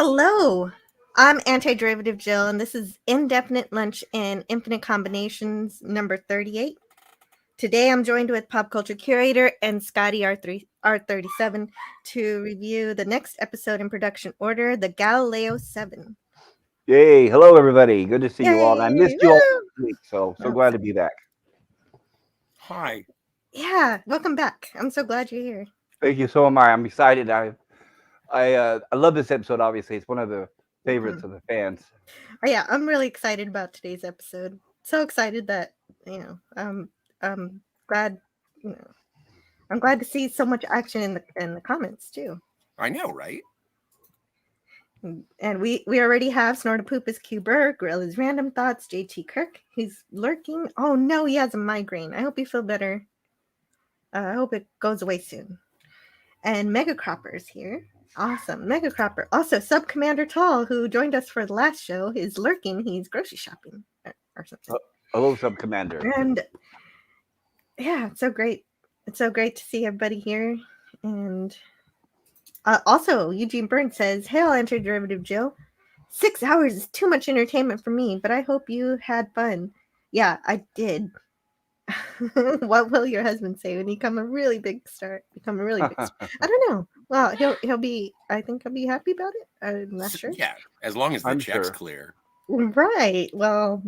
Hello, I'm Anti-Derivative Jill, and this is Indefinite Lunch in Infinite Combinations number 38. Today I'm joined with Pop Culture Curator and Scotty R37 to review the next episode in production order, the Galileo 7. Yay! Hello, everybody. Good to see you all. And I Yay! missed you all Woo! this week, so Well, glad to be back. Hi. Yeah, welcome back. I'm so glad you're here. Thank you. So am I. I'm excited. I love this episode. Obviously, it's one of the favorites of the fans. Oh, yeah, I'm really excited about today's episode. So excited that I'm glad I'm glad to see so much action in the comments too. I know, right? And we already have Snortapoopus Cuber, Gorilla's Random Thoughts, JT Kirk. He's lurking. Oh no, he has a migraine. I hope you feel better. I hope it goes away soon. And Mega Cropper's here. Awesome. Mega Cropper. Also, Sub Commander Tall, who joined us for the last show, is lurking. He's grocery shopping or something. Hello, Sub Commander. And yeah, it's so great. It's so great to see everybody here. And also, Eugene Burns says, "Hail, Anti-Derivative Jill. 6 hours is too much entertainment for me, but I hope you had fun." Yeah, I did. What will your husband say when you become a really big star? I don't know. Well, he'll be. I think he'll be happy about it. I'm not sure. Yeah, as long as the check's clear. Right. Well,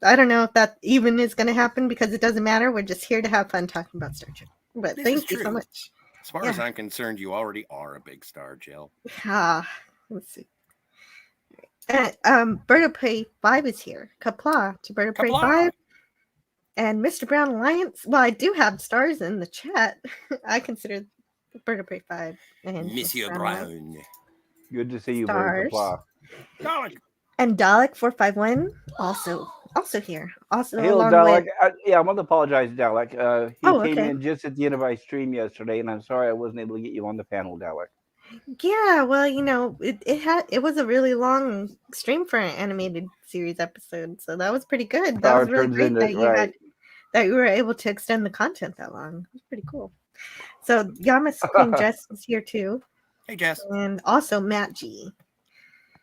I don't know if that even is going to happen because it doesn't matter. We're just here to have fun talking about Star Trek. But thank you so much. As far as I'm concerned, you already are a big star, Jill. Let's see. Bird of Prey 5 is here. Kapla to Bird of Prey 5. And Mr. Brown Alliance. Well, I do have stars in the chat. I consider Bird of Prey 5. And Monsieur Brown. Good to see you, stars. Bird. Dalek. And Dalek 451 also here. Also, hey, along Dalek. with... I want to apologize, Dalek. He came in just at the end of my stream yesterday, and I'm sorry I wasn't able to get you on the panel, Dalek. Yeah, well, it was a really long stream for an animated series episode, so that was pretty good. That was really great that you were able to extend the content that long. It was pretty cool. So Yamas Queen Jess is here too. Hey, Jess. And also Matt G.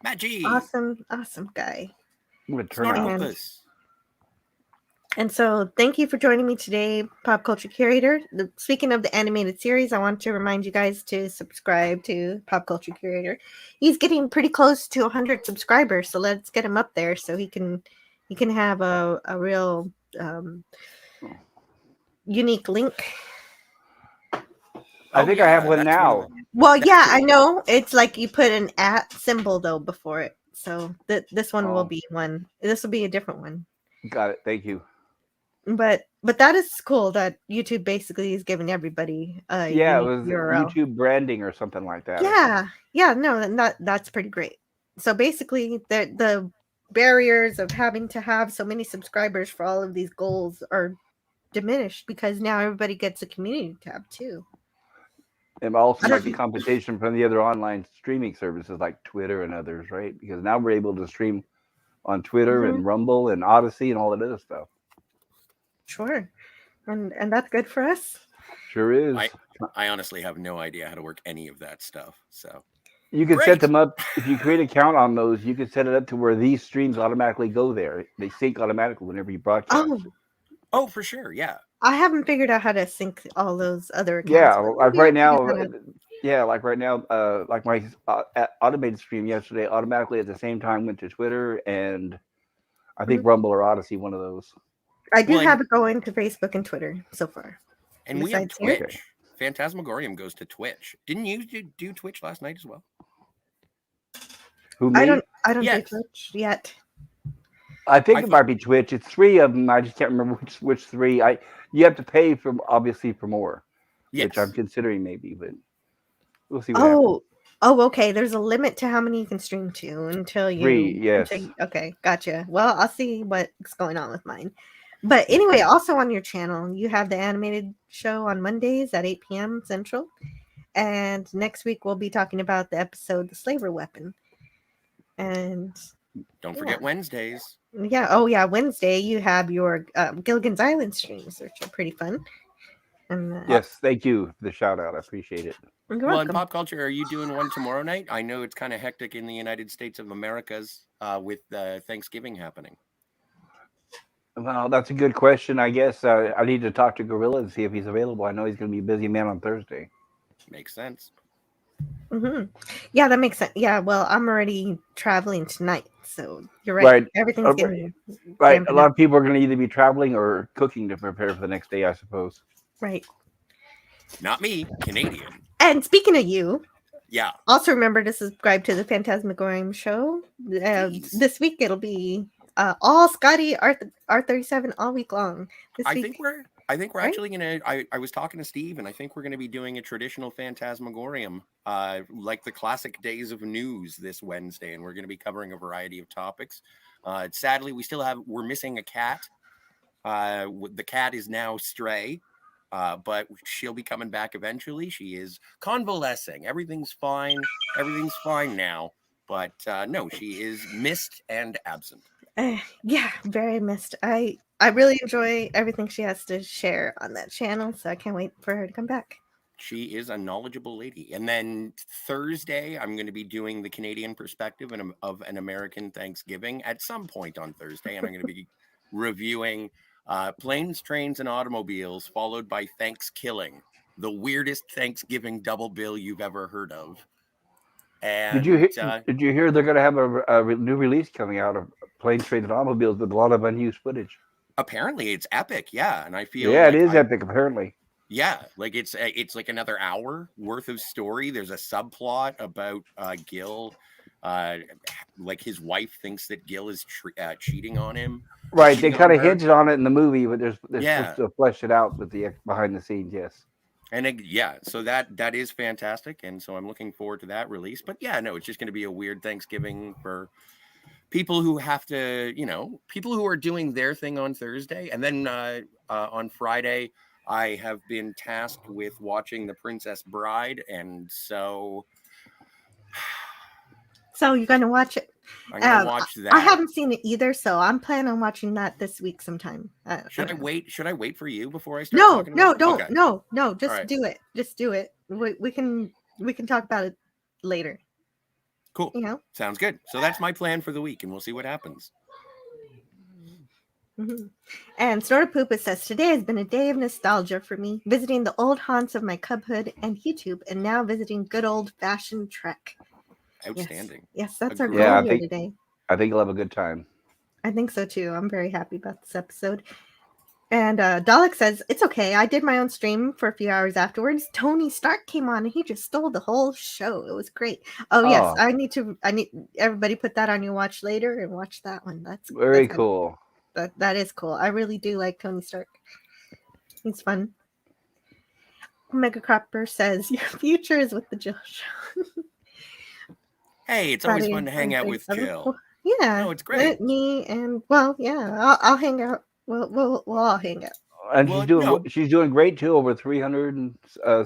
Matt G. Awesome guy. What a turnout. And so thank you for joining me today, Pop Culture Curator. Speaking of the animated series, I want to remind you guys to subscribe to Pop Culture Curator. He's getting pretty close to 100 subscribers, so let's get him up there so he can have a real unique link. I think I have one now. Well, yeah, I know. It's like you put an @ symbol though before it. So this one will be one. This will be a different one. Got it. Thank you. But that is cool that YouTube basically is giving everybody a it was URL. YouTube branding or something like that. Yeah, no, that's pretty great. So basically, the barriers of having to have so many subscribers for all of these goals are diminished because now everybody gets a community tab too. And also like the competition from the other online streaming services like Twitter and others, right? Because now we're able to stream on Twitter and Rumble and Odyssey and all that other stuff. Sure. And that's good for us. Sure is. I honestly have no idea how to work any of that stuff. So you can set them up. If you create an account on those, you can set it up to where these streams automatically go there. They sync automatically whenever you broadcast. Oh, for sure. Yeah. I haven't figured out how to sync all those other accounts. Yeah, like right now, like my automated stream yesterday automatically at the same time went to Twitter and I think Rumble or Odyssey, one of those. I do have it going to Facebook and Twitter so far. And we have Twitch. Phantasmagorium goes to Twitch. Didn't you do Twitch last night as well? Who, me? I don't do Twitch yet. I think it might be Twitch. It's 3 of them. I just can't remember which 3. You have to pay for more. Yes. Which I'm considering maybe, but we'll see what happens. Oh, okay. There's a limit to how many you can stream to until you 3, yes. Okay, gotcha. Well, I'll see what's going on with mine. But anyway, also on your channel, you have the animated show on Mondays at 8 p.m. Central. And next week we'll be talking about the episode The Slaver Weapon. And don't forget Wednesdays. Yeah. Oh, yeah. Wednesday, you have your Gilligan's Island streams, which are pretty fun. And Yes, thank you for the shout out. I appreciate it. you're Well, in welcome. pop culture, are you doing one tomorrow night? I know it's kind of hectic in the United States of Americas with Thanksgiving happening. Well, that's a good question. I guess I need to talk to Gorilla and see if he's available. I know he's going to be a busy man on Thursday. Makes sense. Yeah, that makes sense. Yeah, well, I'm already traveling tonight, so you're right. Right. Everything's getting Right. A ramping lot up. of people are going to either be traveling or cooking to prepare for the next day, I suppose. Right. Not me, Canadian. And speaking of you, Yeah. also remember to subscribe to the Fantasmagorium Show. Please. This week it'll be all Scotty R37 all week long. This I week, think we're right? actually gonna. I was talking to Steve, and I think we're gonna be doing a traditional Phantasmagorium, like the classic days of news this Wednesday, and we're gonna be covering a variety of topics. Sadly, we're missing a cat. The cat is now stray, but she'll be coming back eventually. She is convalescing. Everything's fine. Everything's fine now. But no, she is missed and absent. Yeah, very missed. I really enjoy everything she has to share on that channel, so I can't wait for her to come back. She is a knowledgeable lady. And then Thursday, I'm going to be doing the Canadian perspective of an American Thanksgiving at some point on Thursday. And I'm going to be reviewing Planes, Trains, and Automobiles, followed by Thanksgiving, the weirdest Thanksgiving double bill you've ever heard of. And Did you hear they're going to have a new release coming out of Planes, Trains, and Automobiles with a lot of unused footage? Apparently, it's epic. Yeah. And I feel it is epic, apparently. Yeah, like it's like another hour worth of story. There's a subplot about Gil, like his wife thinks that Gil is cheating on him. Right, they kind of hinted on it in the movie, but they're supposed to flesh it out with the behind the scenes. Yes, and so that is fantastic, and so I'm looking forward to that release. But yeah, no, it's just going to be a weird Thanksgiving for people who have to, people who are doing their thing on Thursday, and then on Friday. I have been tasked with watching The Princess Bride, and so you're going to watch it? I'm going to watch that. I haven't seen it either, so I'm planning on watching that this week sometime. Should I wait? Should I wait for you before I start talking about it? Don't. Okay. No, just do it. Just do it. We can talk about it later. Cool. Sounds good. So that's my plan for the week, and we'll see what happens. Mm-hmm. And Snorter Poopa says, today has been a day of nostalgia for me, visiting the old haunts of my cubhood and YouTube, and now visiting good old-fashioned Trek. Outstanding. Yes, that's our goal here today. I think you'll have a good time. I think so, too. I'm very happy about this episode. And Dalek says, it's okay. I did my own stream for a few hours afterwards. Tony Stark came on, and he just stole the whole show. It was great. Yes, I need everybody put that on your watch later and watch that one. That's very cool. That is cool. I really do like Tony Stark. He's fun. Omega Cropper says, your future is with the Jill Show. Hey, it's always fun to hang out with Jill. Yeah. No, it's great. Me and, I'll hang out. We'll all hang out. And she's doing great, too, over 300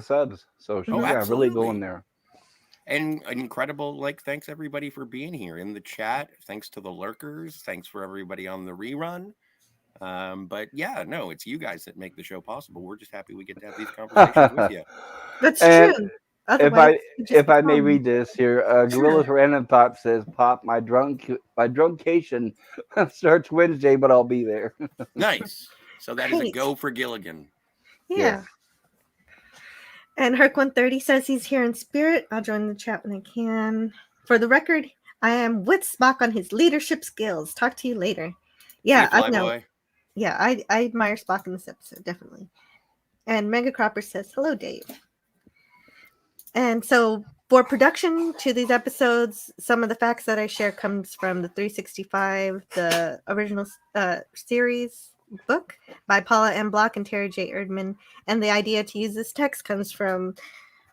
subs. So she's really going there. And incredible, thanks everybody for being here in the chat. Thanks to the lurkers. Thanks for everybody on the rerun. But yeah, no, it's you guys that make the show possible. We're just happy we get to have these conversations with you. That's true. If I may read this here, Gorilla's Random Thought says, "Pop, my drunkcation starts Wednesday, but I'll be there." Nice. So that is a go for Gilligan. Yeah. Yes. And Herc130 says he's here in spirit. I'll join the chat when I can. For the record, I am with Spock on his leadership skills. Talk to you later. Yeah, I know. Boy. Yeah, I admire Spock in this episode, definitely. And Mega Cropper says, hello, Dave. And so for production to these episodes, some of the facts that I share comes from the 365, the original series book by Paula M. Block and Terry J. Erdman. And the idea to use this text comes from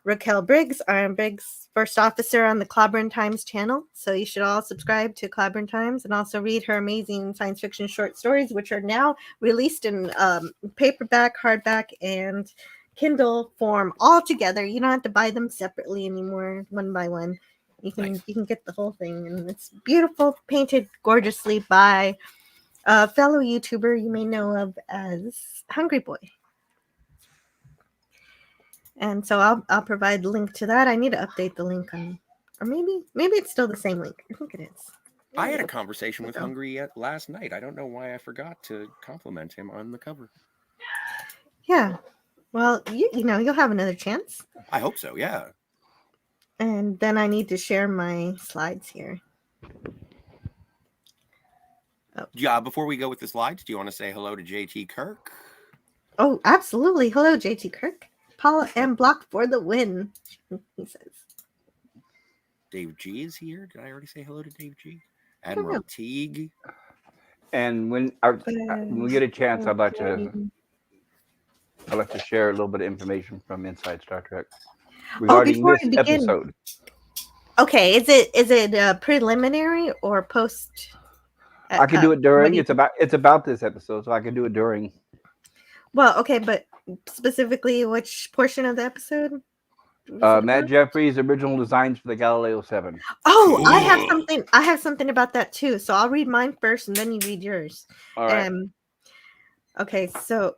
Raquel Briggs, Iron Briggs, first officer on the Clobberin Times channel. So you should all subscribe to Clobberin Times and also read her amazing science fiction short stories, which are now released in paperback, hardback, and Kindle form all together. You don't have to buy them separately anymore, one by one. You can get the whole thing, and it's beautiful, painted gorgeously by a fellow YouTuber you may know of as Hungry Boy. And so I'll provide the link to that. I need to update the link on, or maybe it's still the same link. I think it is. I had a conversation with Hungry last night. I don't know why I forgot to compliment him on the cover. Yeah. Well, you know, you'll have another chance. I hope so, yeah. And then I need to share my slides here. Oh. Yeah, before we go with the slides, do you want to say hello to JT Kirk? Oh, absolutely. Hello, JT Kirk. Paula M. Block for the win, he says. Dave G is here. Did I already say hello to Dave G? Admiral Teague. And when we get a chance, I'd like to share a little bit of information from Inside Star Trek regarding this episode. Okay, is it preliminary or post? I can do it during. It's about this episode, so I can do it during. Well, okay, but specifically, which portion of the episode? Matt Jeffries' original designs for the Galileo 7. Oh, ooh. I have something about that too. So I'll read mine first, and then you read yours. All right. Okay, so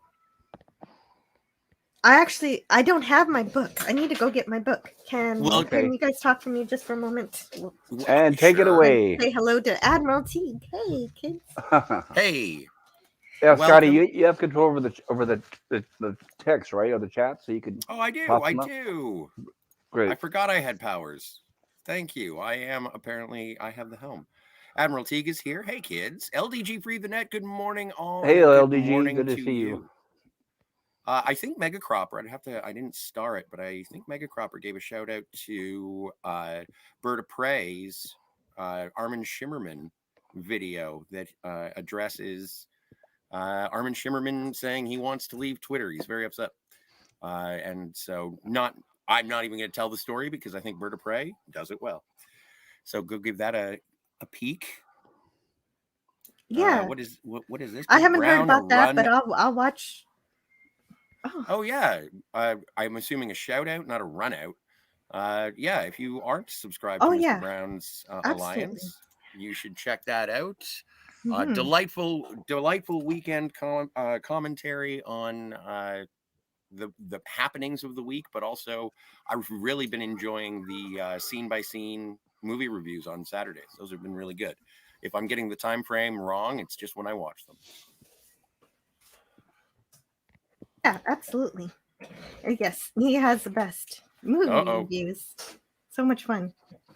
I don't have my book. I need to go get my book. Can you guys talk for me just for a moment? And take it away. Say hello to Admiral Teague. Hey, kids. Hey. Yeah, Scotty, you have control over the text, right, or the chat, so you can. Oh, I do. Great. I forgot I had powers. Thank you. I have the helm. Admiral Teague is here. Hey, kids. LDG Free the Net. Good morning, all. Hey, LDG. Good to see you. I think Mega Cropper. I didn't star it, but I think Mega Cropper gave a shout out to Bird of Prey's Armin Shimmerman video that addresses. Armin Shimmerman saying he wants to leave Twitter. He's very upset. And so I'm not even going to tell the story because I think Bird of Prey does it well. So go give that a peek. Yeah. What is this? I haven't heard about that, but I'll watch. Oh yeah. I'm assuming a shout out, not a run out. Yeah, if you aren't subscribed to Mr. Brown's Alliance, you should check that out. Mm-hmm. Delightful weekend commentary on the happenings of the week, but also I've really been enjoying the scene by scene movie reviews on Saturdays. Those have been really good. If I'm getting the time frame wrong, it's just when I watch them. Yeah, absolutely. Yes, he has the best movie reviews. So much fun.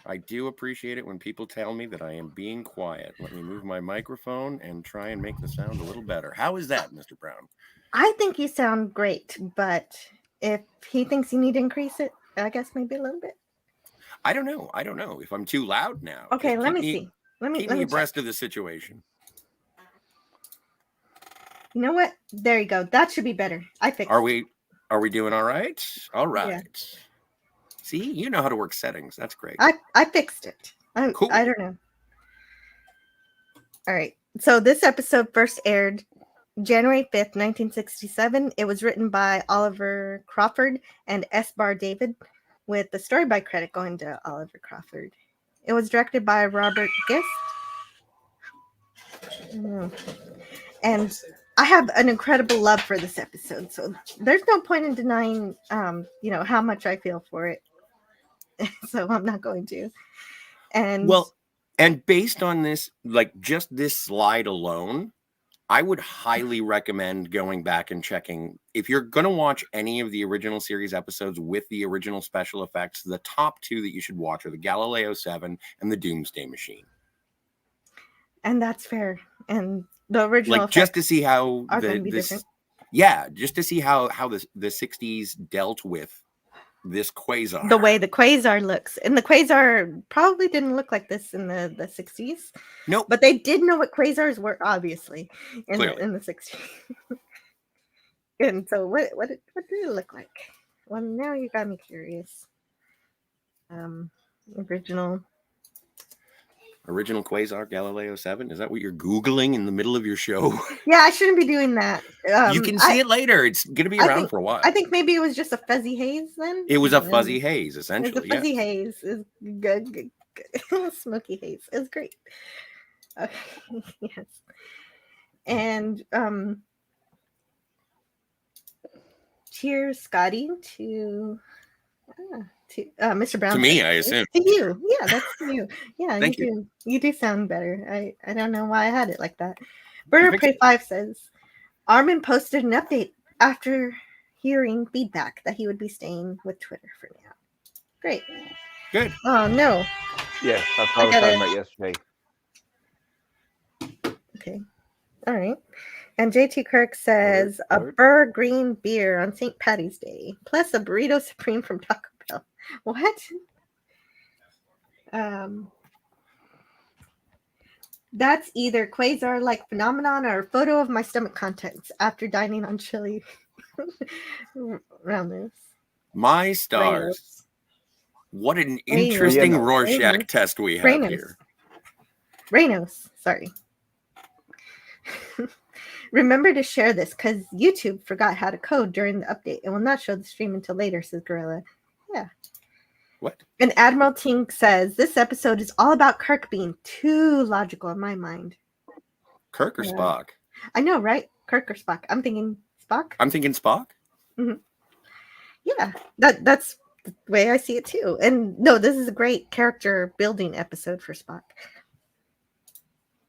I do appreciate it when people tell me that I am being quiet. Let me move my microphone and try and make the sound a little better. How is that, Mr. Brown? I think you sound great, but if he thinks you need to increase it, I guess maybe a little bit. I don't know if I'm too loud now. Okay, let me see. Keep me abreast of the situation. You know what? There you go. That should be better. I fixed it. Are we doing all right? All right. Yeah. See, you know how to work settings. That's great. I fixed it. Cool. I don't know. All right. So this episode first aired January 5th, 1967. It was written by Oliver Crawford and S. Bar David, with the story by credit going to Oliver Crawford. It was directed by Robert Gist. And I have an incredible love for this episode, so there's no point in denying, how much I feel for it. So I'm not going to. And based on this, like just this slide alone, I would highly recommend going back and checking. If you're going to watch any of the original series episodes with the original special effects, the top two that you should watch are the Galileo 7 and the Doomsday Machine. And that's fair. And the original, like, just to see how just to see how the 60s dealt with this quasar. The way the quasar looks. And the quasar probably didn't look like this in the 60s. Nope. But they did know what quasars were, obviously, in the 60s. And so what did it look like? Well, now you got me curious. Original quasar Galileo 7? Is that what you're Googling in the middle of your show? Yeah, I shouldn't be doing that. You can see it later. It's going to be around for a while. I think maybe it was just a fuzzy haze then. It was a fuzzy haze, essentially. It was a fuzzy haze. It was good. Smoky haze. It was great. Okay. Yes. And cheers, Scotty, to Mr. Brown. To me, I assume. To you. Yeah, that's to you. Yeah, Thank you you. do. You do sound better. I don't know why I had it like that. Burner Prey 5 says, Armin posted an update after hearing feedback that he would be staying with Twitter for now. Great. Good. Oh, no. Yes, that's what I was talking about yesterday. Okay. All right. And JT Kirk says, a Burr Green beer on St. Patty's Day, plus a burrito supreme from Taco Bell. What? That's either quasar-like phenomenon or a photo of my stomach contents after dining on chili. Rounders. My stars. Reynos. What an interesting Rorschach test we have here. Reynos, sorry. Remember to share this because YouTube forgot how to code during the update and will not show the stream until later, says Gorilla. Yeah. What? And Admiral Tink says, this episode is all about Kirk being too logical in my mind. Kirk or Spock? I know, right? Kirk or Spock. I'm thinking Spock. I'm thinking Spock? Mm-hmm. Yeah, that's the way I see it too. And no, this is a great character building episode for Spock.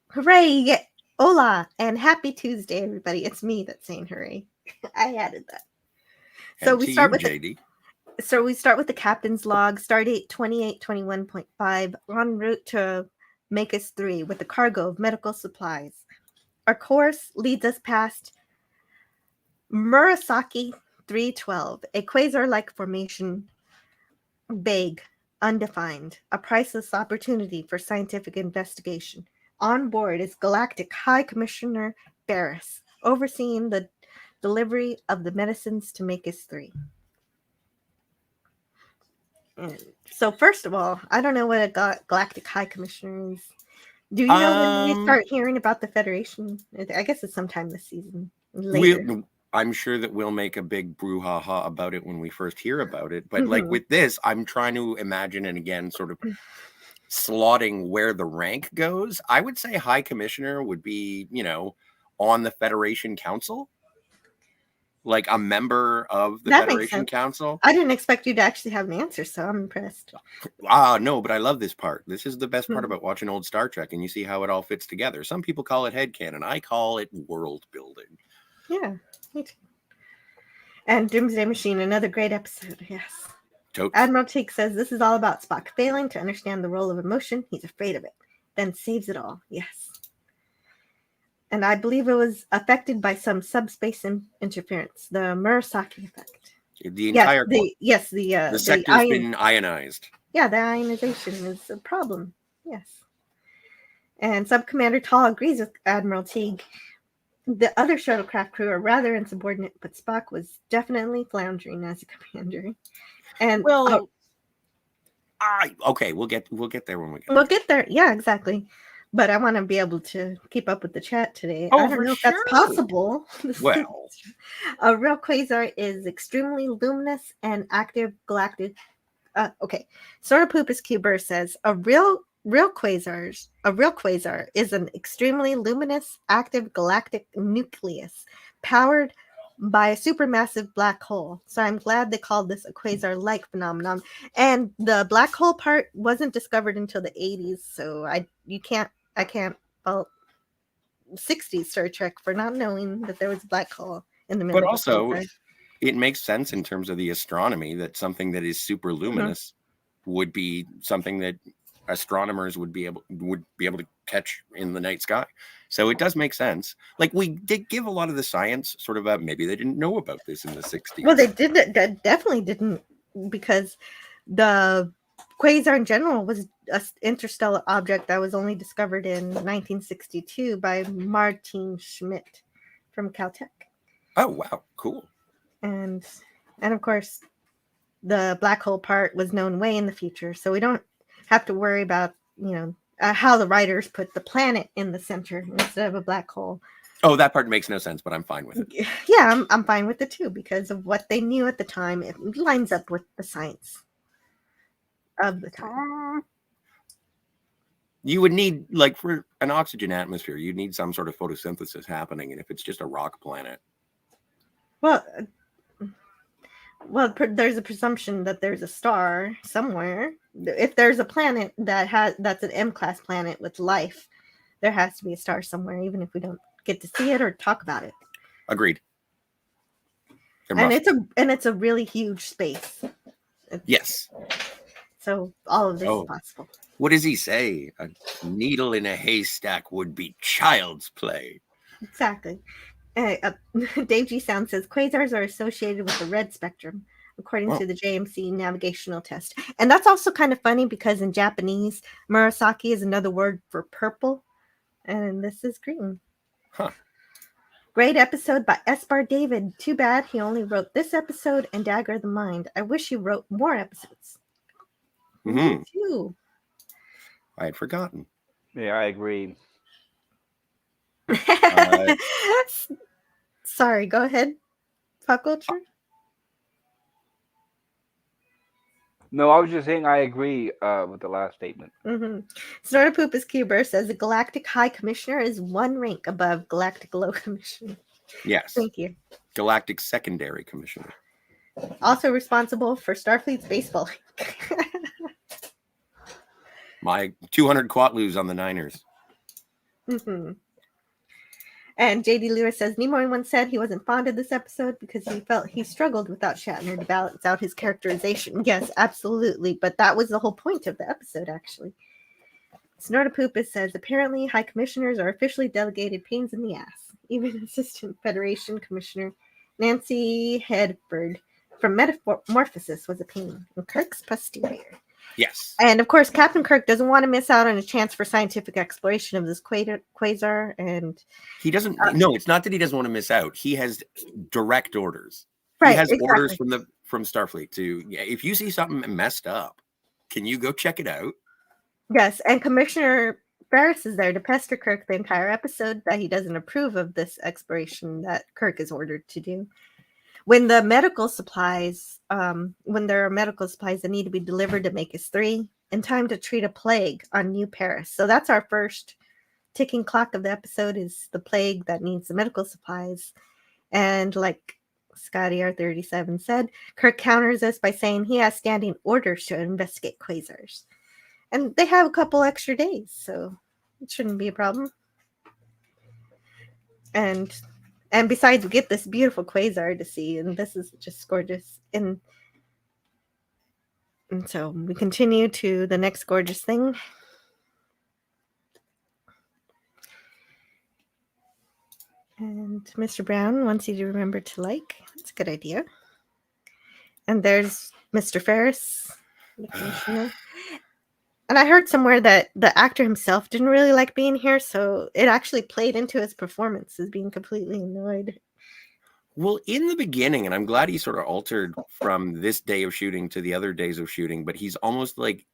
Hooray! Hola! And happy Tuesday, everybody. It's me that's saying hooray. I added that. So we start with JD. So we start with the captain's log, stardate 2821.5, en route to Makis 3 with a cargo of medical supplies. Our course leads us past Murasaki 312, a quasar-like formation, vague, undefined, a priceless opportunity for scientific investigation. On board is Galactic High Commissioner Barris, overseeing the delivery of the medicines to Makis 3. So first of all, I don't know what a Galactic High Commissioner is. Do you know when we start hearing about the Federation? I guess it's sometime this season. Later. I'm sure that we'll make a big brouhaha about it when we first hear about it. But like with this, I'm trying to imagine, and again, sort of slotting where the rank goes. I would say High Commissioner would be, on the Federation Council. Like a member of the Federation Council. I didn't expect you to actually have an answer, so I'm impressed. No, but I love this part. This is the best part about watching old Star Trek, and you see how it all fits together. Some people call it headcanon. I call it world building. Yeah, me too. And Doomsday Machine, another great episode, yes. Totes. Admiral Teak says, this is all about Spock failing to understand the role of emotion. He's afraid of it, then saves it all. Yes. And I believe it was affected by some subspace interference, the Murasaki effect. The entire the sector's been ionized. Yeah, the ionization is a problem. Yes. And Subcommander Tall agrees with Admiral Teague. The other shuttlecraft crew are rather insubordinate, but Spock was definitely floundering as a commander. And we'll get there when we get there. We'll get there. Yeah, exactly. But I want to be able to keep up with the chat today. Oh, I don't know if that's possible. Well, a real quasar is extremely luminous and active galactic. Sort of Poopus Cuber says a real quasar is an extremely luminous, active galactic nucleus powered by a supermassive black hole. So I'm glad they called this a quasar-like phenomenon. And the black hole part wasn't discovered until the 80s, so I can't fault 60s Star Trek for not knowing that there was a black hole in the middle. But also, it makes sense in terms of the astronomy that something that is super luminous would be something that astronomers would be able to catch in the night sky. So it does make sense. Like we did give a lot of the science sort of maybe they didn't know about this in the 60s. Well, they definitely didn't, because the quasar in general was an interstellar object that was only discovered in 1962 by Martin Schmidt from Caltech. Oh, wow. Cool. And of course, the black hole part was known way in the future. So we don't have to worry about, how the writers put the planet in the center instead of a black hole. Oh, that part makes no sense, but I'm fine with it. Yeah, I'm fine with it too, because of what they knew at the time. It lines up with the science of the time. You would need, like, for an oxygen atmosphere, you'd need some sort of photosynthesis happening, and if it's just a rock planet. Well, Well, there's a presumption that there's a star somewhere. If there's a planet that's an M-class planet with life, there has to be a star somewhere, even if we don't get to see it or talk about it. Agreed. And it's a really huge space. Yes. So all of this is possible. What does he say? A needle in a haystack would be child's play. Exactly. Dave G. Sound says quasars are associated with the red spectrum, according to the JMC navigational test. And that's also kind of funny because in Japanese, Murasaki is another word for purple, and this is green. Huh. Great episode by S. Bar David. Too bad he only wrote this episode and Dagger of the Mind. I wish he wrote more episodes. Me too. I had forgotten. Yeah, I agree. Sorry, go ahead. Pop culture? No, I was just saying I agree with the last statement. Snortopoopus Cuber says the Galactic High Commissioner is one rank above Galactic Low Commissioner. Yes. Thank you. Galactic Secondary Commissioner. Also responsible for Starfleet's baseball. My 200 Quatloos on the Niners. And JD Lewis says Nimoy once said he wasn't fond of this episode because he felt he struggled without Shatner to balance out his characterization. Yes, absolutely. But that was the whole point of the episode, actually. Snortopoopus says apparently High Commissioners are officially delegated pains in the ass. Even Assistant Federation Commissioner Nancy Hedford from Metamorphosis was a pain. And Kirk's posterior. Yes. And of course, Captain Kirk doesn't want to miss out on a chance for scientific exploration of this quasar. And he doesn't. No, it's not that he doesn't want to miss out. He has direct orders. Right, he has orders from Starfleet to, if you see something messed up, can you go check it out? Yes, and Commissioner Ferris is there to pester Kirk the entire episode that he doesn't approve of this exploration that Kirk is ordered to do. When the medical supplies, when there are medical supplies that need to be delivered to Magus 3 in time to treat a plague on New Paris. So that's our first ticking clock of the episode is the plague that needs the medical supplies. And like Scotty R37 said, Kirk counters this by saying he has standing orders to investigate quasars. And they have a couple extra days, so it shouldn't be a problem. And besides, we get this beautiful quasar to see, and this is just gorgeous. And so we continue to the next gorgeous thing. And Mr. Brown wants you to remember to like. That's a good idea. And there's Mr. Ferris, the commissioner. And I heard somewhere that the actor himself didn't really like being here, so it actually played into his performance as being completely annoyed. Well, in the beginning, and I'm glad he sort of altered from this day of shooting to the other days of shooting, but he's almost like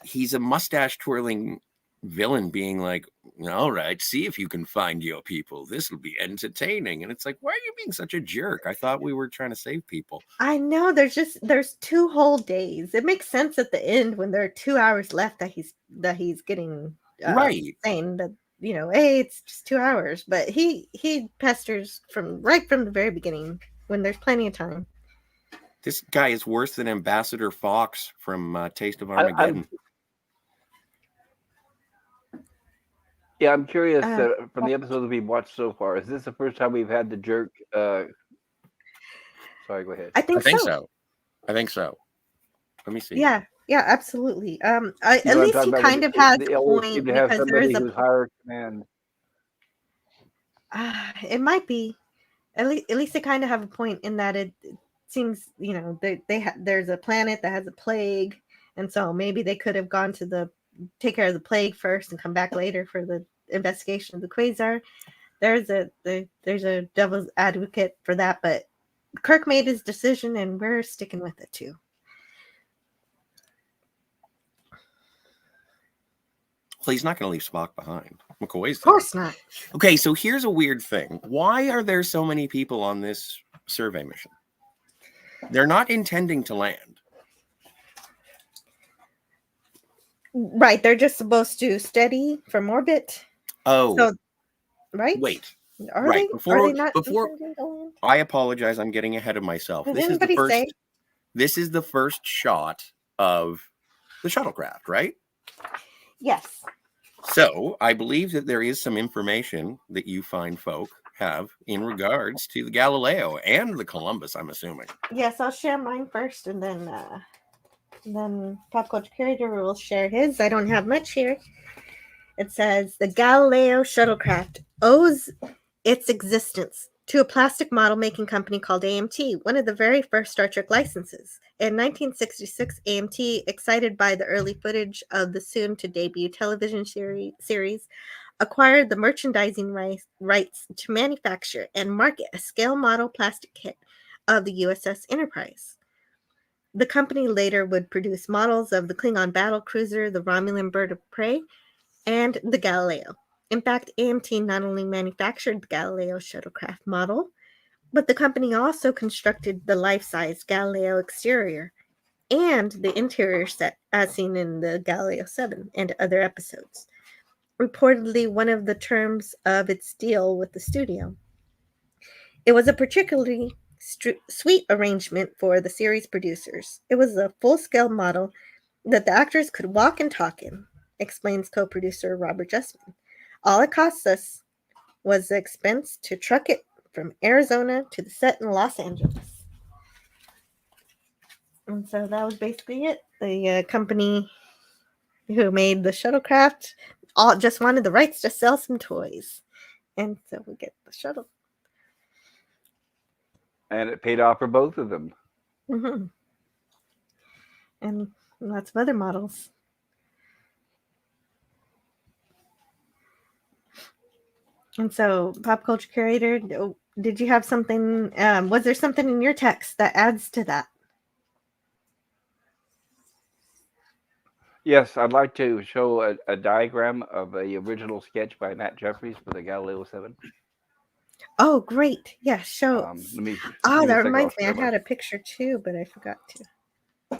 he's a mustache twirling villain being like, all right, see if you can find your people. This will be entertaining. And it's like, why are you being such a jerk? I thought we were trying to save people. I know there's 2 whole days. It makes sense at the end when there are 2 hours left that he's getting right, saying that, you know, hey, it's just 2 hours. But he pesters from the very beginning when there's plenty of time. This guy is worse than Ambassador Fox from Taste of Armageddon. I'm curious from the episodes we've watched so far. Is this the first time we've had the jerk? Sorry, go ahead. I think so. I think so. Let me see. Yeah, absolutely. At least he kind of has a point because there is a higher command. It might be. At least they kind of have a point in that it seems, you know, there's a planet that has a plague, and so maybe they could have gone to take care of the plague first and come back later for the investigation of the quasar. There's a devil's advocate for that, but Kirk made his decision and we're sticking with it too. Well, he's not going to leave Spock behind. McCoy's of course not. Okay, so here's a weird thing. Why are there so many people on this survey mission? They're not intending to land. Right, they're just supposed to steady from orbit. Oh. So, right? Wait. Are Right. they? Are they not? Before I apologize, I'm getting ahead of myself. Did This is the anybody first. say? This is the first shot of the shuttlecraft, right? Yes. So I believe that there is some information that you fine folk have in regards to the Galileo and the Columbus, I'm assuming. Yes, I'll share mine first, and then Pop Culture Curator will share his. I don't have much here. It says the Galileo shuttlecraft owes its existence to a plastic model making company called AMT, one of the very first Star Trek licenses. In 1966, AMT, excited by the early footage of the soon to debut television series, acquired the merchandising rights to manufacture and market a scale model plastic kit of the USS Enterprise. The company later would produce models of the Klingon battle cruiser, the Romulan bird of prey, and the Galileo. In fact, AMT not only manufactured the Galileo shuttlecraft model, but the company also constructed the life-size Galileo exterior and the interior set as seen in the Galileo 7 and other episodes. Reportedly, one of the terms of its deal with the studio. It was a particularly sweet arrangement for the series producers. It was a full-scale model that the actors could walk and talk in, explains co-producer Robert Justman. All it cost us was the expense to truck it from Arizona to the set in Los Angeles. And so that was basically it. The company who made the shuttlecraft all just wanted the rights to sell some toys. And so we get the shuttle. And it paid off for both of them. Mm-hmm. And lots of other models. And so, Pop Culture Curator, did you have something? Was there something in your text that adds to that? Yes, I'd like to show a diagram of the original sketch by Matt Jeffries for the Galileo 7. Oh, great. Yeah, show. Let me. Oh, that reminds me. I had a picture too, but I forgot to.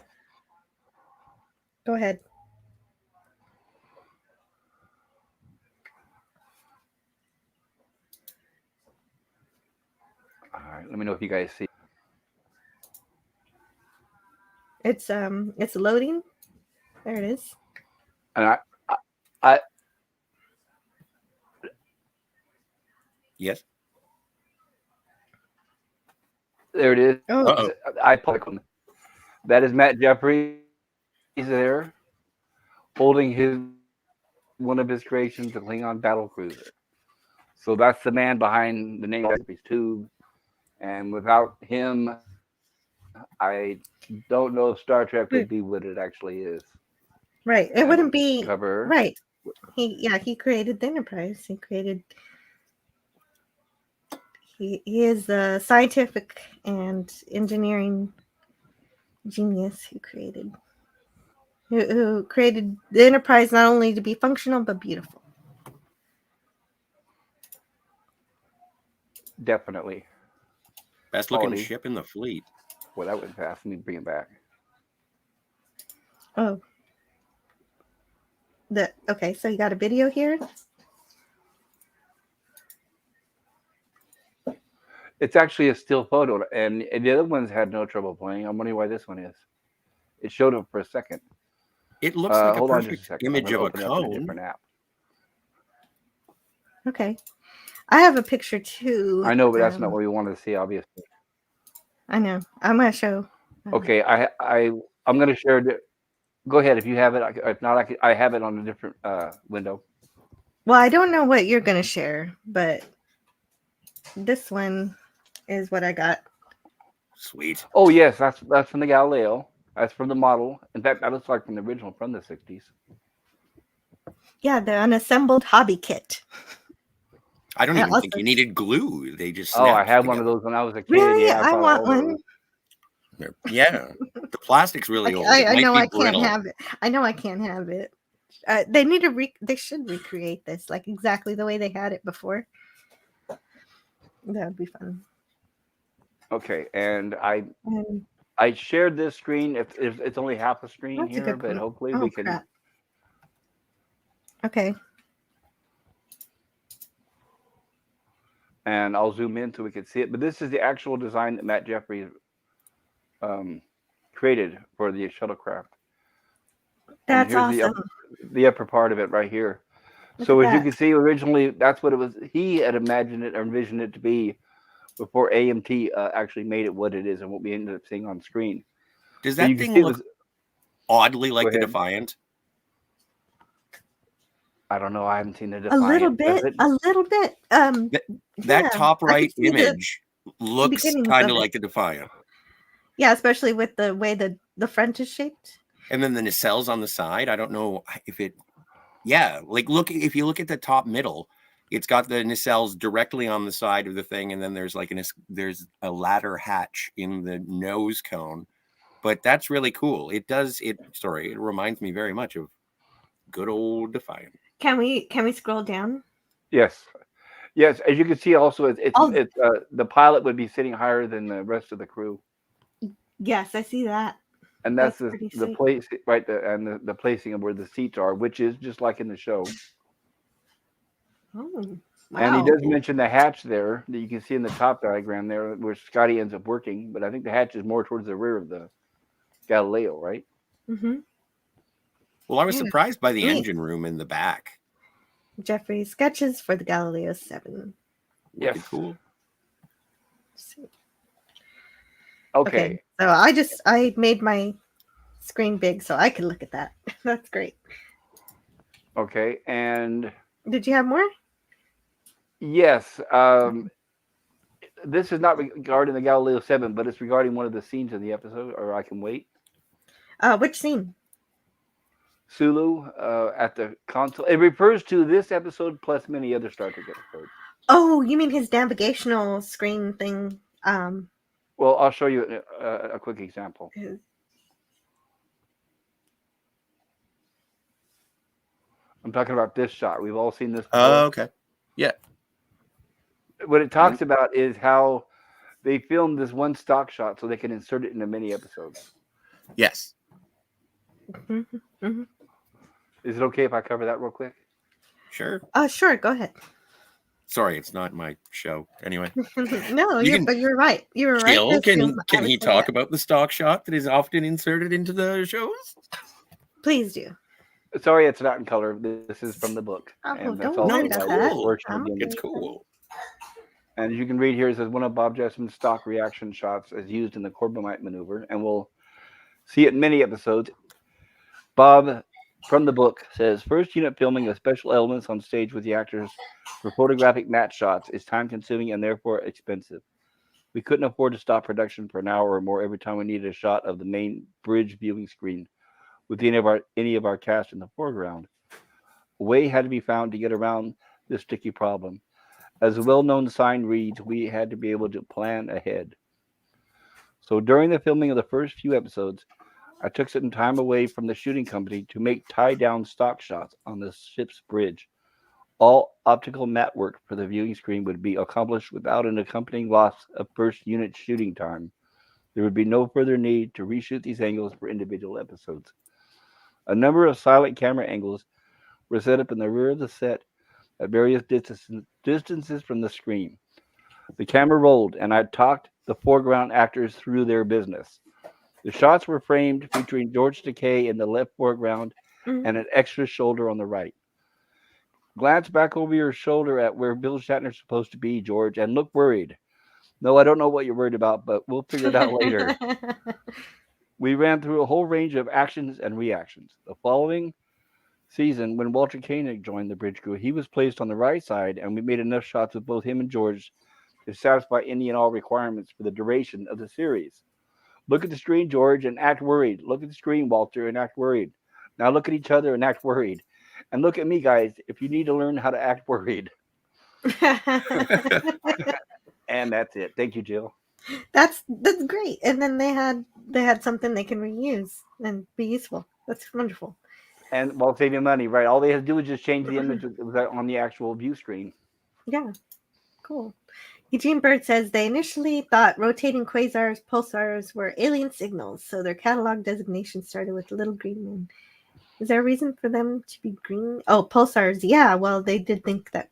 Go ahead. All right, let me know if you guys see. It's loading. There it is. And I Yes. there it is. Oh, I click on that is Matt Jeffries there, holding one of his creations, the Klingon battle cruiser. So that's the man behind the name of Jeffries Tube. And without him, I don't know if Star Trek would be what it actually is. Right. It wouldn't be cover. Right. He created the Enterprise. He is a scientific and engineering genius who created the Enterprise not only to be functional but beautiful. Definitely. Best looking ship in the fleet. Well, that went fast. Let me bring it back. Oh. Okay, so you got a video here? It's actually a still photo, and the other ones had no trouble playing. I'm wondering why this one is. It showed up for a second. It looks like a perfect a image of a cone. A different app. Okay. I have a picture too. I know, but that's not what we wanted to see, obviously. I know. I'm going to show. Okay, I'm going to share. Go ahead if you have it. If not, I have it on a different window. Well, I don't know what you're going to share, but this one is what I got. Sweet. Oh yes, that's from the Galileo. That's from the model. In fact, that looks like from the original from the 60s. Yeah, the unassembled hobby kit. I don't even think you needed glue. They just I had one of those when I was a kid. Really? Yeah, I want one. Yeah, the plastic's really old. I know I can't have it. I know I can't have it. They need to they should recreate this like exactly the way they had it before. That would be fun. Okay, and I shared this screen. If it's only half a screen here, but hopefully we can. Crap. Okay. and I'll zoom in so we can see it. But this is the actual design that Matt Jeffries created for the shuttlecraft. And That's here's awesome. the upper part of it right here. Look So at as you that. can see, originally that's what it was. He had imagined it or envisioned it to be before AMT actually made it what it is and what we ended up seeing on screen. Does But you that can thing see it look was. oddly Go like the ahead. Defiant? I don't know. I haven't seen the A little Defiant. Does bit. it? A little bit. That, that Yeah, top I could right see the image looks beginnings kind of of it. like the Defiant. Yeah, especially with the way the front is shaped. And then the nacelles on the side. I don't know if it. Yeah, like if you look at the top middle, it's got the nacelles directly on the side of the thing, and then there's like there's a ladder hatch in the nose cone. But that's really cool. It reminds me very much of good old Defiant. Can we scroll down? Yes. Yes. As you can see, also Oh, it's the pilot would be sitting higher than the rest of the crew, yes, I see that. and that's That's pretty the sweet. place right there, and the placing of where the seats are, which is just like in the show. Oh, And he wow. does mention the hatch there that you can see in the top diagram there, where Scotty ends up working. But I think the hatch is more towards the rear of the Galileo, right? Mm-hmm. Well, I was Yeah, surprised by the neat. engine room in the back. Jeffrey's sketches for the Galileo 7. Wicked Yes. cool. Okay. So I made my screen big so I could look at that. That's great. Okay. And Did you have more? yes, this is not regarding the Galileo 7, but it's regarding one of the scenes in the episode, or I Can Wait. Which scene? Sulu at the console. It refers to this episode plus many other Star Trek episodes. Oh, you mean his navigational screen thing? Well, I'll show you a quick example. I'm talking about this shot. We've all seen this before. Oh, okay. Yeah. What it talks about is how they filmed this one stock shot so they can insert it into many episodes. Yes. Mm-hmm. Mm-hmm. Is it okay if I cover that real quick? Sure. Sure. Go ahead. Sorry, it's not my show. Anyway. No, but you're right. You were right. Jill, can he talk that. about the stock shot that is often inserted into the shows? Please do. Sorry, it's not in color. This is from the book. Oh, and don't also worry it's about cool. that. It's cool. And as you can read here, it says one of Bob Jessam's stock reaction shots is used in the Corbomite maneuver, and we'll see it in many episodes. Bob, from the book, says first unit filming of special elements on stage with the actors for photographic match shots is time-consuming and therefore expensive. We couldn't afford to stop production for an hour or more every time we needed a shot of the main bridge viewing screen with any of our cast in the foreground. A way had to be found to get around this sticky problem. As a well-known sign reads, we had to be able to plan ahead. So during the filming of the first few episodes, I took some time away from the shooting company to make tie-down stock shots on the ship's bridge. All optical mat work for the viewing screen would be accomplished without an accompanying loss of first unit shooting time. There would be no further need to reshoot these angles for individual episodes. A number of silent camera angles were set up in the rear of the set at various distances from the screen. The camera rolled, and I talked the foreground actors through their business. The shots were framed featuring George Takei in the left foreground and an extra shoulder on the right. Glance back over your shoulder at where Bill Shatner's supposed to be, George, and look worried. No, I don't know what you're worried about, but we'll figure it out later. We ran through a whole range of actions and reactions. The following season, when Walter Koenig joined the bridge crew, he was placed on the right side, and we made enough shots of both him and George to satisfy any and all requirements for the duration of the series. Look at the screen, George, and act worried. Look at the screen, Walter, and act worried. Now look at each other and act worried. And look at me, guys, if you need to learn how to act worried. And that's it. Thank you, Jill. That's great. And then they had something they can reuse and be useful. That's wonderful. And while saving money, right? All they had to do was just change the image on the actual view screen. Yeah, cool. Eugene Bird says they initially thought rotating quasars, pulsars were alien signals, so their catalog designation started with little green men. Is there a reason for them to be green? Oh, pulsars. Yeah, well, they did think that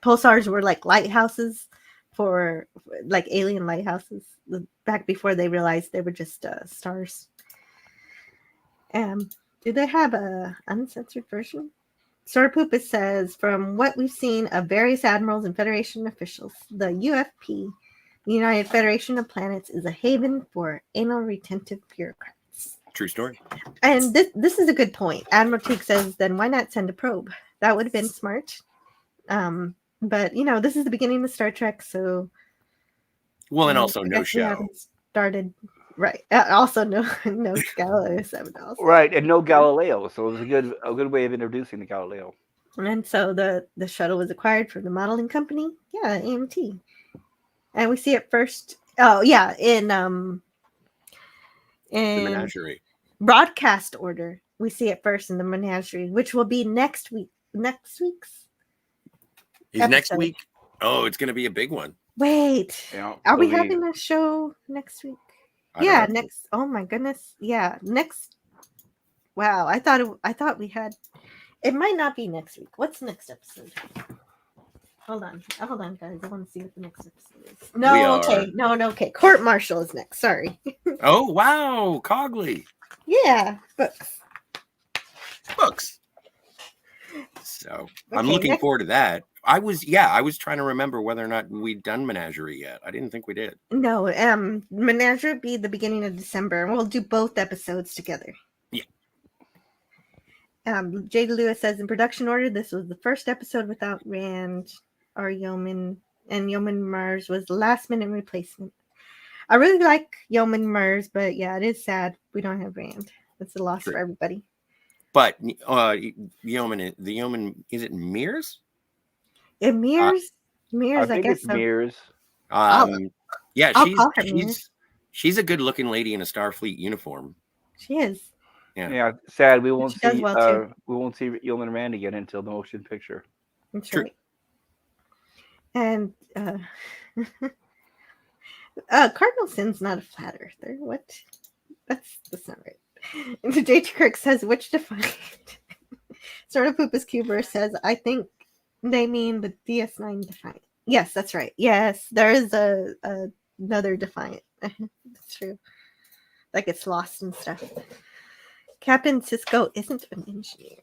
pulsars were like lighthouses for like alien lighthouses back before they realized they were just stars. Do they have a uncensored version? Sort of Poopus says, from what we've seen of various admirals and Federation officials, the UFP, the United Federation of Planets, is a haven for anal retentive bureaucrats. True story. And this is a good point. Admiral Teague says, then why not send a probe? That would have been smart. But, you know, this is the beginning of Star Trek, so... Well, and also I no guess we show. haven't started... Right. Also, no Galileo 7 also. Right, and no Galileo, so it was a good way of introducing the Galileo. And so the shuttle was acquired from the modeling company. Yeah, AMT. And we see it first. Oh, yeah, in The menagerie. broadcast order. We see it first in the menagerie, which will be next week. Next week's. Is next episode. week? Oh, it's going to be a big one. Wait. Yeah, Are we so having a show next week? I don't Yeah, know. next. Oh my goodness. Yeah, next. Wow, I thought we had. It might not be next week. What's next episode? Hold on, guys. I want to see what the next episode is. We No, are- okay, no, okay. Court martial is next. Sorry. Oh, wow. Cogley. Yeah, books. Books. So I'm Okay, looking next- forward to that. I was trying to remember whether or not we'd done Menagerie yet. I didn't think we did. No, Menagerie will be the beginning of December, and we'll do both episodes together. Yeah. Jada Lewis says in production order, this was the first episode without Rand or Yeoman, and Yeoman Mars was the last minute replacement. I really like Yeoman Mars, but yeah, it is sad we don't have Rand. That's a loss True. for everybody. But the Yeoman, is it Mears? It mirrors, I think guess it's so. Mears. Yeah, I'll call her Mears. she's a good looking lady in a Starfleet uniform. She is. Yeah. Sad we won't She does see well, too. we won't see Yeoman Rand again until the motion picture. That's True. right. And Cardinal Sin's not a flat earther. What? That's not right. And JT Kirk says, which defined? Sort of Poopus Cuber says, I think they mean the DS9 Defiant. Yes, that's right. Yes, there is another Defiant. That's true. That gets lost and stuff. Captain Sisko isn't an engineer.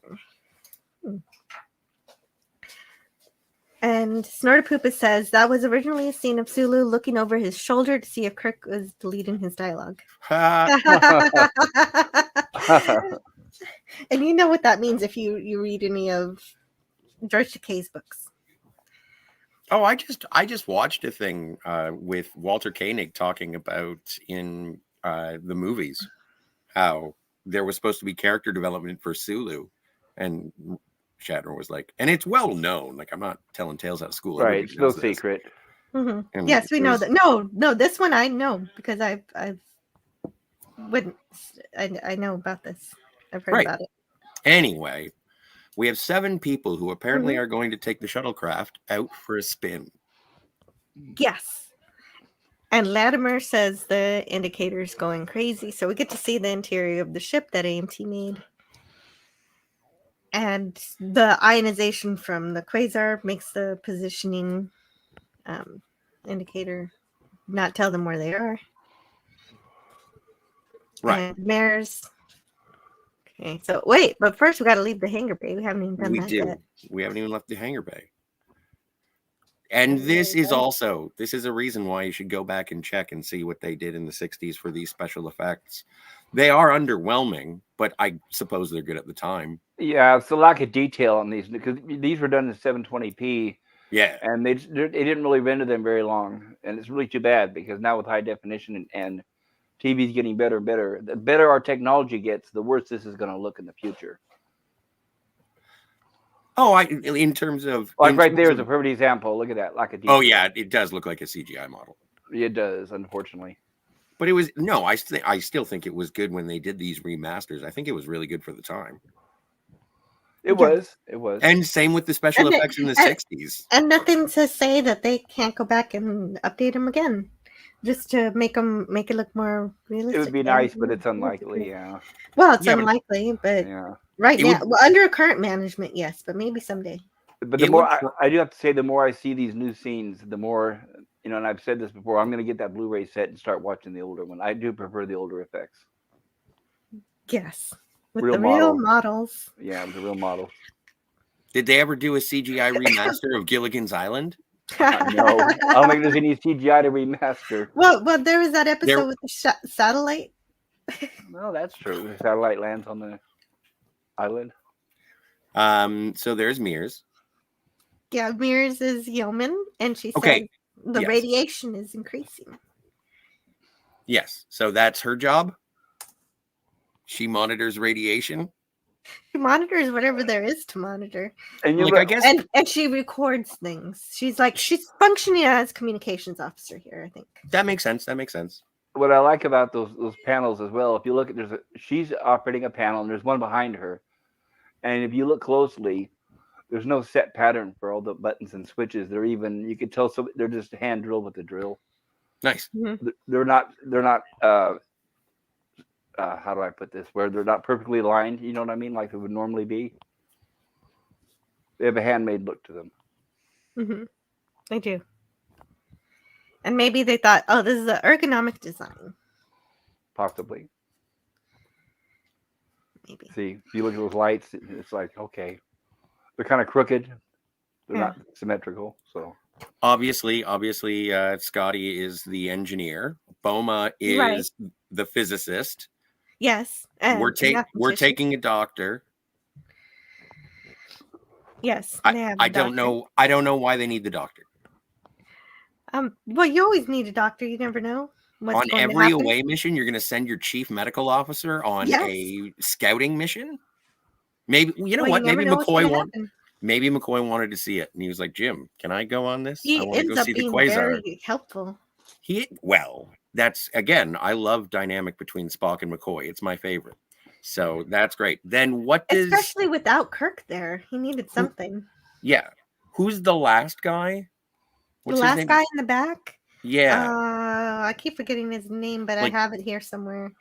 And Snortopoopa says that was originally a scene of Sulu looking over his shoulder to see if Kirk was deleting his dialogue. And you know what that means if you read any of George Takei's books. Oh, I just watched a thing with Walter Koenig talking about in the movies how there was supposed to be character development for Sulu, and Shatner was like, and it's well known. Like, I'm not telling tales out of school. Right, Everybody it's no knows this. secret. Mm-hmm. And Yes, we know there's- that. No, this one I know because I know about this. I've heard Right. about it. Anyway, we have 7 people who apparently Mm-hmm. are going to take the shuttlecraft out for a spin. Yes. And Latimer says the indicator's going crazy. So we get to see the interior of the ship that AMT made. And the ionization from the quasar makes the positioning indicator not tell them where they are. Right. And Mares. Okay, so wait, but first we got to leave the hangar bay. We haven't even done We that do. yet. We haven't even left the hangar bay. And this is a reason why you should go back and check and see what they did in the 60s for these special effects. They are underwhelming, but I suppose they're good at the time. Yeah, it's a lack of detail on these because these were done in 720p, Yeah. and they didn't really render them very long, and it's really too bad because now with high definition and TV's getting better and better, the better our technology gets, the worse this is going to look in the future. Oh, in terms of Like in right terms there is of- a perfect example. Look at that, lack of detail. Oh yeah, it does look like a CGI model. It does, unfortunately. But it was no, I still think it was good when they did these remasters. I think it was really good for the time. It was. And same with the special And it- effects in the and- 60s. And nothing to say that they can't go back and update them again, just to make it look more realistic. It would be nice, but it's unlikely. Yeah. Well, it's Yeah, but- unlikely, but Yeah. right It now, would- well, under current management, yes, but maybe someday. But the It more would I do have to say, the more I see these new scenes, the more, and I've said this before, I'm going to get that Blu-ray set and start watching the older one. I do prefer the older effects. Yes. With Real the real model. models. Yeah, with the real models. Did they ever do a CGI remaster of Gilligan's Island? No, I don't think there's any CGI to remaster. Well, there was that episode There- with the satellite. No, that's true. The satellite lands on the island. So there's Mears. Yeah, Mears is Yeoman, and she Okay, said the yes. radiation is increasing. Yes, so that's her job. She monitors radiation. She monitors whatever there is to monitor, And Like, I guess and she records things. She's functioning as communications officer here, I think. that makes sense. That makes sense. what I like about those panels as well, if you look at she's operating a panel and there's one behind her, and if you look closely, there's no set pattern for all the buttons and switches. They're even, you could tell, so they're just hand drilled with the drill. Nice. Mm-hmm. They're not how do I put this, where they're not perfectly aligned, you know what I mean, like they would normally be. They have a handmade look to them. Mm-hmm. They do. And maybe they thought, oh, this is an ergonomic design. Possibly. Maybe. See, if you look at those lights, it's like, okay, they're kind of crooked. They're not symmetrical. So Obviously, Scotty is the engineer. Boma is the physicist. Yes. We're taking a doctor. Yes. I don't know. I don't know why they need the doctor. Well, you always need a doctor. You never know what's On going every to happen. away mission, you're going to send your chief medical officer on a scouting mission. Maybe what? Maybe McCoy wanted to see it, and he was like, "Jim, can I go on this? He I want to ends go up see the being quasar." very helpful. That's again, I love dynamic between Spock and McCoy. It's my favorite. So that's great. Then what does, especially without Kirk there, he needed something. Yeah. Who's the last guy? What's the last guy in the back? Yeah. I keep forgetting his name, but I have it here somewhere.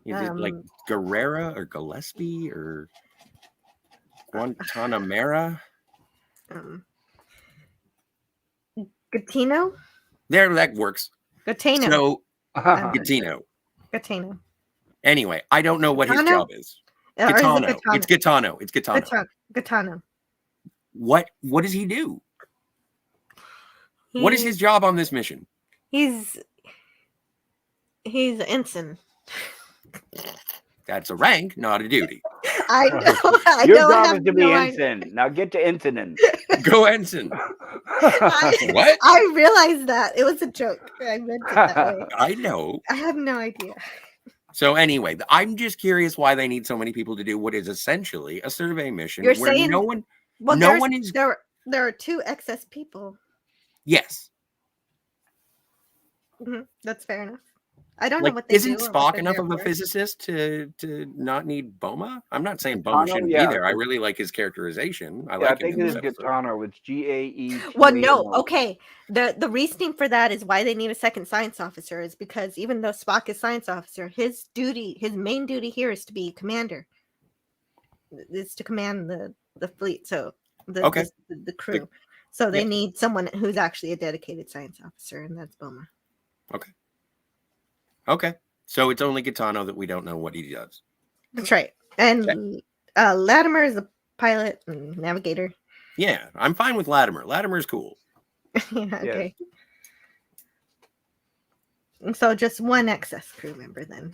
Is it like Guerrera or Gillespie or Guantanamera? Gattino? There, that works. Gattino. So, Gattino. Anyway, I don't know what his job is. Gattano. It's Gattano. It's Gattano. Gattano. What does he do? What is his job on this mission? He's ensign. That's a rank, not a duty. I know. Your job is to be ensign. Now get to ensigning. Go ensign. What? I realized that. It was a joke. I meant it that way. I know. I have no idea. So anyway, I'm just curious why they need so many people to do what is essentially a survey mission. You're saying no one is. There are two excess people. Yes. Mm-hmm. That's fair enough. I don't know what they isn't do. Isn't Spock enough of a physicist to not need Boma? I'm not saying Boma shouldn't be there. I really like his characterization. I think it is Gaetano. It's GAE. Well, no, okay. The reasoning for that is why they need a second science officer is because even though Spock is science officer, his main duty here is to be commander. It's to command the fleet, so the crew. So they need someone who's actually a dedicated science officer, and that's Boma. Okay. So it's only Gaetano that we don't know what he does. That's right. And Latimer is the pilot and navigator. Yeah, I'm fine with Latimer. Latimer's cool. Okay. And so just one excess crew member then.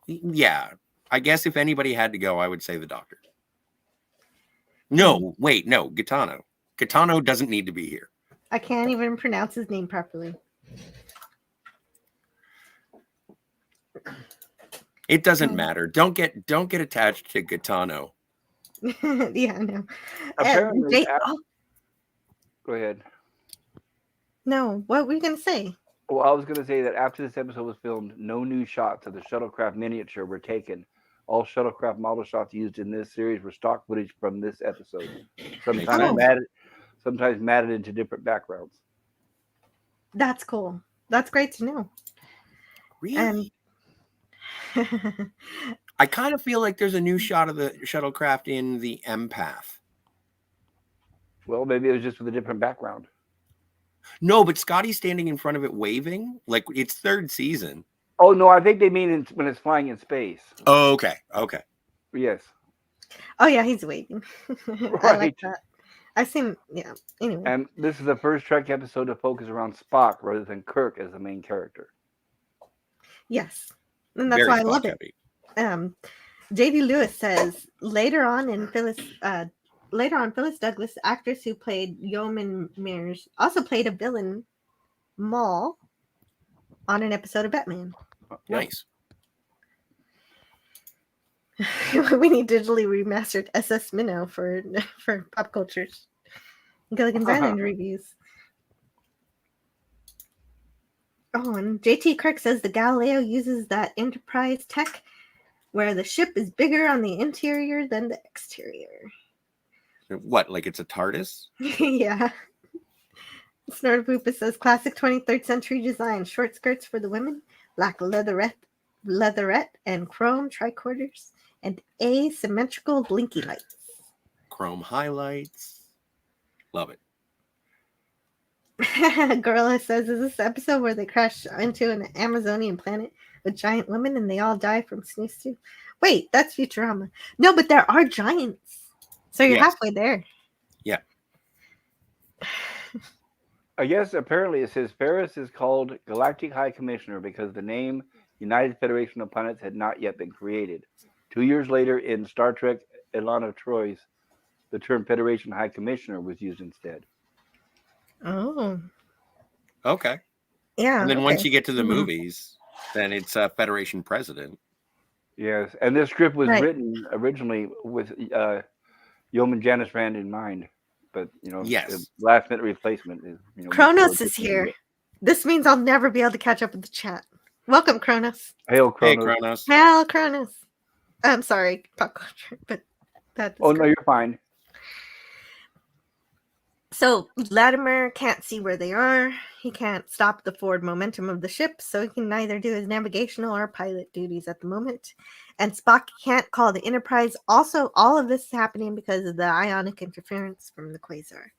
Yeah. I guess if anybody had to go, I would say the doctor. No, wait, no, Gaetano. Gaetano doesn't need to be here. I can't even pronounce his name properly. It doesn't matter. Don't get attached to Gaetano. Yeah, I know. Apparently, go ahead. No, what were you going to say? Well, I was going to say that after this episode was filmed, no new shots of the shuttlecraft miniature were taken. All shuttlecraft model shots used in this series were stock footage from this episode. Sometimes matted into different backgrounds. That's cool. That's great to know. Really? I kind of feel like there's a new shot of the shuttlecraft in the Empath. Well, maybe it was just with a different background. No, but Scotty's standing in front of it waving. Like, it's third season. Oh no, I think they mean when it's flying in space. Oh, okay. Okay. Yes. Oh yeah, he's waiting. I like Right. that. I've seen, yeah. Anyway, And this is the first Trek episode to focus around Spock rather than Kirk as the main character. yes, and that's Very why I Spock love it. heavy. J.D. Lewis says later on Phyllis Douglas, actress who played Yeoman Mears, also played a villain, Maul, on an episode of Batman. Nice. We need digitally remastered SS Minnow for pop cultures. Gilligan's Island reviews. Oh, and JT Kirk says the Galileo uses that Enterprise tech where the ship is bigger on the interior than the exterior. What, like it's a TARDIS? Yeah. Snortopoopa says classic 23rd century design. Short skirts for the women, black leatherette, and chrome tricorders, and asymmetrical blinky lights. Chrome highlights. Love it. Gorilla says, is this episode where they crash into an Amazonian planet with giant women and they all die from snooze too? Wait, that's Futurama. No, but there are giants. So you're halfway there. Yeah. I guess apparently it says Ferris is called Galactic High Commissioner because the name United Federation of Planets had not yet been created. 2 years later in Star Trek Elana Troy's, the term Federation High Commissioner was used instead. Oh. Okay. Yeah. And then once you get to the movies, then it's Federation President. Yes, and this script was written originally with Yeoman Janice Rand in mind. But, yes, last minute replacement is, Kronos is here. This means I'll never be able to catch up with the chat. Welcome, Kronos. Hail, Kronos. Hey, Kronos. Hail, Kronos. I'm sorry, pop culture, but that's. Oh, no, you're fine. So Latimer can't see where they are. He can't stop the forward momentum of the ship, so he can neither do his navigational or pilot duties at the moment. And Spock can't call the Enterprise. Also, all of this is happening because of the ionic interference from the quasar.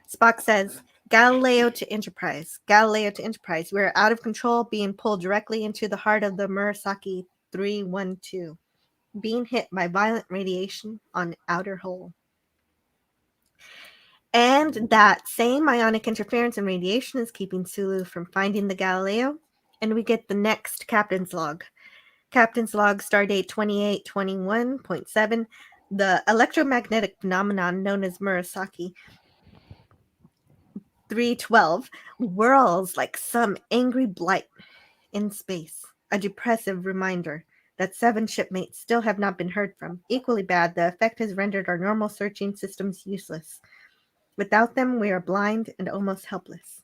Spock says, Galileo to Enterprise. Galileo to Enterprise. We're out of control, being pulled directly into the heart of the Murasaki 312. Being hit by violent radiation on outer hull. And that same ionic interference and radiation is keeping Sulu from finding the Galileo. And we get the next Captain's Log. Captain's Log, Stardate 2821.7. The electromagnetic phenomenon known as Murasaki 312 whirls like some angry blight in space. A depressive reminder that 7 shipmates still have not been heard from. Equally bad, the effect has rendered our normal searching systems useless. Without them, we are blind and almost helpless.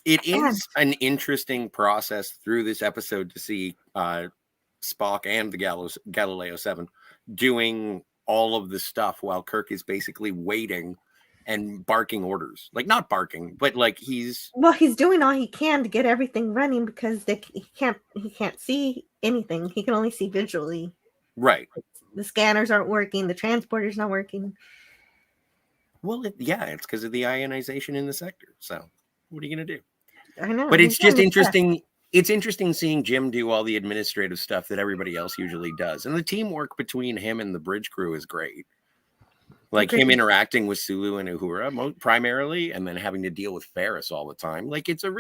It is an interesting process through this episode to see Spock and the Galileo 7 doing all of the stuff while Kirk is basically waiting and barking orders. Like, not barking, but like he's doing all he can to get everything running because he can't see anything. He can only see visually. Right. The scanners aren't working. The transporter's not working. Well, it's because of the ionization in the sector. So what are you going to do? I know. But it's just interesting. It's interesting seeing Jim do all the administrative stuff that everybody else usually does. And the teamwork between him and the bridge crew is great. Like him interacting with Sulu and Uhura primarily, and then having to deal with Ferris all the time. Like it's a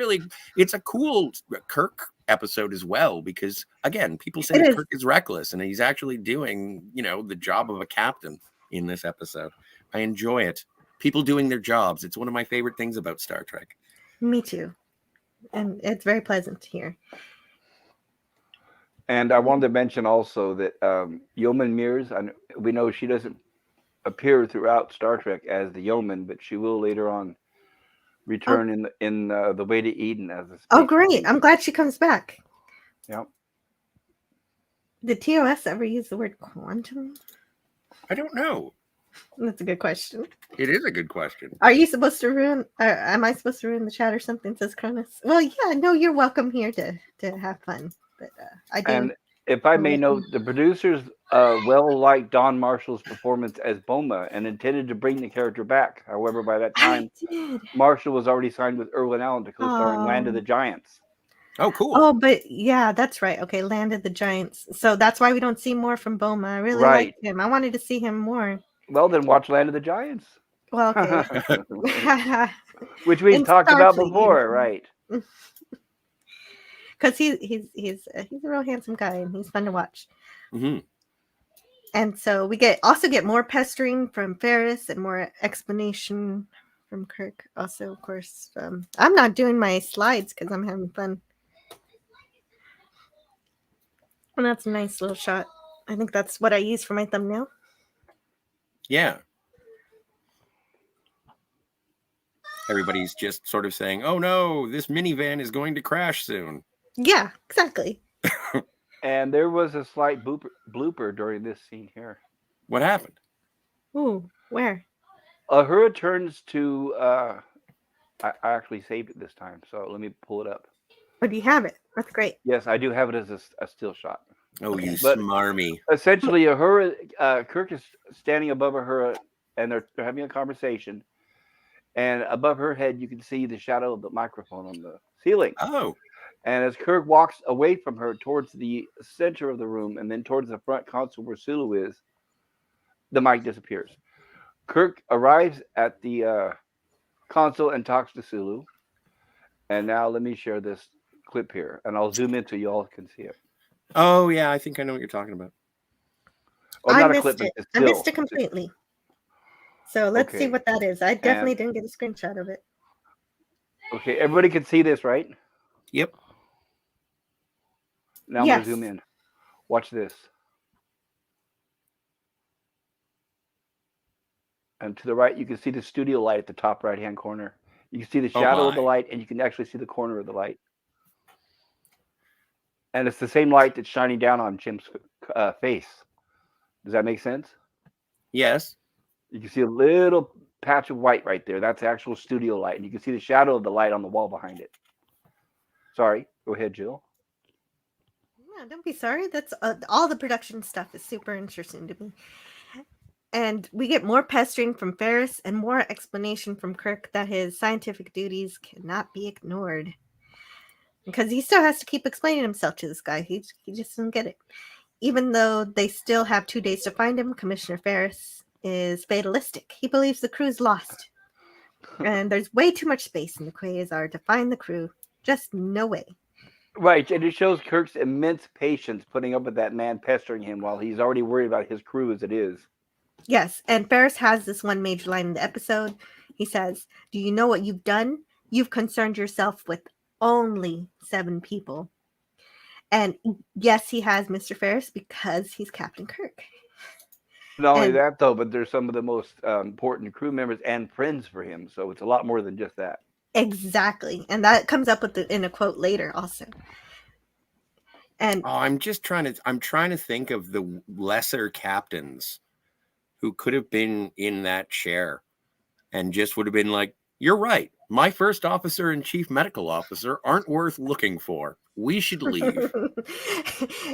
cool Kirk episode as well, because again, people say that Kirk is reckless and he's actually doing, the job of a captain in this episode. I enjoy it. People doing their jobs. It's one of my favorite things about Star Trek. Me too. And it's very pleasant to hear. And I wanted to mention also that Yeoman Mears, we know she doesn't appear throughout Star Trek as the Yeoman, but she will later on return in The Way to Eden as a. Oh, great! I'm glad she comes back. Yep. Did TOS ever use the word quantum? I don't know. That's a good question. It is a good question. Are you supposed to ruin? Am I supposed to ruin the chat or something? Says Cronus. Well, yeah. No, you're welcome here to have fun. But I didn't. if I I may like note, him. the producers well liked Don Marshall's performance as Boma and intended to bring the character back. However, by that I time, did. Marshall was already signed with Irwin Allen to co-star in Land of the Oh. Giants. Oh, cool. Oh, but yeah, that's right. Okay, Landed the Giants. So that's why we don't see more from Boma. I really Right. liked him. I wanted to see him more. Well, then watch Land of the Giants. Well, okay. Which we've In talked about Starfleet before, uniform. right? Because he's a real handsome guy and he's fun to watch. Hmm. And so we also get more pestering from Ferris and more explanation from Kirk. Also, of course, I'm not doing my slides because I'm having fun. And that's a nice little shot. I think that's what I use for my thumbnail. Yeah. Everybody's just sort of saying, "Oh no, this minivan is going to crash soon." Yeah, exactly. And there was a slight blooper during this scene here. What happened? Ooh, where? Uhura turns to. I actually saved it this time, so let me pull it up. Oh, do you have it? That's great. Yes, I do have it as a still shot. Oh, Okay. you But- smarmy. Essentially, Uhura, Kirk is standing above Uhura, and they're having a conversation. And above her head, you can see the shadow of the microphone on the ceiling. Oh, And as Kirk walks away from her towards the center of the room and then towards the front console where Sulu is, the mic disappears. Kirk arrives at the console and talks to Sulu. And now let me share this clip here, and I'll zoom in so you all can see it. oh yeah, I think I know what you're talking about. Oh, I not a missed clip, but it. it's I still. missed it completely. So let's see Okay. what that is. I definitely didn't get a screenshot of it. Okay, everybody can see this, right? Yep. Now I'm Yes. going to zoom in. Watch this. And to the right, you can see the studio light at the top right-hand corner. You can see the Oh, shadow of the my. light, and you can actually see the corner of the light. And it's the same light that's shining down on Jim's face. Does that make sense? Yes. You can see a little patch of white right there. That's actual studio light. And you can see the shadow of the light on the wall behind it. Sorry. Go ahead, Jill. Yeah, don't be sorry. That's all the production stuff is super interesting to me. And we get more pestering from Ferris and more explanation from Kirk that his scientific duties cannot be ignored. Because he still has to keep explaining himself to this guy. He just doesn't get it. Even though they still have 2 days to find him, Commissioner Ferris is fatalistic. He believes the crew's lost. And there's way too much space in the Quasar to find the crew. Just no way. Right, and it shows Kirk's immense patience putting up with that man pestering him while he's already worried about his crew as it is. Yes, and Ferris has this one major line in the episode. He says, "Do you know what you've done? You've concerned yourself with only 7 people." And yes, he has Mr. Ferris because he's Captain Kirk. Not only And- that, though, but they're some of the most important crew members and friends for him. So it's a lot more than just that. Exactly. And that comes up with in a quote later also. And Oh, I'm trying to think of the lesser captains who could have been in that chair and just would have been like, "You're right. My first officer and chief medical officer aren't worth looking for. We should leave."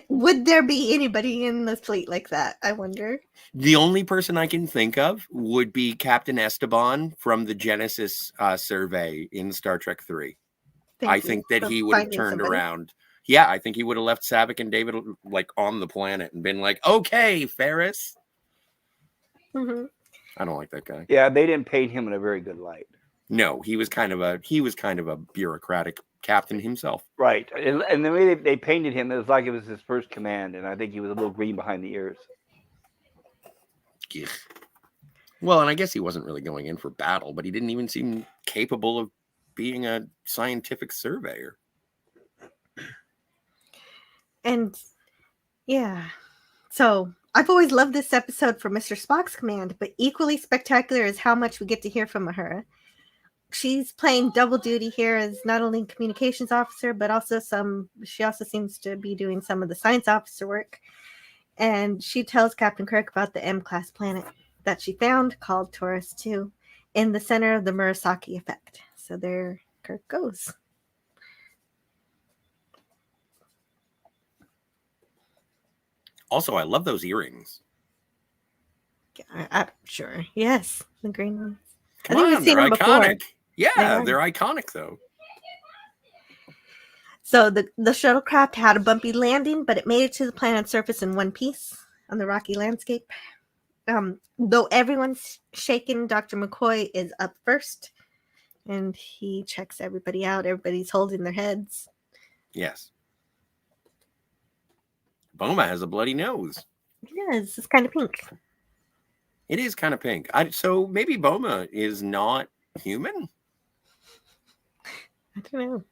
would there be anybody in the fleet like that? I wonder. The only person I can think of would be Captain Esteban from the Genesis survey in Star Trek 3. I think that he would have turned around. Yeah, I think he would have left Savick and David like on the planet and been like, "Okay, Ferris." Mm-hmm. I don't like that guy. Yeah, they didn't paint him in a very good light. No, he was kind of a bureaucratic captain himself. Right, and the way they painted him, it was like it was his first command, and I think he was a little green behind the ears. Ugh. Well, and I guess he wasn't really going in for battle, but he didn't even seem capable of being a scientific surveyor. And yeah, so I've always loved this episode for Mr. Spock's command, but equally spectacular is how much we get to hear from Uhura. She's playing double duty here as not only communications officer, but also she also seems to be doing some of the science officer work. And she tells Captain Kirk about the M-class planet that she found called Taurus 2 in the center of the Murasaki effect. So there Kirk goes. Also, I love those earrings. Sure. Yes, the green ones. Come I think we've on, seen they're them before. iconic. Yeah, are. they're iconic though. So the shuttlecraft had a bumpy landing, but it made it to the planet's surface in one piece on the rocky landscape. Though everyone's shaken, Dr. McCoy is up first, and he checks everybody out. Everybody's holding their heads. Yes. Boma has a bloody nose. Yes, it's kind of pink. It is kind of pink. So maybe Boma is not human? I don't know.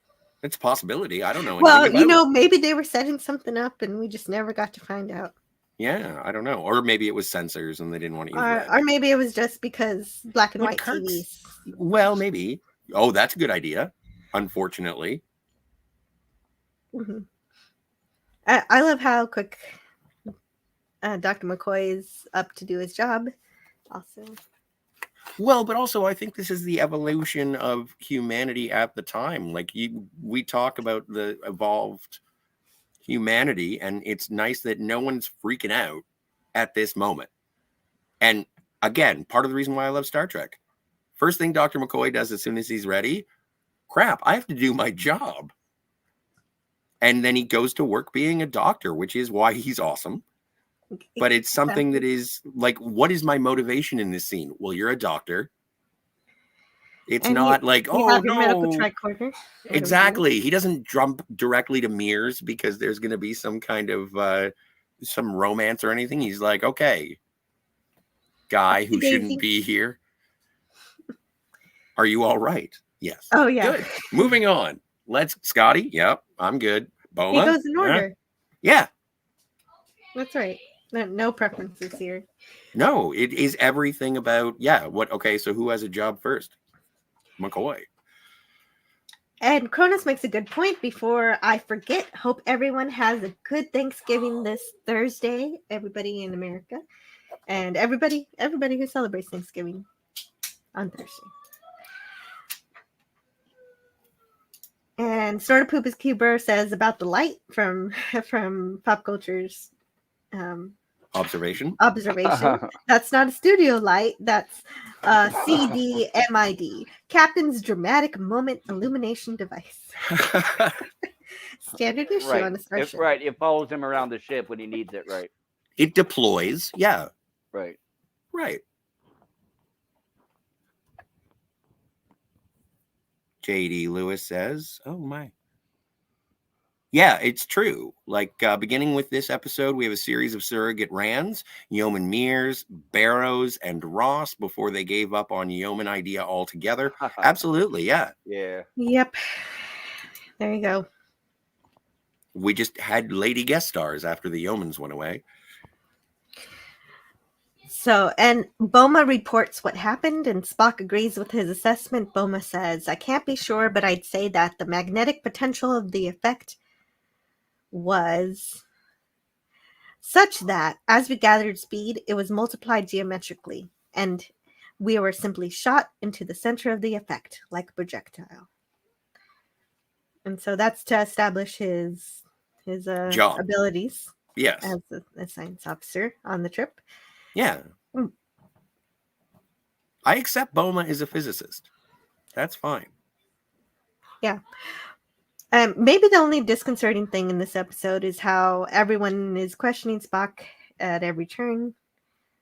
It's a possibility. I don't know. Well, maybe they were setting something up and we just never got to find out. Yeah, I don't know. Or maybe it was censors and they didn't want to use red. Or maybe it was just because black and white TVs. Well, maybe. Oh, that's a good idea. Unfortunately. Mm-hmm. I love how quick Dr. McCoy is up to do his job. Also. Well, but also I think this is the evolution of humanity at the time. Like we talk about the evolved humanity, and it's nice that no one's freaking out at this moment. And again, part of the reason why I love Star Trek. First thing Dr. McCoy does as soon as he's ready, crap, I have to do my job. And then he goes to work being a doctor, which is why he's awesome. But it's something that is like, what is my motivation in this scene? Well, you're a doctor. It's not like, oh, no. Medical tricorder. Exactly. He doesn't jump directly to Mears because there's going to be some kind of some romance or anything. He's like, okay, guy who shouldn't be here. Are you all right? Yes. Oh, yeah. Good. Moving on. Scotty. Yep. I'm good. Boma. He goes in order. Yeah. That's right. No preferences here. No, it is everything about, okay, so who has a job first? McCoy. And Cronus makes a good point. Before I forget, hope everyone has a good Thanksgiving this Thursday, everybody in America, and everybody who celebrates Thanksgiving on Thursday. And Sort of Poop is Cuber says about the light from Pop Culture's observation. That's not a studio light. That's CDMID, Captain's Dramatic Moment Illumination Device. Standard issue on the starship. Right. It follows him around the ship when he needs it. Right. It deploys. Yeah. Right. J.D. Lewis says, oh my. Yeah, it's true. Like beginning with this episode, we have a series of surrogate Rands, Yeoman Mears, Barrows, and Ross before they gave up on Yeoman idea altogether. Absolutely, yeah. Yeah. Yep. There you go. We just had lady guest stars after the Yeomans went away. So, and Boma reports what happened, and Spock agrees with his assessment. Boma says, I can't be sure, but I'd say that the magnetic potential of the effect was such that as we gathered speed, it was multiplied geometrically, and we were simply shot into the center of the effect like a projectile. And so that's to establish his job abilities. Yes. As a science officer on the trip. Yeah. I accept Boma is a physicist. That's fine. Yeah. Maybe the only disconcerting thing in this episode is how everyone is questioning Spock at every turn.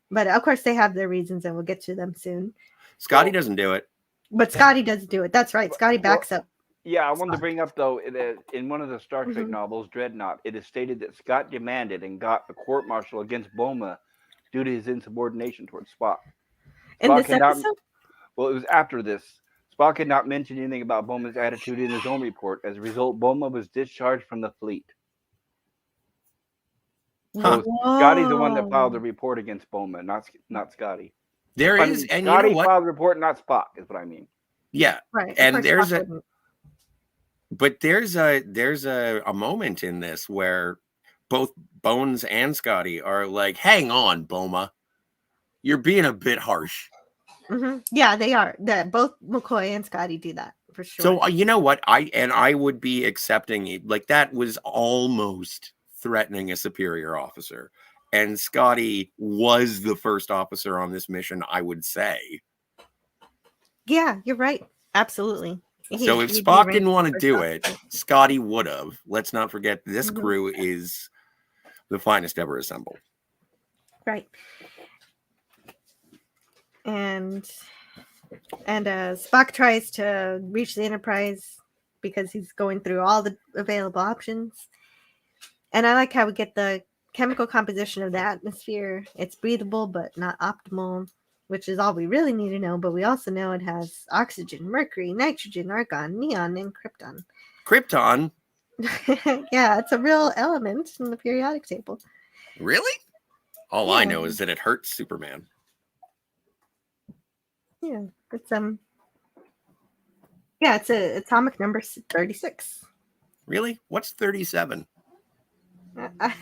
But of course, they have their reasons, and we'll get to them soon. Scotty doesn't do it. But Scotty does do it. That's right. Scotty backs up. Yeah, I wanted to bring up, though, in one of the Star Trek novels, Dreadnought, it is stated that Scott demanded and got a court-martial against Boma due to his insubordination towards Spock. In this episode? Well, it was after this. Spock had not mentioned anything about Boma's attitude in his own report. As a result, Boma was discharged from the fleet. So Scotty's the one that filed the report against Boma, not Scotty. Scotty filed the report, not Spock, is what I mean. Yeah, right. And there's a moment in this where both Bones and Scotty are like, "Hang on, Boma, you're being a bit harsh." Mm-hmm. Yeah, they are. That both McCoy and Scotty do that for sure. So you know what? I would be accepting it. Like that was almost threatening a superior officer. and Scotty was the first officer on this mission, I would say. Yeah, you're right. Absolutely. So if He'd be Spock ranked didn't want to first do officer. it, Scotty would have. Let's not forget this Mhm. crew is the finest ever assembled. Right. And Spock tries to reach the Enterprise because he's going through all the available options. And I like how we get the chemical composition of the atmosphere. It's breathable but not optimal, which is all we really need to know. But we also know it has oxygen, mercury, nitrogen, argon, neon, and krypton. Krypton? Yeah, it's a real element in the periodic table. Really? All I Yeah. know is that it hurts Superman. Yeah, it's yeah, it's a atomic number 36. Really? What's 37? I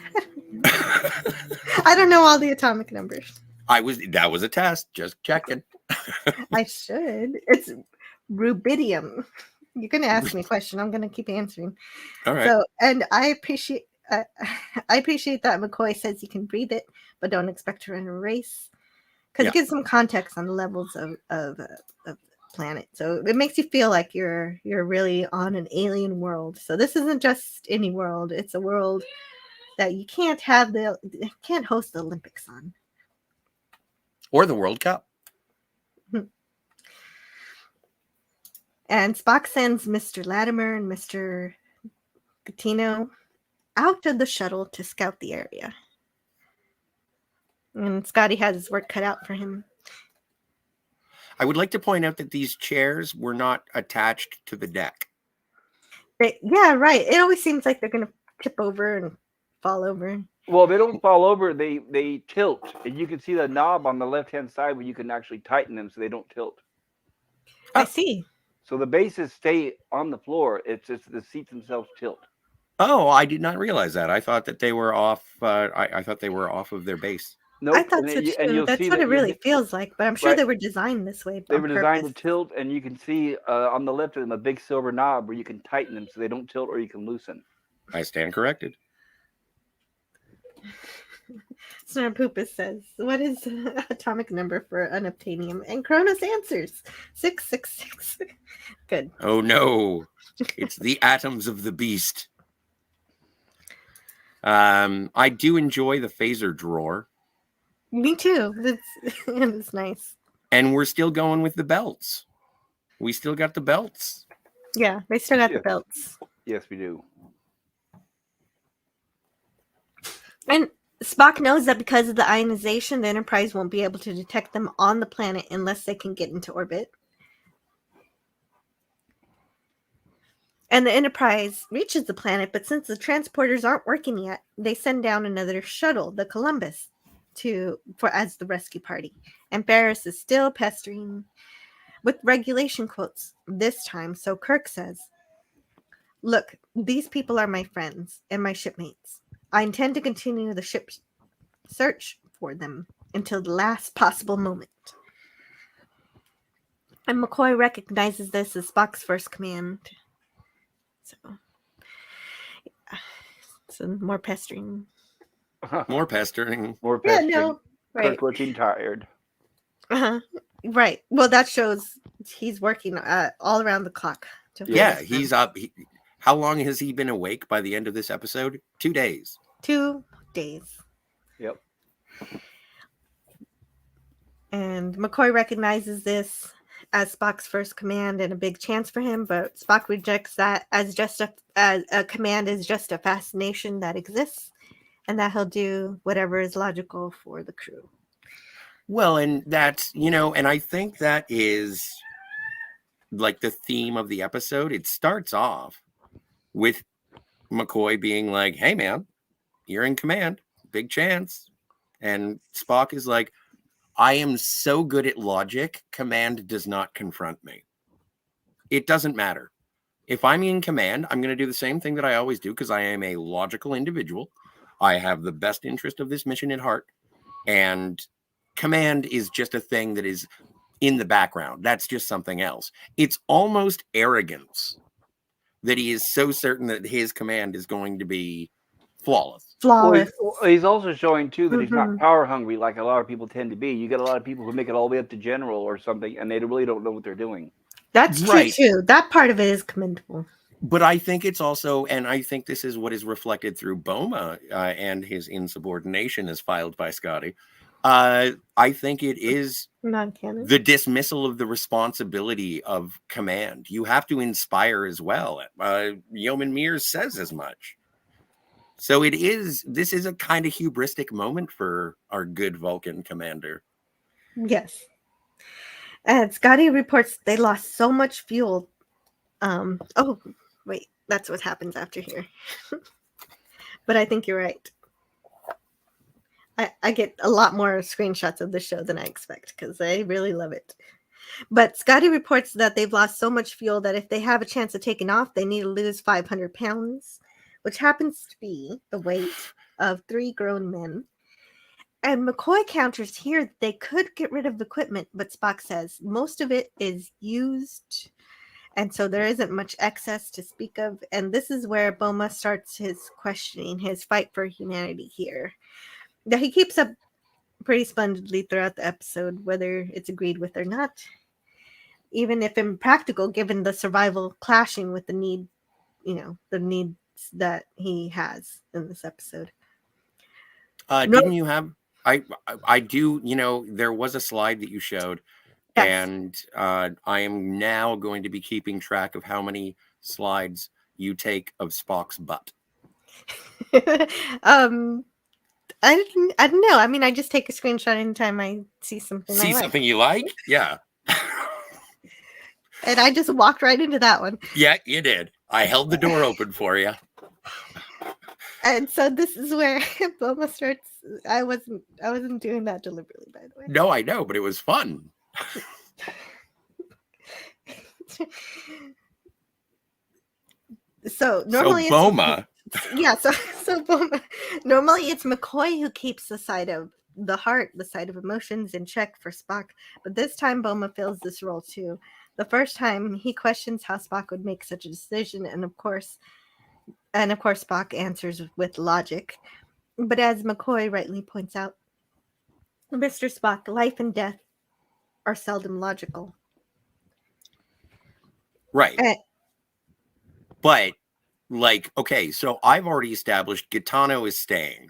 don't know all the atomic numbers. That was a test, just checking. I should. It's rubidium. You're gonna ask me a question. I'm gonna keep answering. All right. So, and I appreciate that McCoy says you can breathe it, but don't expect to run a race, because Yeah. it gives some context on the levels of planet. So it makes you feel like you're really on an alien world. So this isn't just any world. It's a world that you can't host the Olympics on. Or the World Cup. And Spock sends Mr. Latimer and Mr. Gattino out of the shuttle to scout the area. And Scotty has his work cut out for him. I would like to point out that these chairs were not attached to the deck. Yeah, right. It always seems like they're going to tip over and fall over. Well, they don't fall over. They tilt. And you can see the knob on the left-hand side where you can actually tighten them so they don't tilt. I see. So the bases stay on the floor. It's just the seats themselves tilt. Oh, I did not realize that. I thought that they were off. I thought they were off of their base. Nope. I thought so too. That's what it really feels like. But I'm sure they were designed this way. They were designed to tilt, and you can see on the left of them a big silver knob where you can tighten them so they don't tilt or you can loosen. I stand corrected. Snarpoopus says, "What is the atomic number for unobtainium?" And Cronus answers, 666. Good. Oh no, it's the atoms of the beast. I do enjoy the phaser drawer. Me too. It's nice. And we're still going with the belts. We still got the belts. Yeah, they still got the belts. Yes, we do. And Spock knows that because of the ionization, the Enterprise won't be able to detect them on the planet unless they can get into orbit. And the Enterprise reaches the planet, but since the transporters aren't working yet, they send down another shuttle, the Columbus, as the rescue party. And Barris is still pestering with regulation quotes this time. So Kirk says, "Look, these people are my friends and my shipmates. I intend to continue the ship's search for them until the last possible moment." And McCoy recognizes this as Spock's first command. So more pestering. More pestering. More pestering. Yeah, no, right. Kirk looking tired. Right. Well, that shows he's working all around the clock. Yeah, he's up. How long has he been awake by the end of this episode? 2 days. 2 days. Yep. And McCoy recognizes this as Spock's first command and a big chance for him, but Spock rejects that as a command is just a fascination that exists, and that he'll do whatever is logical for the crew. Well, and that's, and I think that is like the theme of the episode. It starts off with McCoy being like, "Hey man, you're in command, big chance." And Spock is like, "I am so good at logic, command does not confront me. It doesn't matter. If I'm in command, I'm going to do the same thing that I always do because I am a logical individual. I have the best interest of this mission at heart. And command is just a thing that is in the background. That's just something else." It's almost arrogance that he is so certain that his command is going to be flawless. Flawless. Well, he's also showing too that he's not Mhm. power hungry like a lot of people tend to be. You get a lot of people who make it all the way up to general or something, and they really don't know what they're doing. That's true Right. too. That part of it is commendable. But I think it's also, and I think this is what is reflected through Boma and his insubordination as filed by Scotty. I think it is Non-canon. the dismissal of the responsibility of command. You have to inspire as well. Yeoman Mears says as much. So this is a kind of hubristic moment for our good Vulcan commander. Yes. And Scotty reports they lost so much fuel. Oh, wait, that's what happens after here. But I think you're right. I get a lot more screenshots of the show than I expect because I really love it. But Scotty reports that they've lost so much fuel that if they have a chance of taking off, they need to lose 500 pounds, which happens to be the weight of 3 grown men. And McCoy counters here that they could get rid of equipment, but Spock says most of it is used, and so there isn't much excess to speak of. And this is where Boma starts his questioning, his fight for humanity here. That he keeps up pretty splendidly throughout the episode, whether it's agreed with or not, even if impractical, given the survival clashing with the need, the needs that he has in this episode. Didn't you have? I do. There was a slide that you showed, Yes. and I am now going to be keeping track of how many slides you take of Spock's butt. I don't know. I mean, I just take a screenshot anytime I see something. See something you like? Yeah. And I just walked right into that one. Yeah, you did. I held the door open for you. And so this is where Boma starts. I wasn't doing that deliberately, by the way. No, I know, but it was fun. So normally Boma. So Boma. Normally it's McCoy who keeps the side of the heart, the side of emotions in check for Spock. But this time Boma fills this role too. The first time he questions how Spock would make such a decision, and of course Spock answers with logic. But as McCoy rightly points out, Mr. Spock, life and death are seldom logical. Right. But, okay, so I've already established Gitano is staying.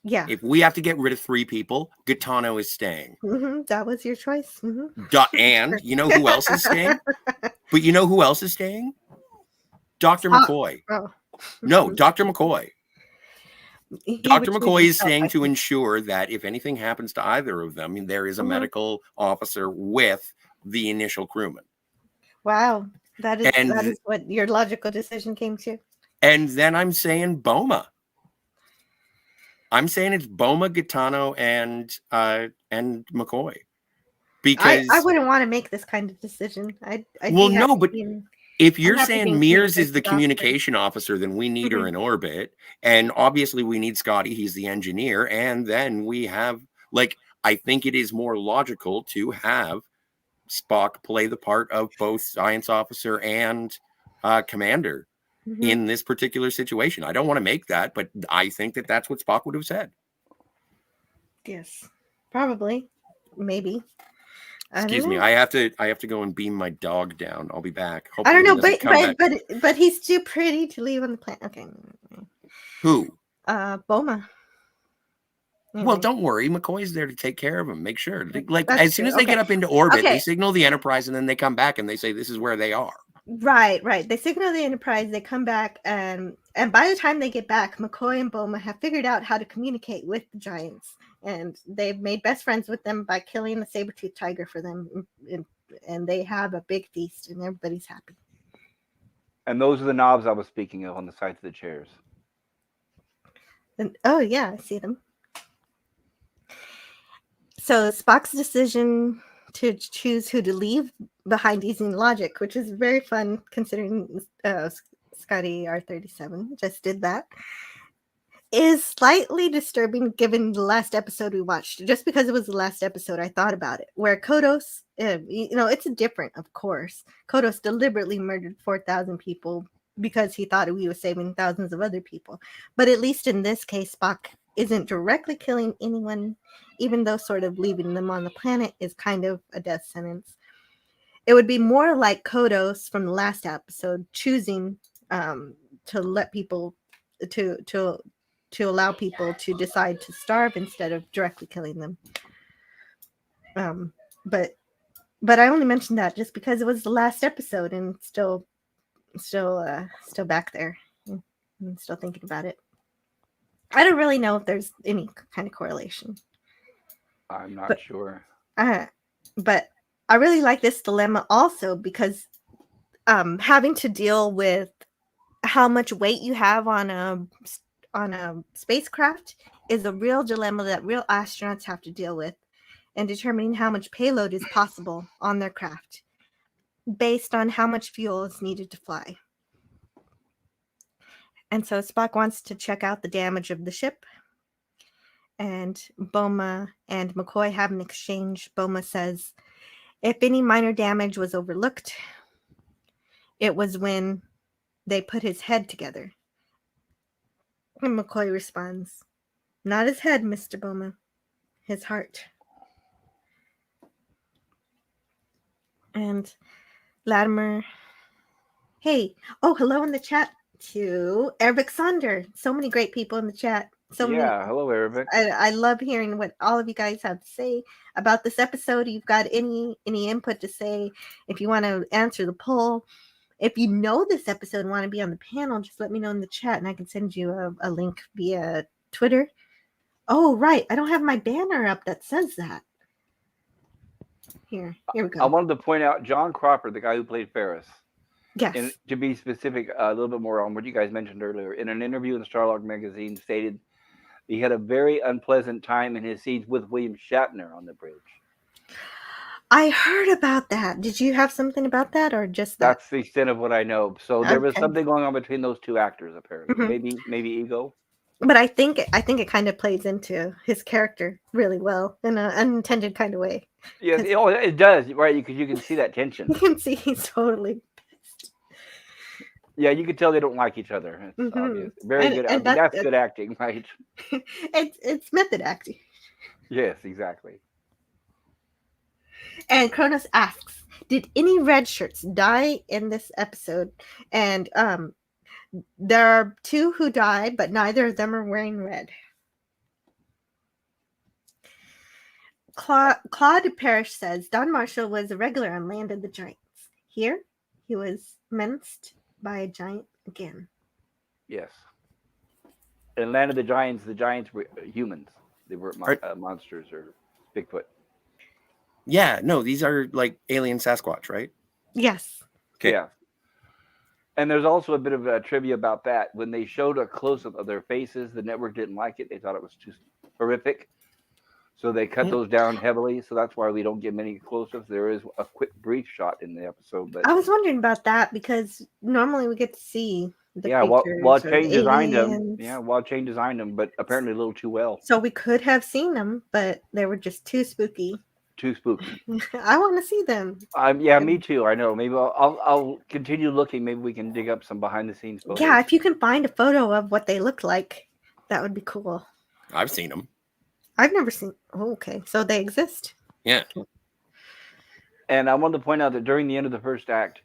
Yeah. If we have to get rid of 3 people, Gitano is staying. Mm-hmm. That was your choice. Mm-hmm. And you know who else is staying? But you know who else is staying? Dr. McCoy. Oh. No, Dr. McCoy. Dr. McCoy is staying to ensure that if anything happens to either of them, there is a medical officer with the initial crewman. Wow. That is what your logical decision came to. And then I'm saying Boma. I'm saying it's Boma, Gitano, and McCoy. Because I wouldn't want to make this kind of decision. If you're saying Mears is the communication officer, then we need her in orbit. And obviously we need Scotty. He's the engineer. And then we have, I think it is more logical to have Spock play the part of both science officer and commander in this particular situation. I don't want to make that, but I think that that's what Spock would have said. Yes, probably, maybe. Excuse me. I have to go and beam my dog down. I'll be back. Hopefully I don't know, but he's too pretty to leave on the planet. Okay. Who? Boma. Well, don't worry. McCoy's there to take care of him. Make sure. As soon as they get up into orbit, they signal the Enterprise, and then they come back and they say this is where they are. Right. They signal the Enterprise. They come back, and by the time they get back, McCoy and Boma have figured out how to communicate with the Giants. And they've made best friends with them by killing the saber-toothed tiger for them. And they have a big feast, and everybody's happy. And those are the knobs I was speaking of on the sides of the chairs. And, oh, yeah, I see them. So Spock's decision to choose who to leave behind using logic, which is very fun considering Scotty R37 just did that, is slightly disturbing given the last episode we watched. Just because it was the last episode, I thought about it. Where Kodos, it's different, of course. Kodos deliberately murdered 4,000 people because he thought he was saving thousands of other people. But at least in this case, Spock isn't directly killing anyone, even though sort of leaving them on the planet is kind of a death sentence. It would be more like Kodos from the last episode, choosing to let people to allow people to decide to starve instead of directly killing them. But I only mentioned that just because it was the last episode and still back there. I'm still thinking about it. I don't really know if there's any kind of correlation. I'm not sure. But I really like this dilemma also because having to deal with how much weight you have on a spacecraft is a real dilemma that real astronauts have to deal with, and determining how much payload is possible on their craft based on how much fuel is needed to fly. And so Spock wants to check out the damage of the ship, and Boma and McCoy have an exchange. Boma says, if any minor damage was overlooked, it was when they put his head together. And McCoy responds, not his head, Mr. Boma, his heart. And Latimer, hey, hello in the chat to Arabic Sonder. So many great people in the chat. Hello, Arabic. I love hearing what all of you guys have to say about this episode. You've got any input to say, if you want to answer the poll, if you know this episode and want to be on the panel, just let me know in the chat and I can send you a link via Twitter. Oh, right. I don't have my banner up that says that. Here we go. I wanted to point out John Cropper, the guy who played Ferris. Yes. And to be specific, a little bit more on what you guys mentioned earlier, in an interview in Starlog magazine, stated he had a very unpleasant time in his scenes with William Shatner on the bridge. I heard about that. Did you have something about that, or just that? That's the extent of what I know. So there was something going on between those two actors, apparently. Mm-hmm. Maybe ego. But I think it kind of plays into his character really well in an unintended kind of way. Yeah, it does, right? Because you can see that tension. You can see he's totally pissed. Yeah, you can tell they don't like each other. It's obvious. Very good. That's good acting, right? It's method acting. Yes, exactly. And Kronos asks, did any red shirts die in this episode? And there are 2 who died, but neither of them are wearing red. Claude Parrish says, Don Marshall was a regular on Land of the Giants. Here, he was menaced by a giant again. Yes. In Land of the Giants were humans. They weren't monsters or Bigfoot. Yeah, no, these are like alien Sasquatch, right? Yes. Okay. Yeah. And there's also a bit of trivia about that. When they showed a close-up of their faces, the network didn't like it. They thought it was too horrific. So they cut those down heavily. So that's why we don't get many close-ups. There is a quick, brief shot in the episode. But I was wondering about that because normally we get to see the Walt Chain designed them. Yeah, Walt Chain designed them, but apparently a little too well. So we could have seen them, but they were just too spooky. Too spooky. I want to see them. Me too. I know. Maybe I'll continue looking. Maybe we can dig up some behind the scenes photos. Yeah, if you can find a photo of what they look like, that would be cool. I've seen them. I've never seen. Oh, okay, so they exist. Yeah. And I wanted to point out that during the end of the first act,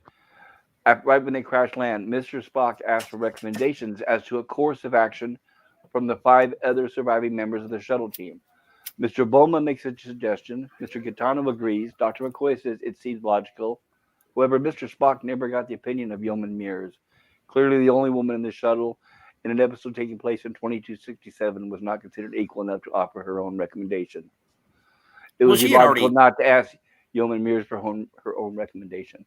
right when they crash land, Mr. Spock asked for recommendations as to a course of action from the 5 other surviving members of the shuttle team. Mr. Boma makes a suggestion. Mr. Gaetano agrees. Dr. McCoy says it seems logical. However, Mr. Spock never got the opinion of Yeoman Mears. Clearly, the only woman in the shuttle in an episode taking place in 2267 was not considered equal enough to offer her own recommendation. It was illogical not to ask Yeoman Mears for her own recommendation.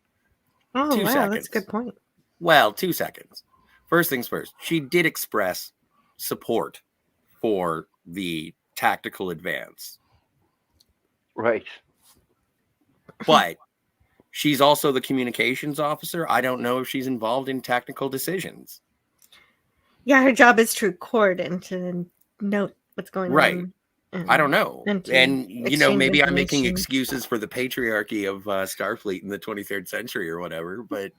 Oh, 2 seconds. That's a good point. Well, 2 seconds. First things first. She did express support for the tactical advance. Right. But she's also the communications officer. I don't know if she's involved in technical decisions. Yeah, her job is to record and to note what's going on. I don't know. And maybe I'm making excuses for the patriarchy of Starfleet in the 23rd century or whatever, but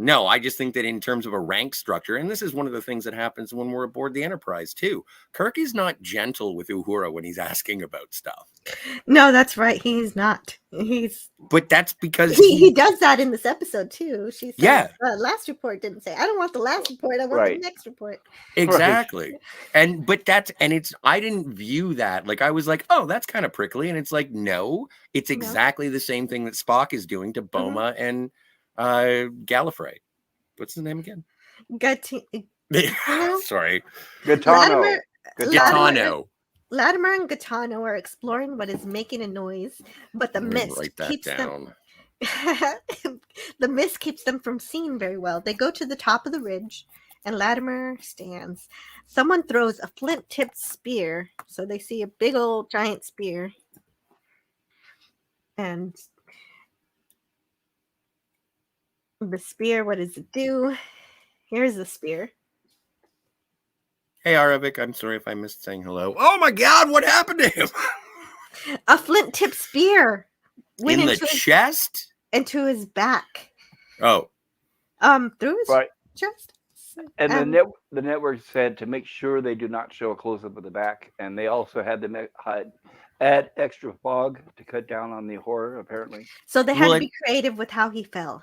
No, I just think that in terms of a rank structure, and this is one of the things that happens when we're aboard the Enterprise too. Kirk is not gentle with Uhura when he's asking about stuff. No, that's right. He's not. But that's because he does that in this episode too. She says, Yeah. Last report didn't say. I don't want the last report. I want Right. the next report. Exactly. I didn't view that. Like, I was like, oh, that's kind of prickly. And it's like, no, it's exactly the same thing that Spock is doing to Boma and Gallifrey. What's his name again? Sorry. Gaetano. Latimer and Gaetano are exploring what is making a noise, but the mist keeps them. The mist keeps them from seeing very well. They go to the top of the ridge, and Latimer stands. Someone throws a flint-tipped spear, so they see a big old giant spear. And the spear, what does it do? Here's the spear. Hey, Aravik, I'm sorry if I missed saying hello. Oh my God, what happened to him? A flint-tipped spear went in the chest? Into his back. Oh. Through his chest. And the network said to make sure they do not show a close-up of the back, and they also had them add extra fog to cut down on the horror, apparently. So they had to be creative with how he fell.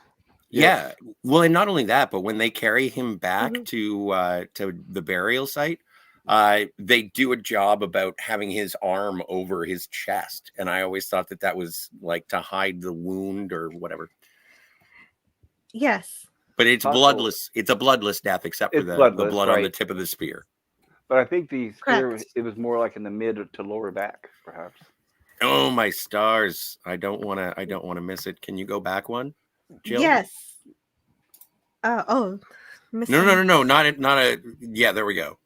Yeah. Well, and not only that, but when they carry him back to the burial site, they do a job about having his arm over his chest. And I always thought that was like to hide the wound or whatever. Yes. But it's bloodless. It's a bloodless death, except for the blood on the tip of the spear. But I think the spear, it was more like in the mid to lower back, perhaps. Oh, my stars. I don't want to miss it. Can you go back one? Jill? Yes. No. Not a. Yeah, there we go.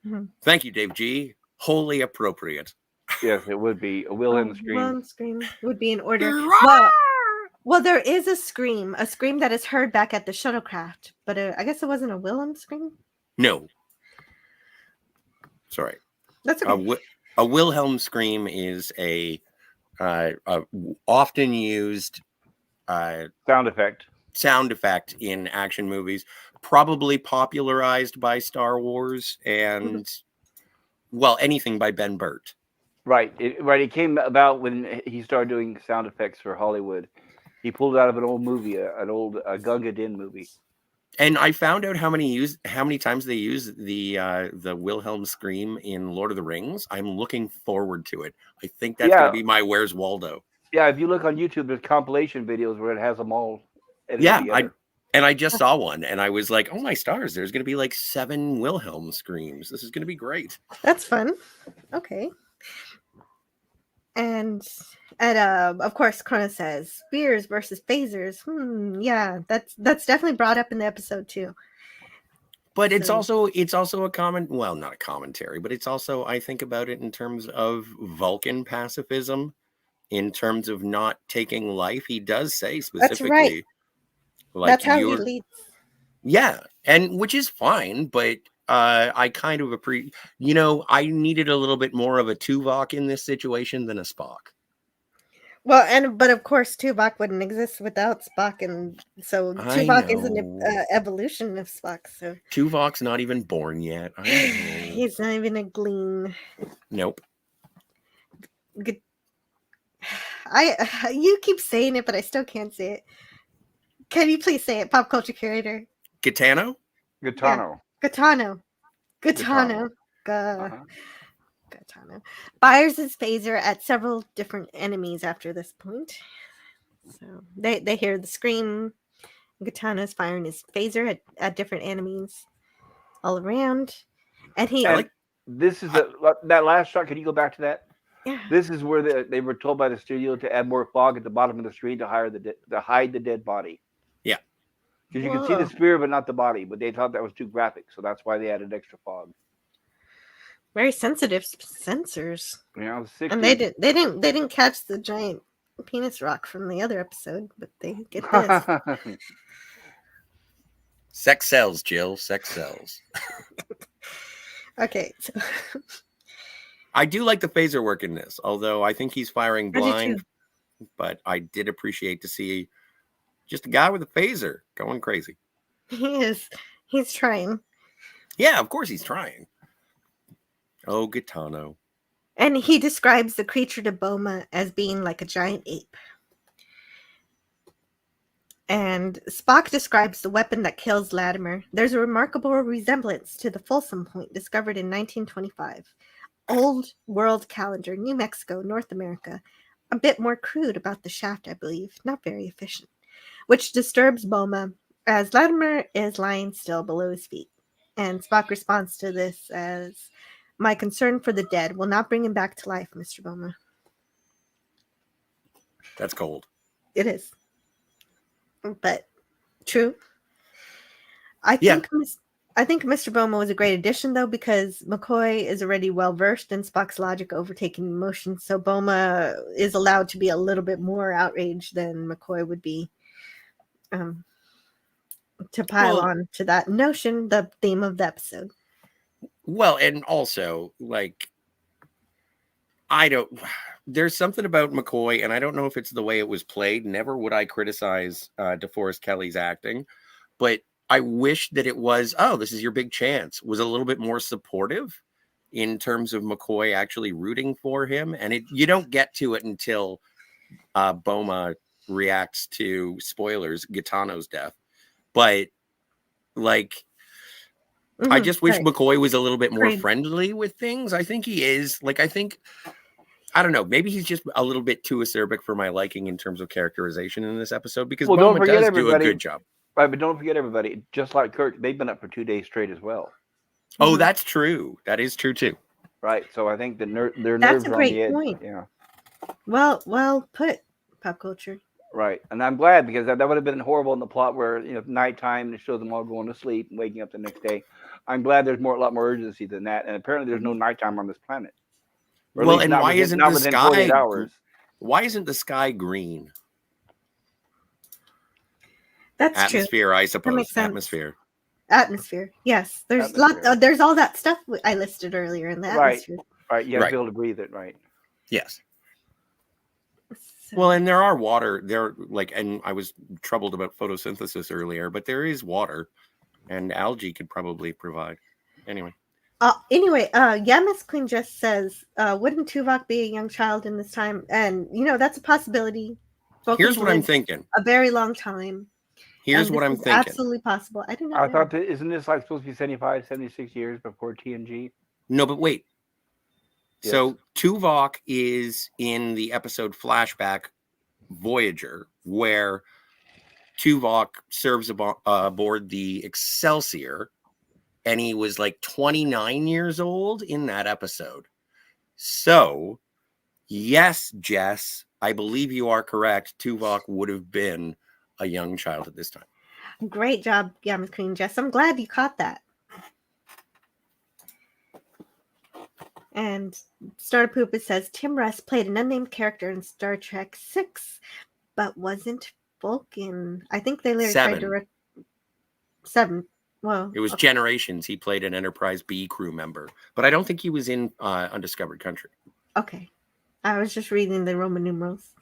Mm-hmm. Thank you, Dave G. Wholly appropriate. Yes, it would be a Wilhelm scream. Wilhelm scream would be in order. Well, there is a scream that is heard back at the shuttlecraft, but I guess it wasn't a Wilhelm scream. No. Sorry. That's okay. A Wilhelm scream is a often used sound effect in action movies, probably popularized by Star Wars and anything by Ben Burt. Right. It came about when he started doing sound effects for Hollywood. He pulled it out of an old movie, an old Gunga Din movie. And I found out how many times they use the Wilhelm scream in Lord of the Rings. I'm looking forward to it. I think that's going to be my Where's Waldo. Yeah, if you look on YouTube, there's compilation videos where it has them all. Yeah, I just saw one, and I was like, "Oh my stars! There's going to be like 7 Wilhelm screams. This is going to be great." That's fun. Okay. And of course, Krona says spears versus phasers. Yeah, that's definitely brought up in the episode too. But it's also a not a commentary, but it's also, I think about it in terms of Vulcan pacifism, in terms of not taking life. He does say specifically, that's right. Like, that's how he leads. Yeah, and which is fine, but I kind of appreciate. I needed a little bit more of a Tuvok in this situation than a Spock. Well, but of course, Tuvok wouldn't exist without Spock, and so Tuvok is an evolution of Spock. So Tuvok's not even born yet. I know. He's not even a glean. Nope. You keep saying it, but I still can't say it. Can you please say it, Pop Culture Curator? Gaetano. Yeah. Gaetano. Fires his phaser at several different enemies after this point. So they hear the scream. Gaetano's firing his phaser at different enemies all around. And this is that last shot. Can you go back to that? Yeah. This is where they were told by the studio to add more fog at the bottom of the screen to hide the dead body. Yeah. Because you can see the spear, but not the body. But they thought that was too graphic, so that's why they added extra fog. Very sensitive sensors. Yeah, and they didn't catch the giant penis rock from the other episode, but they get this. Sex sells, Jill. Sex sells. Okay. So. I do like the phaser work in this, although I think he's firing blind. But I did appreciate to see Just a guy with a phaser going crazy. He is. He's trying. Yeah, of course he's trying. Oh, Gitano. And he describes the creature to Boma as being like a giant ape. And Spock describes the weapon that kills Latimer. There's a remarkable resemblance to the Folsom Point discovered in 1925. Old World Calendar, New Mexico, North America. A bit more crude about the shaft, I believe. Not very efficient. Which disturbs Boma as Latimer is lying still below his feet. And Spock responds to this as, "My concern for the dead will not bring him back to life, Mr. Boma." That's cold. It is. But true. I think Mr. Boma was a great addition, though, because McCoy is already well versed in Spock's logic overtaking emotion, so Boma is allowed to be a little bit more outraged than McCoy would be. To pile on to that notion, the theme of the episode. Well, and also, like, there's something about McCoy, and I don't know if it's the way it was played. Never would I criticize DeForest Kelly's acting, but I wish that it was, oh, this is your big chance, was a little bit more supportive in terms of McCoy actually rooting for him. And you don't get to it until Boma reacts to, spoilers, Gitano's death. But, like, I just wish McCoy was a little bit more friendly with things. I think he is. Like, I don't know. Maybe he's just a little bit too acerbic for my liking in terms of characterization in this episode, because Boma does do a good job. Right, but don't forget everybody. Just like Kirk, they've been up for 2 days straight as well. Oh, that's true. That is true too. Right. So I think their nerves are on the edge. That's a great point. Yeah. Well put, Pop Culture. Right, and I'm glad, because that would have been horrible in the plot where, nighttime and it shows them all going to sleep and waking up the next day. I'm glad there's a lot more urgency than that, and apparently there's no nighttime on this planet. Well, and why isn't the sky? Hours. Why isn't the sky green? That's atmosphere, true. I suppose. Atmosphere. Yes, there's there's all that stuff I listed earlier in the atmosphere. Right. You have to be able to breathe it. Right. Yes. Well, and there are water there, and I was troubled about photosynthesis earlier, but there is water, and algae could probably provide. Anyway, Miss Queen just says, wouldn't Tuvok be a young child in this time? And that's a possibility. Here's what I'm thinking. A very long time. Here's what I'm thinking. Absolutely possible. I don't know. I thought isn't this like supposed to be 75, 76 years before TNG? No, but wait. Yes. So Tuvok is in the episode Flashback Voyager, where Tuvok serves aboard the Excelsior, and he was like 29 years old in that episode. So, yes, Jess, I believe you are correct. Tuvok would have been a young child at this time. Great job, Miss Queen Jess. I'm glad you caught that. And Star Poopa says Tim Russ played an unnamed character in Star Trek 6, but wasn't Vulcan. I think they later tried to 7. Well, it was Generations. He played an Enterprise B crew member, but I don't think he was in Undiscovered Country. Okay, I was just reading the Roman numerals.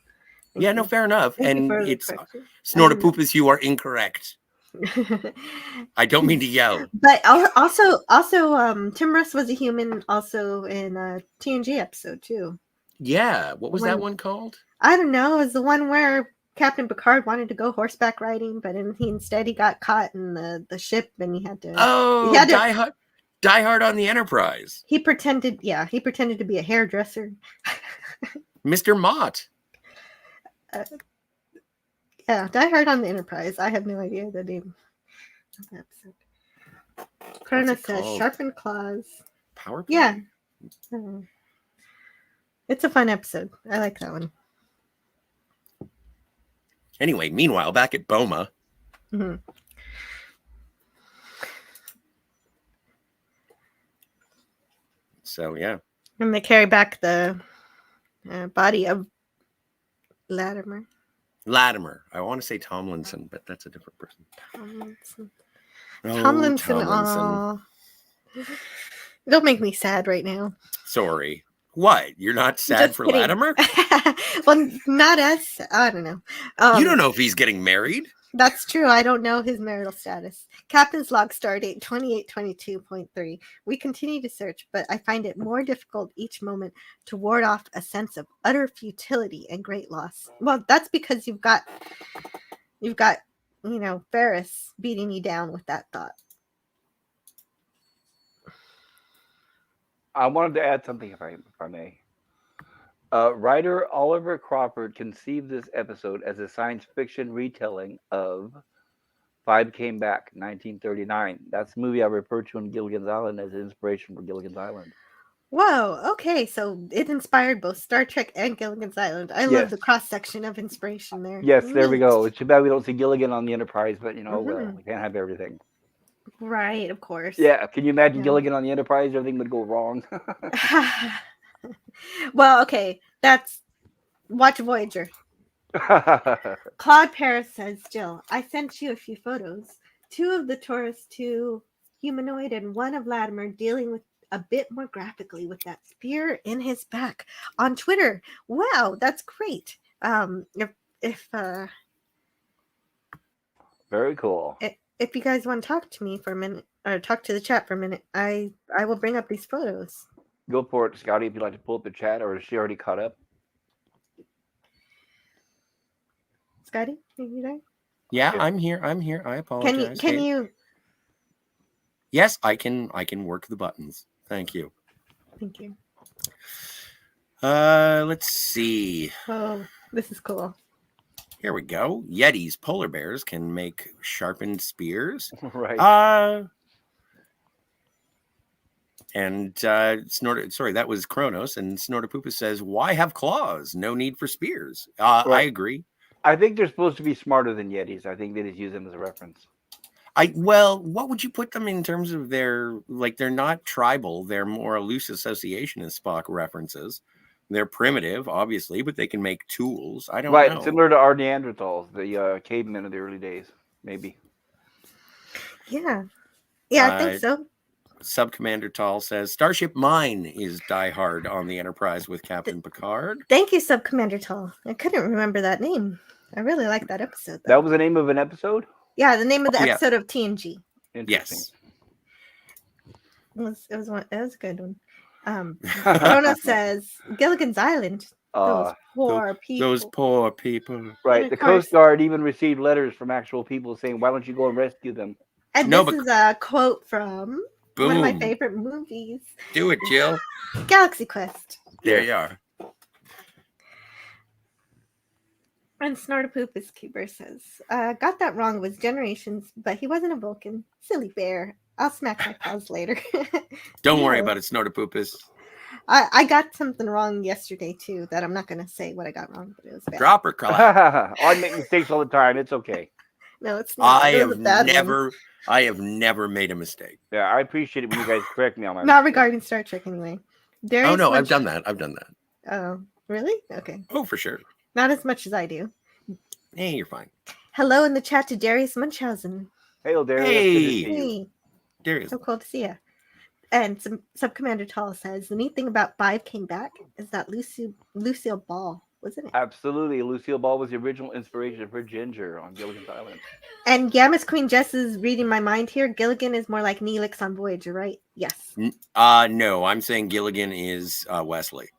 No, fair enough. And it's Snortapoopas, you are incorrect. I don't mean to yell. But also, Tim Russ was a human also in a TNG episode too. Yeah, what was that one called? I don't know. It was the one where Captain Picard wanted to go horseback riding, but instead he got caught in the ship, and he had to. Oh, Die Hard on the Enterprise. He pretended to be a hairdresser. Mr. Mott. Die Hard on the Enterprise. I have no idea the name of the episode. Cronus says sharpened claws. Power play? Yeah. It's a fun episode. I like that one. Anyway, meanwhile, back at Boma. Mm-hmm. So, yeah. And they carry back the body of Latimer. I want to say Tomlinson, but that's a different person. Tomlinson. Oh. Don't make me sad right now. Sorry. What? You're not sad Just for kidding. Latimer? Well, not as. I don't know. You don't know if he's getting married. That's true. I don't know his marital status. Captain's log stardate 2822.3. We continue to search, but I find it more difficult each moment to ward off a sense of utter futility and great loss. Well, that's because you've got Ferris beating you down with that thought. I wanted to add something, if I may. Writer Oliver Crawford conceived this episode as a science fiction retelling of Five Came Back, 1939. That's the movie I referred to in Gilligan's Island as an inspiration for Gilligan's Island. Whoa, okay, so it inspired both Star Trek and Gilligan's Island. I love the cross-section of inspiration there. Yes, there we Neat. go. It's too bad we don't see Gilligan on the Enterprise, but well, Mhm. we can't have everything. Right, of course. Yeah, can you imagine Yeah. Gilligan on the Enterprise? Everything would go wrong. Well, okay, that's watch Voyager. Claude Paris says, Jill, I sent you a few photos. 2 of the Taurus 2 humanoid and 1 of Latimer dealing with a bit more graphically with that spear in his back on Twitter. Wow, that's great. If Very cool. if you guys want to talk to me for a minute or talk to the chat for a minute, I will bring up these photos. Go for it, Scotty, if you'd like to pull up the chat, or is she already caught up? Scotty, are you there? Yeah, Yeah. I'm here. I apologize. Can you Yes, I can work the buttons. Thank you. Thank you. Let's see. Oh, this is cool. Here we go. Yetis, polar bears can make sharpened spears. Right. And that was Kronos, and Snortopoopa says, why have claws? No need for spears. I Right. agree. I think they're supposed to be smarter than Yetis. I think they just use them as a reference. What would you put them in terms of they're not tribal, they're more a loose association as Spock references. They're primitive, obviously, but they can make tools. I don't know. Similar to our Neanderthals, the cavemen of the early days, maybe. Yeah, I think so. Sub-Commander Tall says, Starship Mine is Die Hard on the Enterprise with Captain Picard. Thank you, Sub Commander Tall. I couldn't remember that name. I really like that episode, though. That was the name of an episode? Yeah, the name of the Oh, yeah. episode of TNG. Interesting. Yes. It was a good one. Rona says Gilligan's Island. Those poor people. Those poor people. Right. And The of course- Coast Guard even received letters from actual people saying, why don't you go and rescue them? And No, this but- is a quote from one of my Boom. favorite movies, Do it, Jill. Galaxy Quest. There you are. And Snortopoopa's Keeper says, got that wrong, was Generations, but he wasn't a Vulcan. Silly bear. I'll smack my paws later. Don't worry Yeah. about it, Snortopoopas. I got something wrong yesterday, too, that I'm not going to say what I got wrong, but it was bad. Drop or clap. I make mistakes all the time. It's okay. No, it's not. I It was have a bad one. never made a mistake. Yeah, I appreciate it when you guys correct me on my Not mistakes. regarding Star Trek, anyway. Oh no, I've done that. Oh, really? Okay. Oh, for sure. Not as much as I do. Hey, you're fine. Hello in the chat to Darius Munchausen. Hey, Darius. Hey. Good to see you. Hey, Darius. so cool to see you. And Sub Commander Tall says the neat thing about Five Came Back is that Lucille Ball, wasn't it? Absolutely. Lucille Ball was the original inspiration for Ginger on Gilligan's Island. And Gamma's Queen Jess is reading my mind here. Gilligan is more like Neelix on Voyager, right? Yes. No, I'm saying Gilligan is Wesley.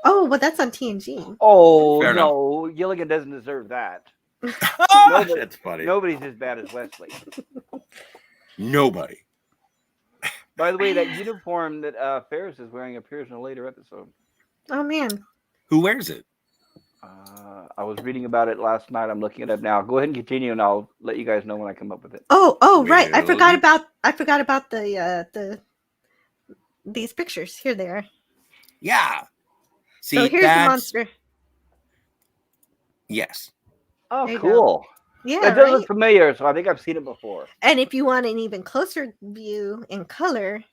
Oh, well, that's on TNG. Oh, Fair no. Gilligan doesn't deserve that. That's funny. Nobody's as bad as Wesley. Nobody. By the way, that uniform that Ferris is wearing appears in a later episode. Oh, man. Who wears it? I was reading about it last night. I'm looking it up now. Go ahead and continue, and I'll let you guys know when I come up with it. Oh, right. I forgot Really? about these pictures. Here they are. Yeah. See, So here's the monster. Yes. Oh, There you cool. Yeah, That does right? look familiar, so I think I've seen it before. And if you want an even closer view in color,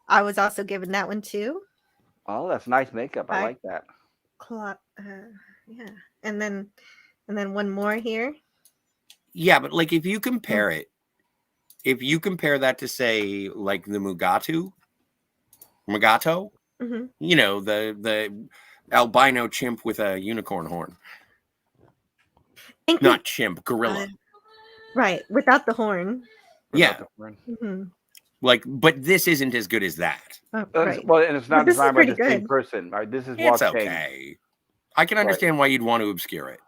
I was also given that one too. Oh, that's nice makeup. I Hi. like that. Yeah, and then one more here. Yeah, but like if you compare that to say like the Mugato, Hmm. you know, the albino chimp with a unicorn horn. Not chimp, gorilla. Right, without the horn. Yeah. Mm-hmm. Like, but this isn't as good as that. Oh, right. Well, and it's not This is designed by the pretty same good. person. Right? This is It's Wang Cheng. okay. I can understand why you'd want to obscure it.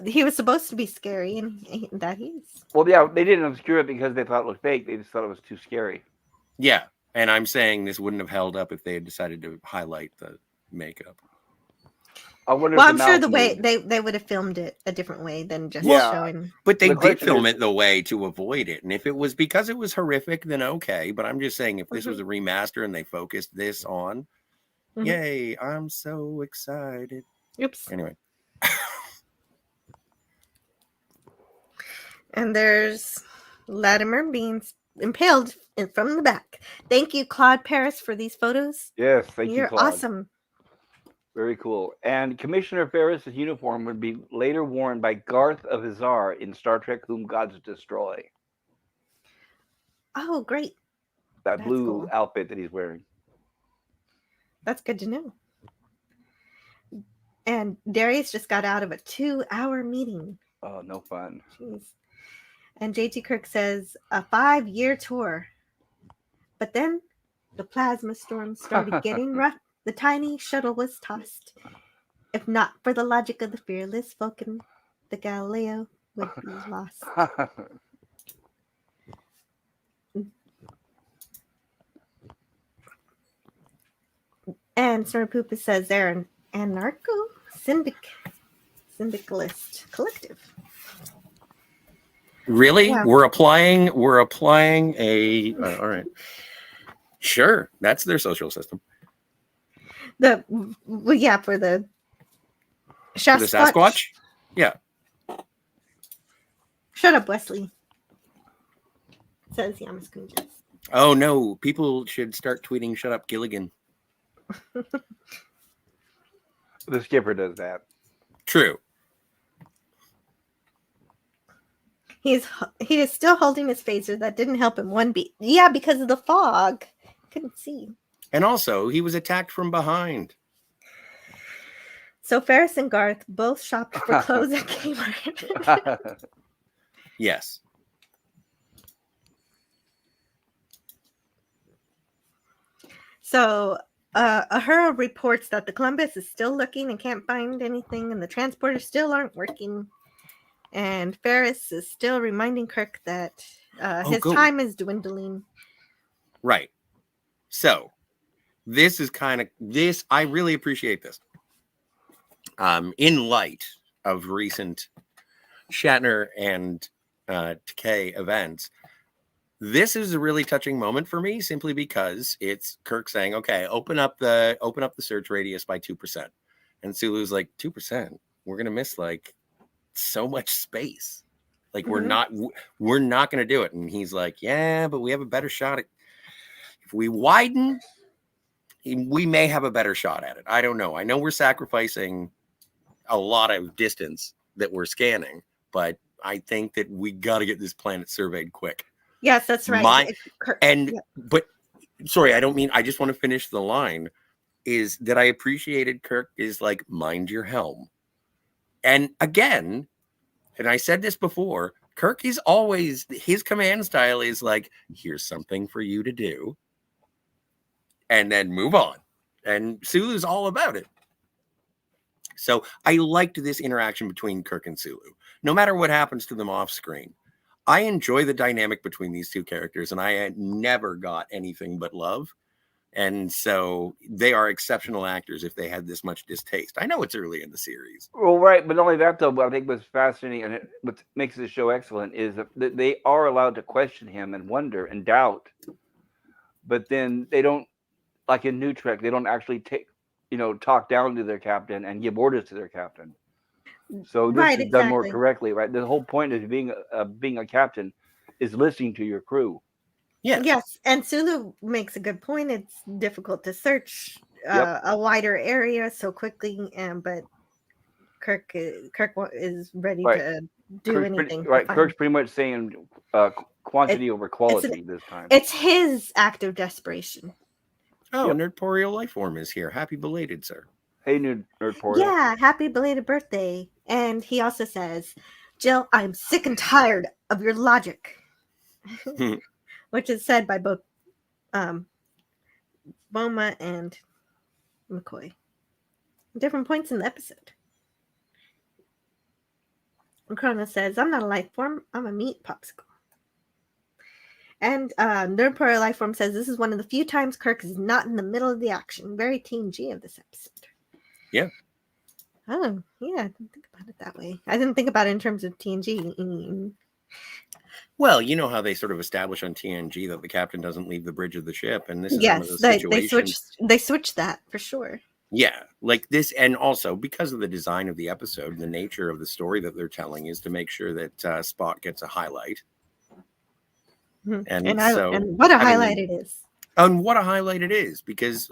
He was supposed to be scary, and that he's. Well, yeah, they didn't obscure it because they thought it looked fake. They just thought it was too scary. Yeah, and I'm saying this wouldn't have held up if they had decided to highlight the makeup. I wonder. Well, if I'm sure the way moved. they would have filmed it a different way than just Yeah. showing. But they The did question film is- it the way to avoid it. And if it was because it was horrific, then okay. But I'm just saying if this was a remaster and they focused this on, yay, I'm so excited. Oops. Anyway. And there's Latimer being impaled from the back. Thank you, Claude Paris, for these photos. Yes, thank you, You're Claude. awesome. Very cool. And Commissioner Ferris's uniform would be later worn by Garth of Hazar in Star Trek Whom Gods Destroy. Oh, great. That That's blue cool. outfit that he's wearing. That's good to know. And Darius just got out of a 2-hour meeting. Oh, no fun. Jeez. And JT Kirk says a 5-year tour. But then the plasma storm started getting rough. The tiny shuttle was tossed. If not for the logic of the fearless Vulcan, the Galileo would be lost. And Snorpoopa says they're an syndicalist collective. Really? Yeah. We're applying a all right. Sure, that's their social system. For the Sasquatch? Yeah. Shut up, Wesley. Says Yamaskunja. Oh no, people should start tweeting shut up Gilligan. The skipper does that. True. He is still holding his phaser. That didn't help him one beat. Yeah, because of the fog. Couldn't see. And also, he was attacked from behind. So Ferris and Garth both shopped for clothes at Kmart. Yes. So Ahura reports that the Columbus is still looking and can't find anything, and the transporters still aren't working. And Ferris is still reminding Kirk that his time is dwindling. Right. So this is I really appreciate this. In light of recent Shatner and Takei events, this is a really touching moment for me simply because it's Kirk saying, okay, open up the search radius by 2%. And Sulu's like, 2%? We're going to miss like so much space. Like we're not going to do it. And he's like, yeah, but we have a better shot at, if we widen, we may have a better shot at it. I don't know. I know we're sacrificing a lot of distance that we're scanning, but I think that we got to get this planet surveyed quick. Yes, that's right. But sorry, I just want to finish the line is that I appreciated Kirk is like, mind your helm. And again, and I said this before, Kirk is always, his command style is like, here's something for you to do. And then move on. And Sulu's all about it. So I liked this interaction between Kirk and Sulu. No matter what happens to them off screen, I enjoy the dynamic between these two characters, and I had never got anything but love. And so they are exceptional actors if they had this much distaste. I know it's early in the series. Well, right, but not only that, though, what I think was fascinating and what makes the show excellent is that they are allowed to question him and wonder and doubt, but then they don't, like in New Trek, they don't actually talk down to their captain and give orders to their captain. So this is done more correctly, right? The whole point of being a captain is listening to your crew. Yes, and Sulu makes a good point. It's difficult to search a wider area so quickly, but Kirk is ready to do anything. Kirk's pretty much saying quantity over quality this time. It's his act of desperation. Oh, Nerdporeal Lifeform is here. Happy belated, sir. Hey, Nerdporeal. Yeah, happy belated birthday. And he also says, Jill, I'm sick and tired of your logic. Which is said by both Boma and McCoy. Different points in the episode. And Krona says, I'm not a life form, I'm a meat popsicle. And Nerd Pro Life Form says, this is one of the few times Kirk is not in the middle of the action. Very TNG of this episode. Yeah. Oh, yeah, I didn't think about it that way. I didn't think about it in terms of TNG. Well, you know how they sort of establish on TNG that the captain doesn't leave the bridge of the ship, and this is one of those situations. They switched that for sure. Yeah, like this, and also because of the design of the episode, the nature of the story that they're telling is to make sure that Spock gets a highlight. Mm-hmm. And what a highlight it is. And what a highlight it is, because,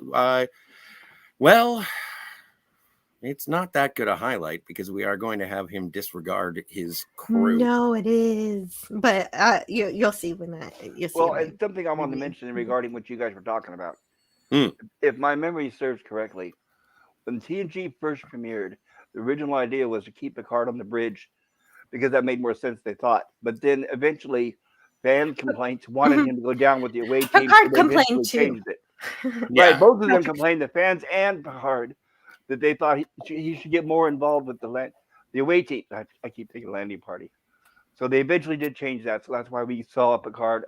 well, it's not that good a highlight because we are going to have him disregard his crew. No, it is. But you'll see when you see. Well, and something I wanted to mention regarding what you guys were talking about. If my memory serves correctly, when TNG first premiered, the original idea was to keep Picard on the bridge because that made more sense, they thought. But then eventually, fan complaints wanted him to go down with the away team. Picard complained too. Changed it. Yeah. Right, both of them complained, the fans and Picard, that they thought he should get more involved with the away team. I keep thinking landing party. So they eventually did change that. So that's why we saw Picard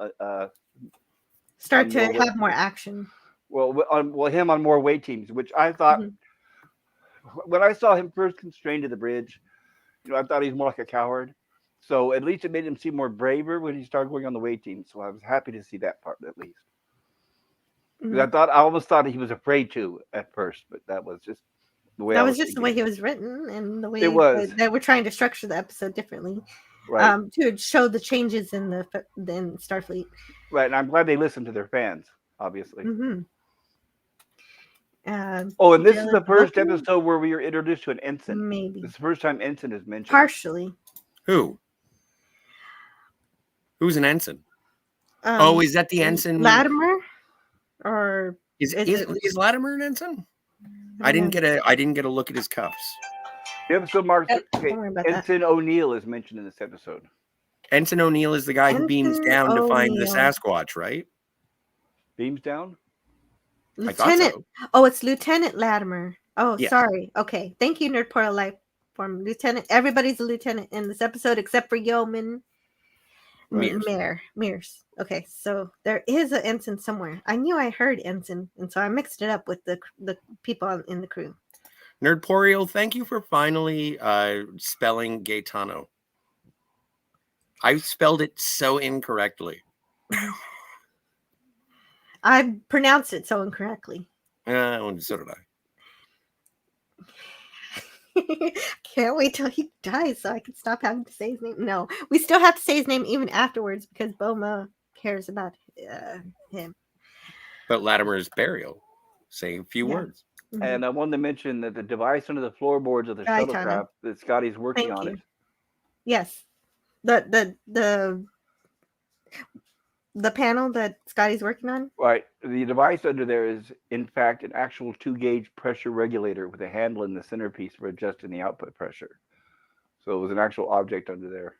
start to have more action. Well, him on more away teams, which I thought when I saw him first constrained to the bridge, I thought he was more like a coward. So at least it made him seem more braver when he started going on the away team. So I was happy to see that part at least. Because I almost thought he was afraid to at first, but that was just the way. That was just the way he was written, and the way it was. They were trying to structure the episode differently, right? To show the changes in the Starfleet. Right, and I'm glad they listened to their fans, obviously. And this is the first episode where we were introduced to an ensign. Maybe it's the first time ensign is mentioned. Partially. Who's an ensign? Is that the ensign? Latimer, or is Latimer an ensign? I didn't get a look at his cuffs. The episode marks. Ensign O'Neill is mentioned in this episode. Ensign O'Neill is the guy who beams down to find the Sasquatch, right? Beams down? Lieutenant. I thought so. Oh, it's Lieutenant Latimer. Oh, yes. Sorry. Okay. Thank you, Nerd Portal Life Form. Lieutenant. Everybody's a lieutenant in this episode except for Yeoman Mears. Okay, so there is an ensign somewhere. I knew I heard ensign, and so I mixed it up with the people in the crew. Nerdporio, thank you for finally spelling Gaetano. I spelled it so incorrectly. I pronounced it so incorrectly. So did I. Can't wait till he dies so I can stop having to say his name. No, we still have to say his name even afterwards because Boma cares about him. But Latimer's burial, say a few words. And I wanted to mention that the device under the floorboards of the shuttlecraft that Scotty's working on it. Yes, the panel that Scotty's working on. Right, the device under there is in fact an actual 2-gauge pressure regulator with a handle in the centerpiece for adjusting the output pressure. So it was an actual object under there.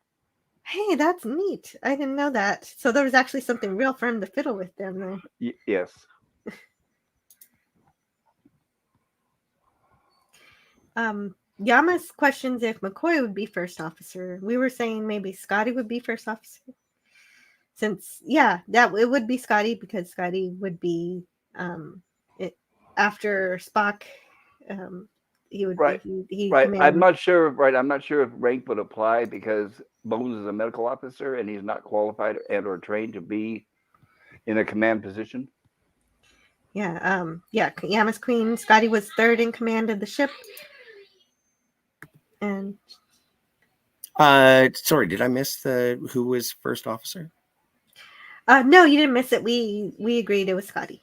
Hey, that's neat. I didn't know that. So there was actually something real for him to fiddle with down there. Yes. Yamas questions if McCoy would be first officer. We were saying maybe Scotty would be first officer. Since it would be Scotty because Scotty would be after Spock. He would be right. I'm not sure. Right, I'm not sure if rank would apply because Bones is a medical officer and he's not qualified or trained to be in a command position. Yamas Queen. Scotty was third in command of the ship. And sorry, did I miss who was first officer? No, you didn't miss it. We agreed it was Scotty.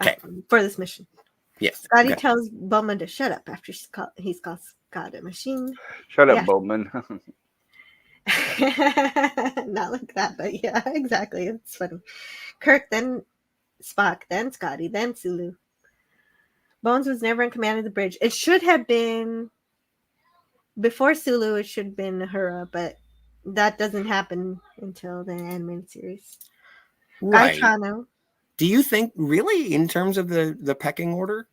Okay. For this mission. Yes. Scotty tells Bowman to shut up after he's called Scott a machine. Shut up, Bowman. Not like that, but yeah, exactly. It's funny. Kirk, then Spock, then Scotty, then Sulu. Bones was never in command of the bridge. It should have been before Sulu, it should have been Uhura, but that doesn't happen until the animated series. Right. Gaetano. Do you think really in terms of the pecking order?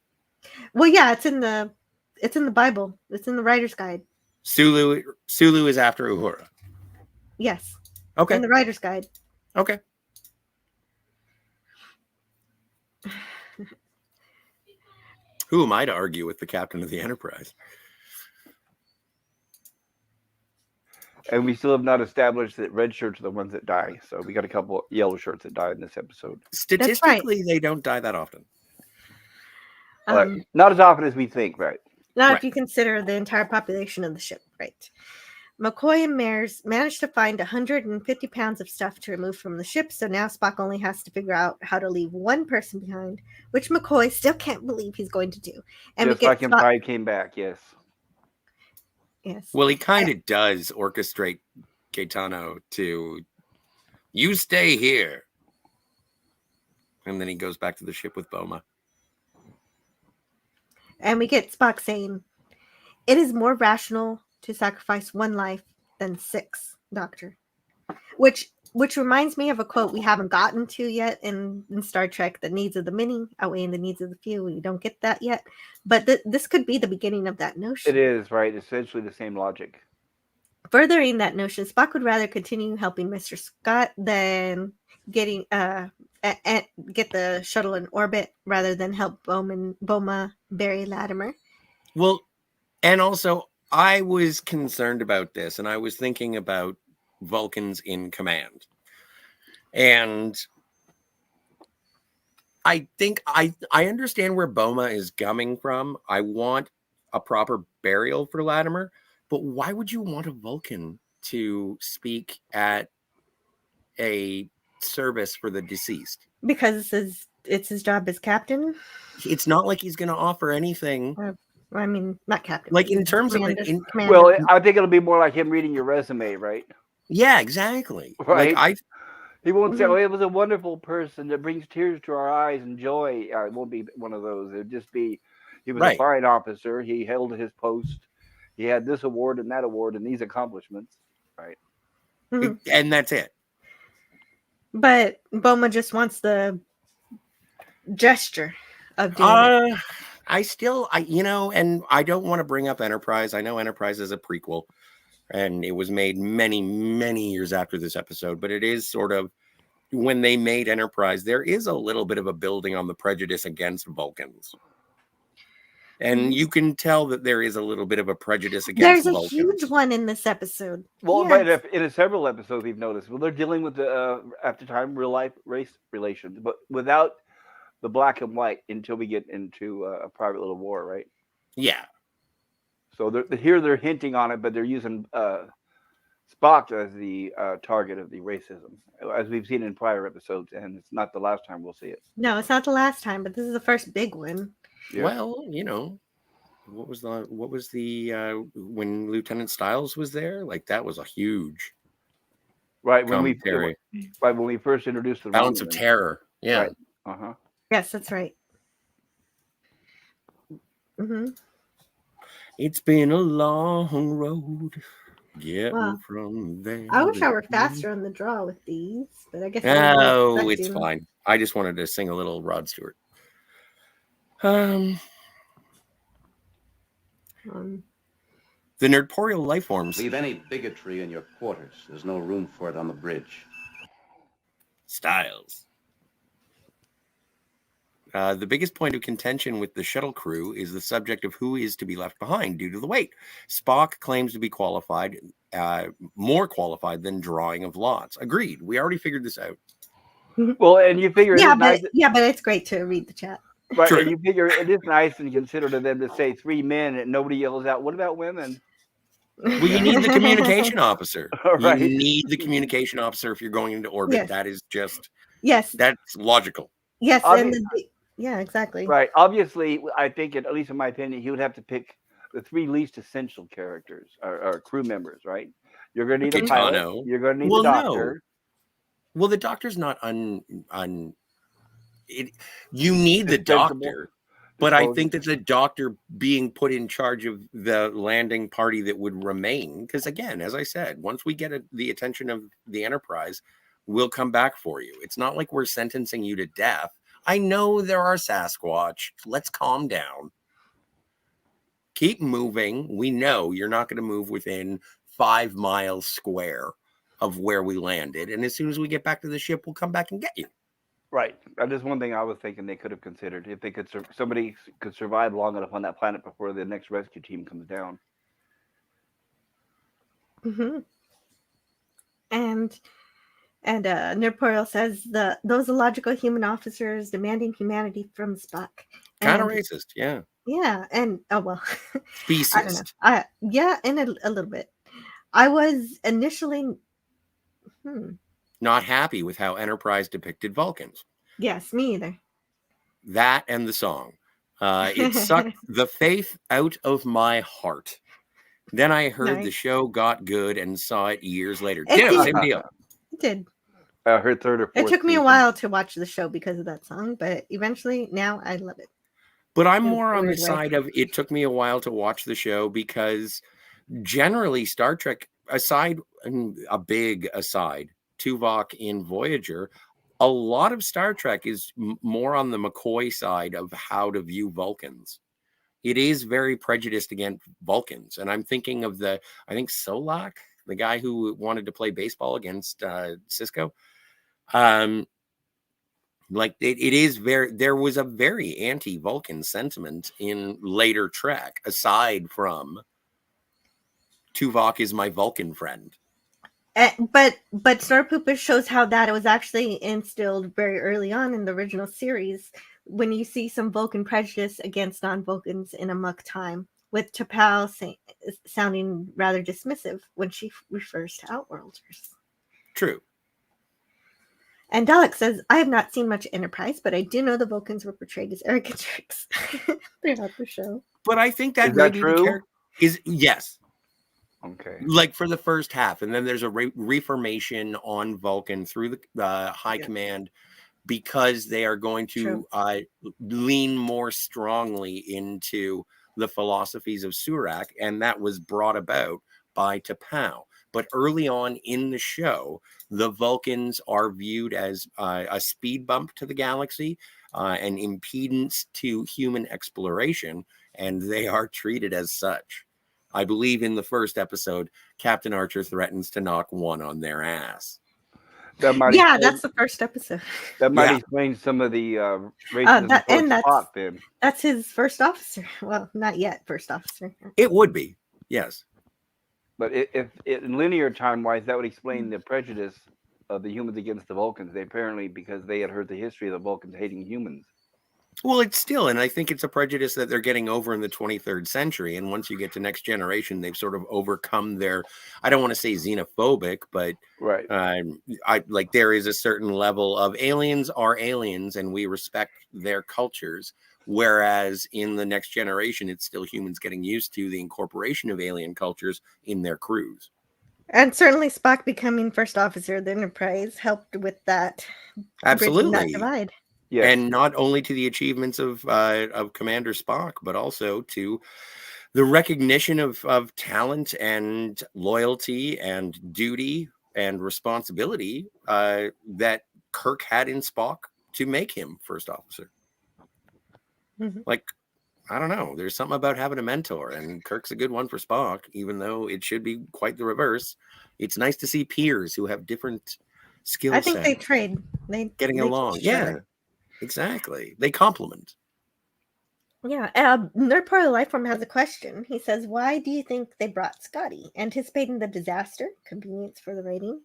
Well, yeah, it's in the Bible. It's in the writer's guide. Sulu is after Uhura. Yes. Okay. In the writer's guide. Okay. Who am I to argue with the captain of the Enterprise? And we still have not established that red shirts are the ones that die. So we got a couple yellow shirts that died in this episode. Statistically, they don't die that often. Not as often as we think, right? Not if you consider the entire population of the ship, right? McCoy and Mears managed to find 150 pounds of stuff to remove from the ship, so now Spock only has to figure out how to leave one person behind, which McCoy still can't believe he's going to do. And just like Empire came back, yes. Yes. Well, he kind of does orchestrate Gaetano to, you stay here. And then he goes back to the ship with Boma. And we get Spock saying, it is more rational to sacrifice one life than 6, Doctor. Which reminds me of a quote we haven't gotten to yet in Star Trek, the needs of the many outweighing the needs of the few. We don't get that yet. But this could be the beginning of that notion. It is, right? Essentially the same logic. Furthering that notion, Spock would rather continue helping Mr. Scott than getting get the shuttle in orbit rather than help Boma bury Latimer. Well, and also I was concerned about this, and I was thinking about Vulcans in command. And I think I understand where Boma is coming from. I want a proper burial for Latimer, but why would you want a Vulcan to speak at a service for the deceased? Because it's his job as captain. It's not like he's going to offer anything. I mean, not captain. Like in terms of well, I think it'll be more like him reading your resume, right? Yeah, exactly. Right. Like he won't say, "Oh, it was a wonderful person that brings tears to our eyes and joy." It won't be one of those. It'll just be, he was a fine officer. He held his post. He had this award and that award and these accomplishments, right? Mm-hmm. And that's it. But Boma just wants the gesture of doing it. And I don't want to bring up Enterprise. I know Enterprise is a prequel, and it was made many, many years after this episode, but it is sort of, when they made Enterprise, there is a little bit of a building on the prejudice against Vulcans. And you can tell that there is a little bit of a prejudice against Vulcans. There's a huge one in this episode. Well, yes. But in several episodes we've noticed, well, they're dealing with the after time real life race relations, but without the black and white until we get into a private little war, right? Yeah. So here they're hinting on it, but they're using Spock as the target of the racism, as we've seen in prior episodes, and it's not the last time we'll see it. No, it's not the last time, but this is the first big one. Yeah. Well, what was the when Lieutenant Stiles was there? Like, that was a huge when we first introduced the Balance of Terror. Yeah. Right. Yes, that's right. Mm-hmm. It's been a long road getting from there. I wish I were faster on the draw with these, but I guess. Oh, it's fine. I just wanted to sing a little Rod Stewart. The Nerdporial life forms. Leave any bigotry in your quarters. There's no room for it on the bridge. Styles. The biggest point of contention with the shuttle crew is the subject of who is to be left behind due to the weight. Spock claims to be qualified, more qualified than drawing of lots. Agreed. We already figured this out. Well, and you figure, but it's great to read the chat. Right, and you figure it is nice and considerate of them to say 3 men and nobody yells out, "What about women?" Well, you need the communication officer. Right. You need the communication officer if you're going into orbit. Yes. That is just that's logical. Yes, yeah, exactly. Right. Obviously, I think, at least in my opinion, he would have to pick the 3 least essential characters or crew members. Right. You're going to need a pilot. You're going to need a doctor. No. Well, the doctor's not you need the doctor. But I think that the doctor being put in charge of the landing party that would remain, because again, as I said, once we get the attention of the Enterprise, we'll come back for you. It's not like we're sentencing you to death. I know there are Sasquatch. Let's calm down. Keep moving. We know you're not going to move within 5 miles square of where we landed. And as soon as we get back to the ship, we'll come back and get you. Right. That is one thing I was thinking they could have considered. If they could, somebody could survive long enough on that planet before the next rescue team comes down. Mm-hmm. And Nurpoil says those illogical human officers demanding humanity from Spock. Kind of racist, yeah. Yeah, and Speciest. I don't know. Yeah, and a little bit. I was initially not happy with how Enterprise depicted Vulcans. Yes, me either. That and the song. It sucked the faith out of my heart. Then I heard the show got good and saw it years later. Same deal. It did. I heard third or fourth. It took me a while to watch the show because of that song, but eventually now I love it. But I'm more on the side of it took me a while to watch the show because generally Star Trek, aside, a big aside, Tuvok in Voyager, a lot of Star Trek is more on the McCoy side of how to view Vulcans. It is very prejudiced against Vulcans. And I'm thinking of I think Solak, the guy who wanted to play baseball against Cisco. Like it is there was a very anti-Vulcan sentiment in later Trek, aside from Tuvok is my Vulcan friend. But Snarpooper shows how that was actually instilled very early on in the original series when you see some Vulcan prejudice against non-Vulcans in Amok Time, with T'Pau sounding rather dismissive when she refers to Outworlders. True. And Dalek says, I have not seen much Enterprise, but I do know the Vulcans were portrayed as arrogant jerks throughout the show. But I think that maybe the character is yes. Okay. Like for the first half, and then there's a reformation on Vulcan through the High Command because they are going to lean more strongly into the philosophies of Surak, and that was brought about by T'Pau. But early on in the show, the Vulcans are viewed as a speed bump to the galaxy, an impedance to human exploration, and they are treated as such. I believe in the first episode, Captain Archer threatens to knock one on their ass. That's the first episode. That might explain some of the racism towards Spock, then. That's his first officer. Well, not yet first officer. It would be, yes. But if in linear time-wise, that would explain the prejudice of the humans against the Vulcans. They apparently, because they had heard the history of the Vulcans hating humans. Well, it's still, and I think it's a prejudice that they're getting over in the 23rd century. And once you get to Next Generation, they've sort of overcome their, I don't want to say xenophobic, but there is a certain level of aliens are aliens and we respect their cultures. Whereas in the Next Generation, it's still humans getting used to the incorporation of alien cultures in their crews. And certainly Spock becoming first officer of the Enterprise helped with that. Absolutely. That divide. Yes. And not only to the achievements of Commander Spock, but also to the recognition of talent and loyalty and duty and responsibility that Kirk had in Spock to make him first officer. Mm-hmm. Like, I don't know. There's something about having a mentor, and Kirk's a good one for Spock, even though it should be quite the reverse. It's nice to see peers who have different skill sets. I think they trade. Getting along. Yeah. Exactly. They complement. Yeah. Nerdport of Lifeform has a question. He says, why do you think they brought Scotty? Anticipating the disaster? Convenience for the rating?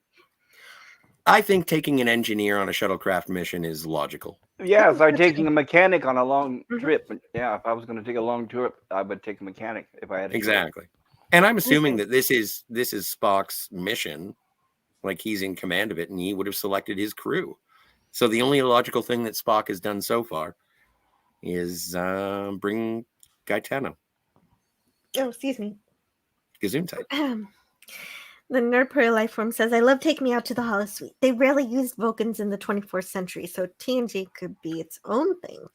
I think taking an engineer on a shuttlecraft mission is logical. Yeah, it's like taking a mechanic on a long trip. Yeah, if I was going to take a long trip, I would take a mechanic if I had to. Exactly. And I'm assuming that this is Spock's mission. Like he's in command of it, and he would have selected his crew. So the only logical thing that Spock has done so far is bring Gaetano. Oh, excuse me. Gesundheit. The Nerdpuri Lifeform says, I love Take Me Out to the Holosuite. They rarely used Vulcans in the 24th century, so TNG could be its own thing.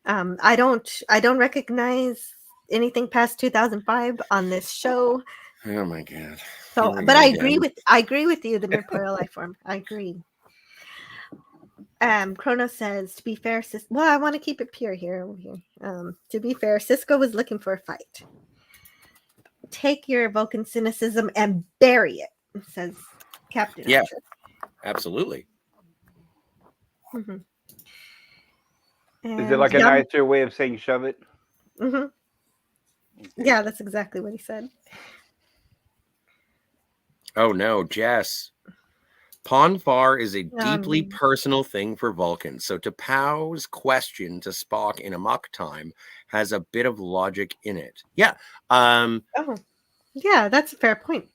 I don't recognize anything past 2005 on this show. Oh my god. So, Here we but go I again. agree with you, the Midporeal life form. I agree. Chronos says, to be fair, well, I want to keep it pure here. To be fair, Cisco was looking for a fight. Take your Vulcan cynicism and bury it, says Captain Yeah. Archer. Absolutely. Mm-hmm. Is it like a nicer way of saying shove it? Mm-hmm. Yeah, that's exactly what he said. Oh no, Jess. Ponfar is a deeply personal thing for Vulcans. So to Pow's question to Spock in Amok Time has a bit of logic in it. Yeah. Oh, yeah, that's a fair point.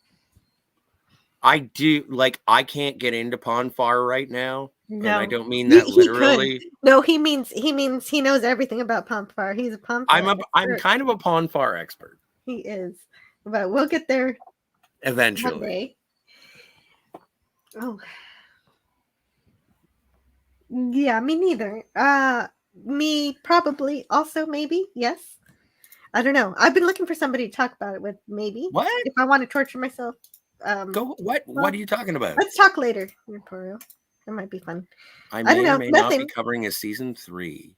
I do I can't get into Ponfar right now. No, and I don't mean that literally. No, he means he knows everything about Ponfar. He's a Ponfar. I'm kind of a Ponfar expert. He is, but we'll get there eventually. Oh, yeah, me neither. Me probably also maybe yes. I don't know. I've been looking for somebody to talk about it with. Maybe what if I want to torture myself. Go. What are you talking about? Let's talk later, Emporio. That might be fun. I may or may not be covering a season 3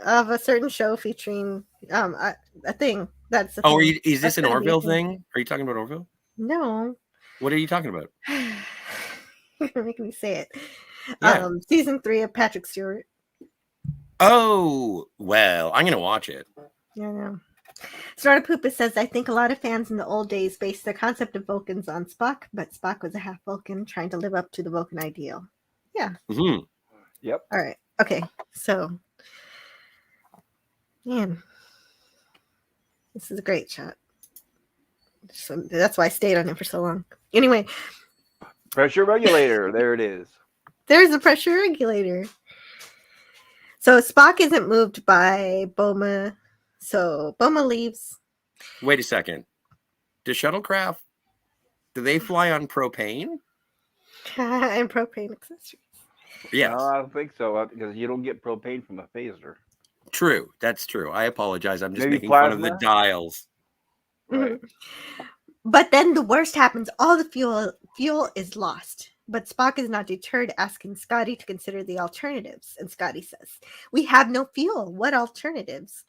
of a certain show featuring a thing that's. Is this an Orville thing? Are you talking about Orville? No. What are you talking about? You're making me say it. Yeah. Season 3 of Patrick Stewart. Oh well, I'm gonna watch it. Yeah, I know. Snorta Poopa says, I think a lot of fans in the old days based their concept of Vulcans on Spock, but Spock was a half Vulcan trying to live up to the Vulcan ideal. Yeah. Mm-hmm. Yep. All right. Okay. So, man, this is a great shot. So that's why I stayed on it for so long. Anyway. Pressure regulator. There it is. There's a pressure regulator. So Spock isn't moved by Boma. So Boma leaves. Wait a second. Do shuttlecraft, do they fly on propane? And propane accessories. Yes. No, I don't think so, because you don't get propane from a phaser. True. That's true. I apologize. I'm just Maybe making plasma? fun of the dials. Right. But then the worst happens. All the fuel is lost. But Spock is not deterred, asking Scotty to consider the alternatives. And Scotty says, we have no fuel. What alternatives?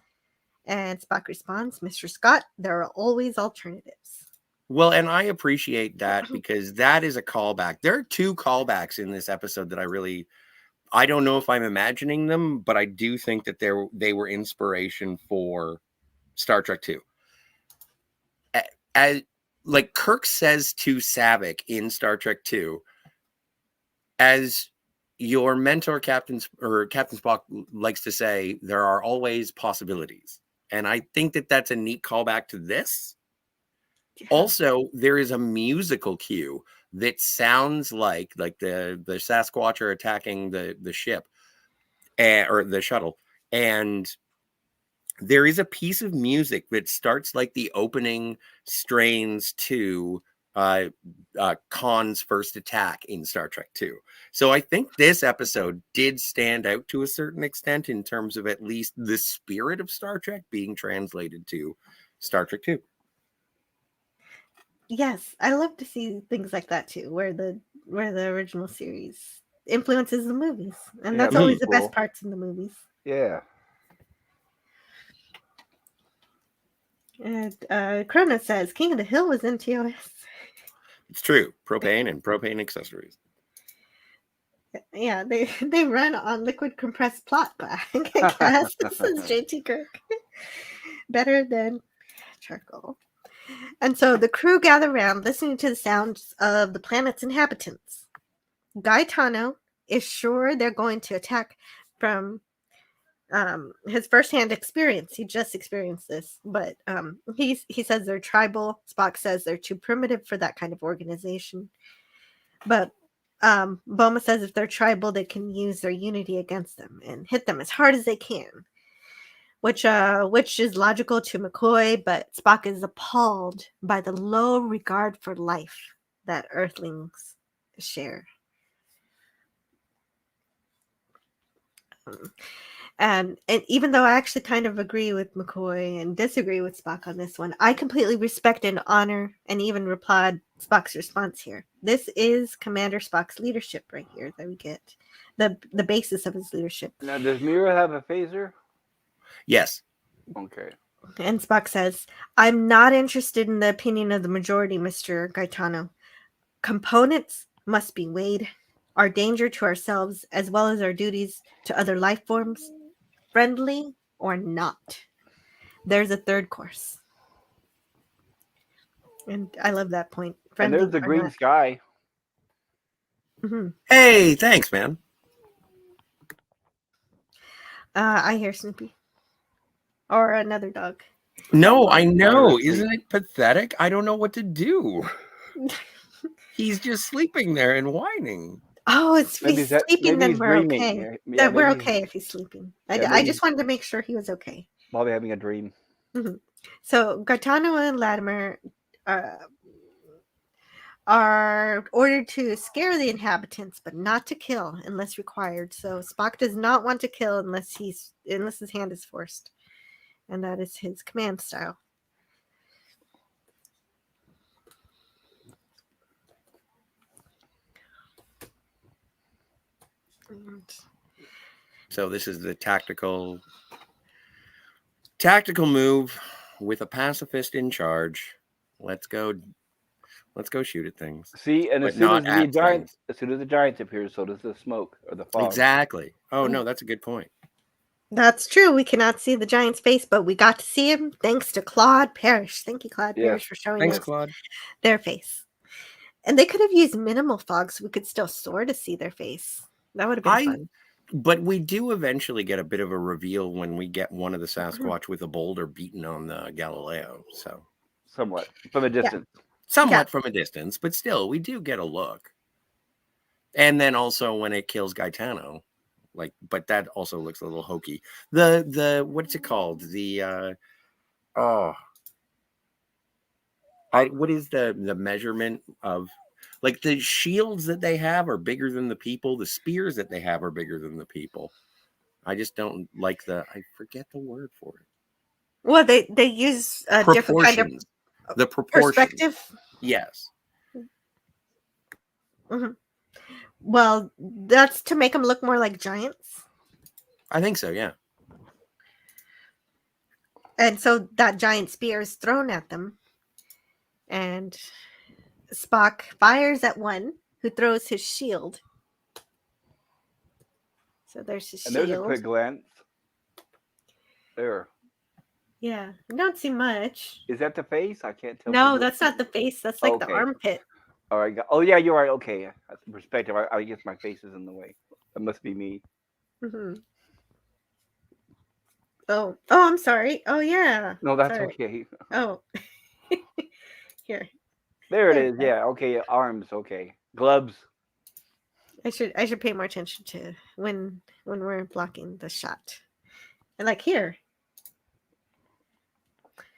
And Spock responds, Mr. Scott, there are always alternatives. Well, and I appreciate that because that is a callback. There are 2 callbacks in this episode that I don't know if I'm imagining them, but I do think that they were inspiration for Star Trek 2. As like Kirk says to Saavik in Star Trek 2, as your mentor Captain Spock likes to say, there are always possibilities. And I think that that's a neat callback to this. Yeah. Also, there is a musical cue that sounds like the Sasquatch are attacking the ship or the shuttle. And there is a piece of music that starts like the opening strains to Khan's first attack in Star Trek 2. So I think this episode did stand out to a certain extent in terms of at least the spirit of Star Trek being translated to Star Trek 2. Yes, I love to see things like that too, where the original series influences the movies, and that's always the best parts in the movies. Yeah. And Krona says King of the Hill was in TOS. It's true. Propane and propane accessories. Yeah, they run on liquid compressed plot black. I guess this is JT Kirk. Better than charcoal. And so the crew gather around, listening to the sounds of the planet's inhabitants. Gaetano is sure they're going to attack from his firsthand experience. He just experienced this, but he says they're tribal. Spock says they're too primitive for that kind of organization. But Boma says if they're tribal, they can use their unity against them and hit them as hard as they can. Which is logical to McCoy, but Spock is appalled by the low regard for life that Earthlings share. And even though I actually kind of agree with McCoy and disagree with Spock on this one, I completely respect and honor and even applaud Spock's response here. This is Commander Spock's leadership right here that we get. The basis of his leadership. Now, does Mira have a phaser? Yes. Okay. And Spock says, I'm not interested in the opinion of the majority, Mr. Gaetano. Components must be weighed. Our danger to ourselves, as well as our duties to other life forms, friendly or not. There's a third course. And I love that point. And Friendly there's the or green not. sky. Mhm. Hey, thanks, man. I hear Snoopy. Or another dog. No, I know. asleep. Isn't it pathetic? I don't know what to do. He's just sleeping there and whining. Oh, if Maybe he's that- sleeping, maybe then he's we're dreaming. okay. Yeah, That we're maybe- okay if he's sleeping. I maybe just wanted to make sure he was okay. Probably having a dream. So Gaetano and Latimer are ordered to scare the inhabitants, but not to kill unless required. So Spock does not want to kill unless his hand is forced, and that is his command style. So this is the tactical move with a pacifist in charge. Let's go shoot at things. See, and But as soon not as the at giant, things. as soon as the giants appear, so does the smoke or the fog. Exactly. Oh no, that's a good point. That's true. We cannot see the giant's face, but we got to see him thanks to Claude Parrish. Thank you, Claude Yes. Parrish, for showing Thanks, us Claude. their face. And they could have used minimal fog so we could still sort of see their face. That would have been fun. But we do eventually get a bit of a reveal when we get one of the Sasquatch with a boulder beaten on the Galileo. So Somewhat from a distance. somewhat from a distance, but still, we do get a look. And then also when it kills Gaetano, but that also looks a little hokey. The what's it called? What is the measurement of, like, the shields that they have are bigger than the people. The spears that they have are bigger than the people. I just don't like I forget the word for it. Well, they use a different kind of Proportions. The proportions. perspective. Yes. Mm-hmm. Well, that's to make them look more like giants. I think so, yeah. And so that giant spear is thrown at them. And Spock fires at one who throws his shield. So there's his And shield. there's a quick glance. There. Yeah, I don't see much. Is that the face? I can't tell. No, that's not the face. That's like the Okay. armpit. All right. Oh yeah, you're right. Okay, that's the perspective. I guess my face is in the way. That must be me. Mm-hmm. Oh, I'm sorry. Oh yeah. No, that's Sorry. okay. Oh, here. There it is. Yeah. Okay. Arms. Okay. Gloves. I should pay more attention to when we're blocking the shot. And like here.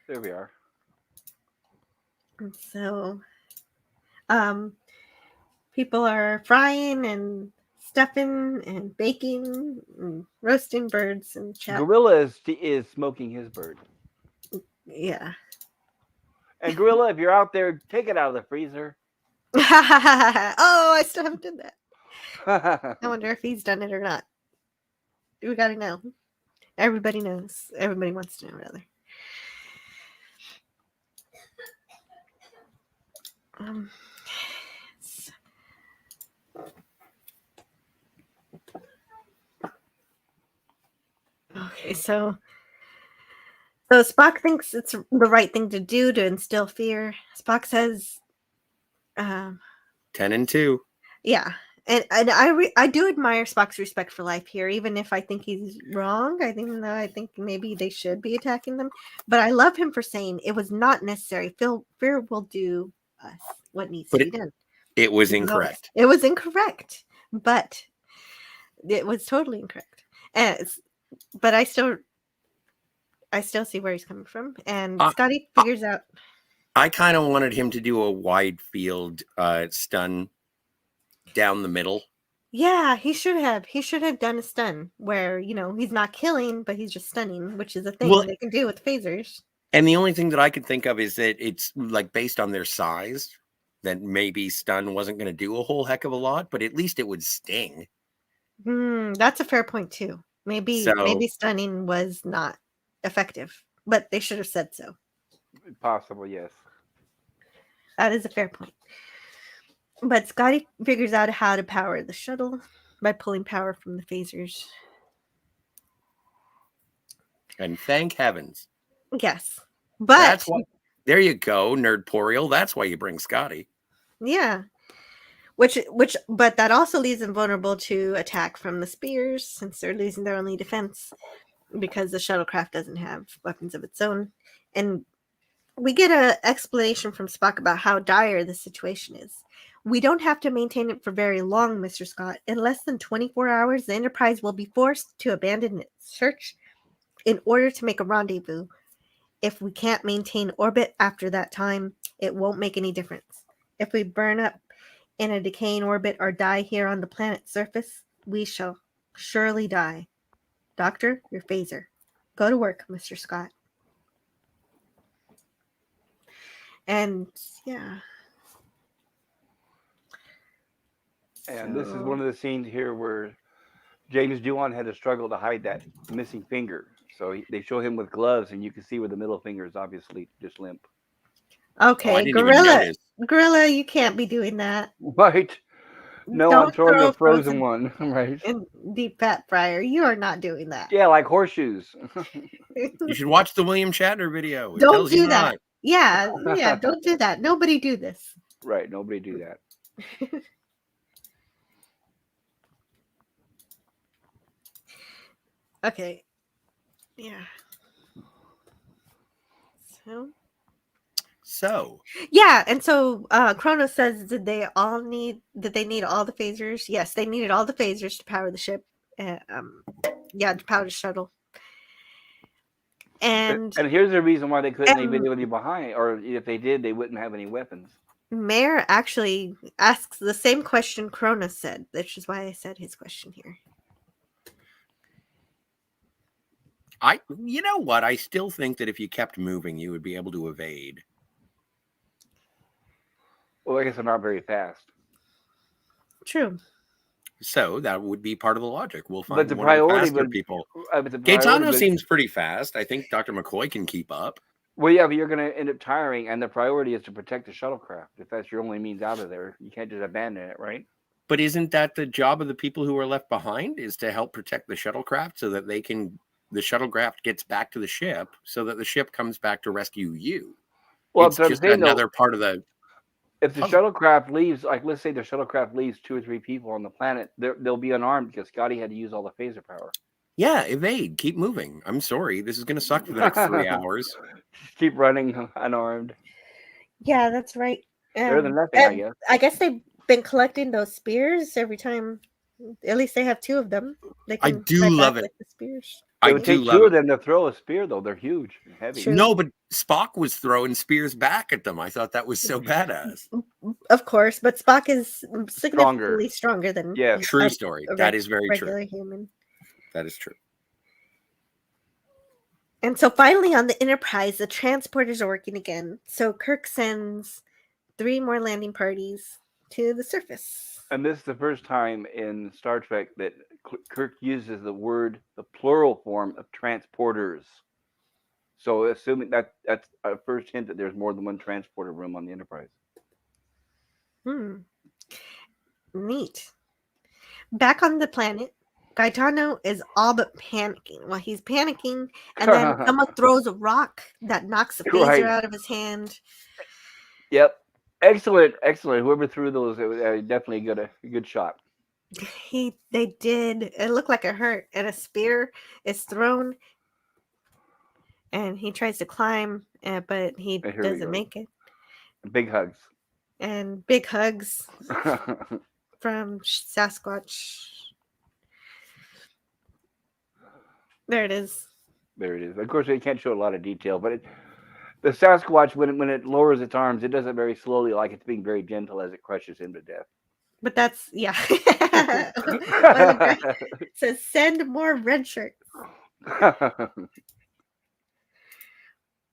There we are. And so, people are frying and stuffing and baking and roasting birds and chat. Gorilla is smoking his bird. Yeah. And Gorilla, if you're out there, take it out of the freezer. Oh, I still haven't done that. I wonder if he's done it or not. We gotta know. Everybody knows. Everybody wants to know, rather. Okay, so Spock thinks it's the right thing to do to instill fear. Spock says, 10 and 2. yeah. And I do admire Spock's respect for life here, even if I think he's wrong. I think maybe they should be attacking them. But I love him for saying it was not necessary. Fear will do us what needs to be done. It was incorrect. It was incorrect, but it was totally incorrect. But I still see where he's coming from. And Scotty figures out. I kind of wanted him to do a wide field stun down the middle. Yeah, he should have. He should have done a stun where, he's not killing, but he's just stunning, which is a thing Well- they can do with phasers. And the only thing that I could think of is that it's like based on their size, that maybe stun wasn't going to do a whole heck of a lot, but at least it would sting. That's a fair point too. Maybe So- stunning was not effective, but they should have said so. Possible, yes. That is a fair point. But Scotty figures out how to power the shuttle by pulling power from the phasers. And thank heavens. Yes. But That's why. There you go, Nerdporial. That's why you bring Scotty. yeah. But that also leaves them vulnerable to attack from the spears since they're losing their only defense because the shuttlecraft doesn't have weapons of its own. And we get an explanation from Spock about how dire the situation is. We don't have to maintain it for very long, Mr. Scott. In less than 24 hours, the Enterprise will be forced to abandon its search in order to make a rendezvous. If we can't maintain orbit after that time, it won't make any difference. If we burn up in a decaying orbit or die here on the planet's surface, we shall surely die. Doctor, your phaser. Go to work, Mr. Scott. And yeah. And this is one of the scenes here where James Doohan had to struggle to hide that missing finger. So they show him with gloves, and you can see where the middle finger is obviously just limp. Okay, I didn't even notice. Gorilla, you can't be doing that. Right. No, Don't I'm throwing throw a frozen one. Right. in deep fat fryer. You are not doing that. Yeah, like horseshoes. You should watch the William Shatner video. It Don't tells you do that. not. Yeah, don't do that. Nobody do this. Right. Nobody do that. Okay. Yeah. So Yeah, and so Kronos says, did they need all the phasers? Yes, they needed all the phasers to power the ship. To power the shuttle. And here's the reason why they couldn't leave anybody behind, or if they did, they wouldn't have any weapons. Mayor actually asks the same question Kronos said, which is why I said his question here. you know what? I still think that if you kept moving, you would be able to evade. Well, I guess they're not very fast. True. So that would be part of the logic. We'll find But the one of the priority faster would people. but the priority Gaetano would- seems pretty fast. I think Dr. McCoy can keep up. Well, yeah, but you're going to end up tiring, and the priority is to protect the shuttlecraft. If that's your only means out of there, you can't just abandon it, right? But isn't that the job of the people who are left behind, is to help protect the shuttlecraft so that the shuttlecraft gets back to the ship so that the ship comes back to rescue you? Well, It's just another part of the... If the shuttlecraft leaves, like let's say the shuttlecraft leaves 2 or 3 people on the planet, they'll be unarmed because Scotty had to use all the phaser power. Yeah, evade. Keep moving. I'm sorry. This is going to suck for the next 3 hours. Just keep running unarmed. Yeah, that's right. Better than nothing, I guess. I guess they've been collecting those spears every time. At least they have 2 of them. They I can do fight love back it. with the spears. It I would do take love 2 it. of them to throw a spear, though. They're huge and heavy. True. No, but Spock was throwing spears back at them. I thought that was so badass. Of course, but Spock is significantly stronger than Yeah, True story. That is very regular true. human. That is true. And so finally on the Enterprise, the transporters are working again. So Kirk sends 3 more landing parties to the surface. And this is the first time in Star Trek that Kirk uses the plural form of transporters. So assuming that's a first hint that there's more than one transporter room on the Enterprise. Neat. Back on the planet, Gaetano is all but panicking. Well, he's panicking, and then someone throws a rock that knocks the phaser Right. out of his hand. Yep. Excellent. Whoever threw those, it was definitely a good shot. They did. It looked like it hurt, and a spear is thrown, and he tries to climb, but he And here we doesn't go. make it. Big hugs. And big hugs from Sasquatch. There it is. There it is. Of course, they can't show a lot of detail, but the Sasquatch, when it lowers its arms, it does it very slowly, like it's being very gentle as it crushes him to death. But that's, yeah. One of the says, send more red shirts.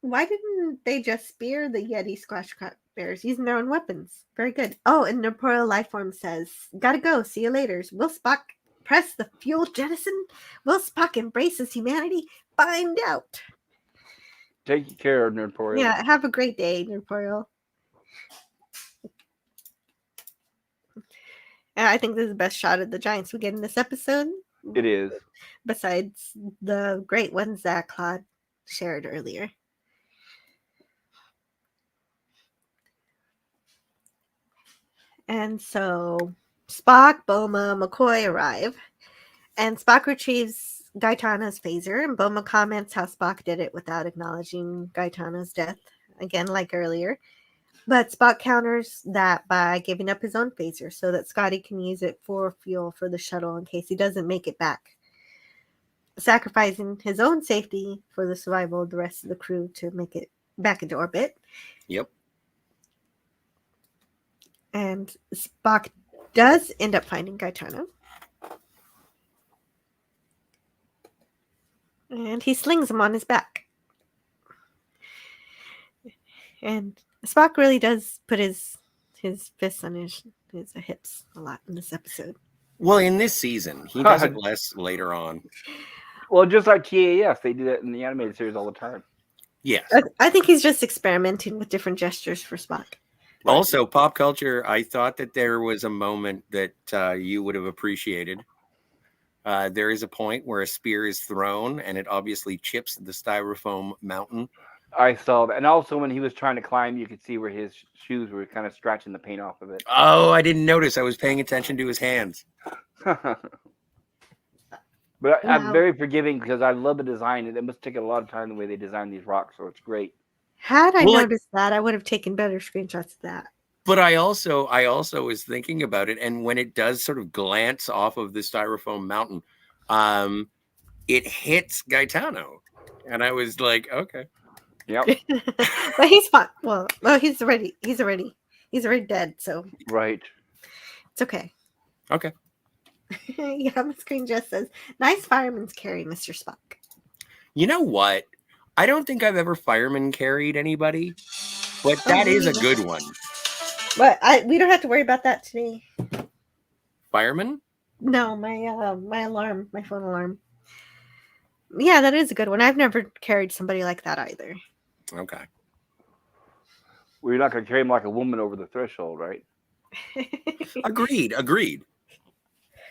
Why didn't they just spear the Yeti squash bears using their own weapons? Very good. Oh, and Corporeal Lifeform says, gotta go. See you later. Will Spock press the fuel jettison? Will Spock embraces humanity? Find out. Take care, Nerdporial. Yeah, have a great day, Corporeal. I think this is the best shot of the Giants we get in this episode. It is. Besides the great ones that Claude shared earlier. And so Spock, Boma, McCoy arrive, and Spock retrieves Gaetano's phaser, and Boma comments how Spock did it without acknowledging Gaetano's death, again like earlier. But Spock counters that by giving up his own phaser so that Scotty can use it for fuel for the shuttle in case he doesn't make it back, sacrificing his own safety for the survival of the rest of the crew to make it back into orbit. Yep. And Spock does end up finding Gaetano. And he slings him on his back. And Spock really does put his fists on his hips a lot in this episode. Well, in this season, he does it less later on. Well, just like TAS, they do that in the animated series all the time. Yes. I think he's just experimenting with different gestures for Spock. Also, pop culture, I thought that there was a moment that you would have appreciated. There is a point where a spear is thrown, and it obviously chips the styrofoam mountain. I saw that. And also when he was trying to climb, you could see where his shoes were kind of scratching the paint off of it. Oh, I didn't notice. I was paying attention to his hands. But I'm very forgiving because I love the design. It must take a lot of time the way they design these rocks, so it's great. Had I noticed that, I would have taken better screenshots of that. But I also was thinking about it, and when it does sort of glance off of the styrofoam mountain, it hits Gaetano, and I was like, okay, yep. But he's fine. Well, he's already dead, so right. It's okay. Okay. Yeah, my screen just says, "Nice fireman's carry, Mr. Spock." You know what? I don't think I've ever fireman carried anybody, but that is a good one. But we don't have to worry about that today. Fireman? No, my alarm, my phone alarm. Yeah, that is a good one. I've never carried somebody like that either. Okay. Well, you're not going to carry him like a woman over the threshold, right? Agreed.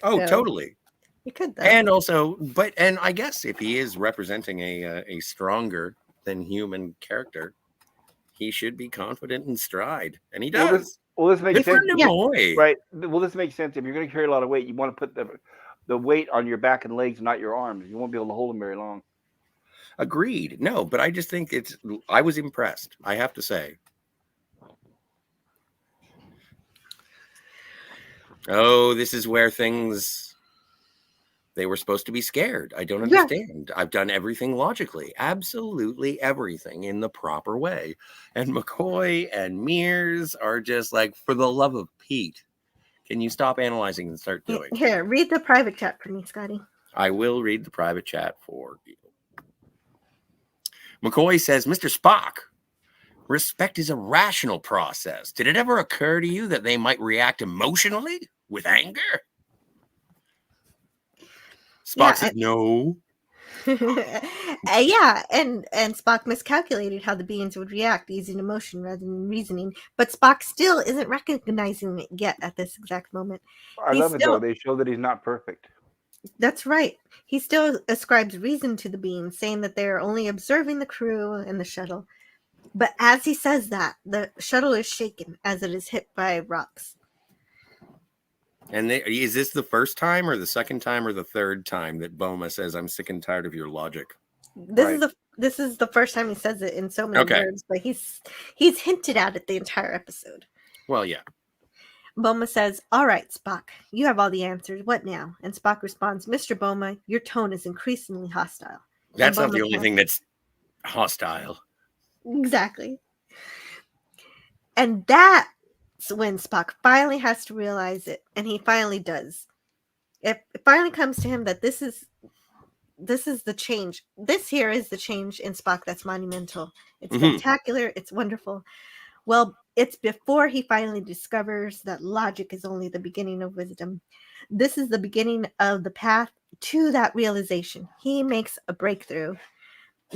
Oh, so, totally. You could, though. And also, and I guess if he is representing a stronger than human character, he should be confident in stride, and he does. Well, this makes sense, boy. Right? Well, this makes sense. If you're going to carry a lot of weight, you want to put the weight on your back and legs, not your arms. You won't be able to hold them very long. Agreed. No, but I just think I was impressed, I have to say. Oh, this is where they were supposed to be scared. I don't understand. Yeah. I've done everything logically, absolutely everything in the proper way. And McCoy and Mears are just like, for the love of Pete, can you stop analyzing and start doing? Here, read the private chat for me, Scotty. I will read the private chat for you. McCoy says, Mr. Spock, respect is a rational process. Did it ever occur to you that they might react emotionally with anger? Spock said no. Yeah, and Spock miscalculated how the beings would react using emotion rather than reasoning. But Spock still isn't recognizing it yet at this exact moment. I love it, though. They show that he's not perfect. That's right. He still ascribes reason to the beings, saying that they are only observing the crew and the shuttle. But as he says that, the shuttle is shaken as it is hit by rocks. And is this the first time or the second time or the third time that Boma says, I'm sick and tired of your logic? This is the first time he says it in so many words, but he's hinted at it the entire episode. Well, yeah. Boma says, all right, Spock, you have all the answers. What now? And Spock responds, Mr. Boma, your tone is increasingly hostile. That's not the only thing that's hostile. Exactly. And that's when Spock finally has to realize it, and he finally does. It finally comes to him that this is the change. This here is the change in Spock that's monumental. It's spectacular. It's wonderful. Well, it's before he finally discovers that logic is only the beginning of wisdom. This is the beginning of the path to that realization. He makes a breakthrough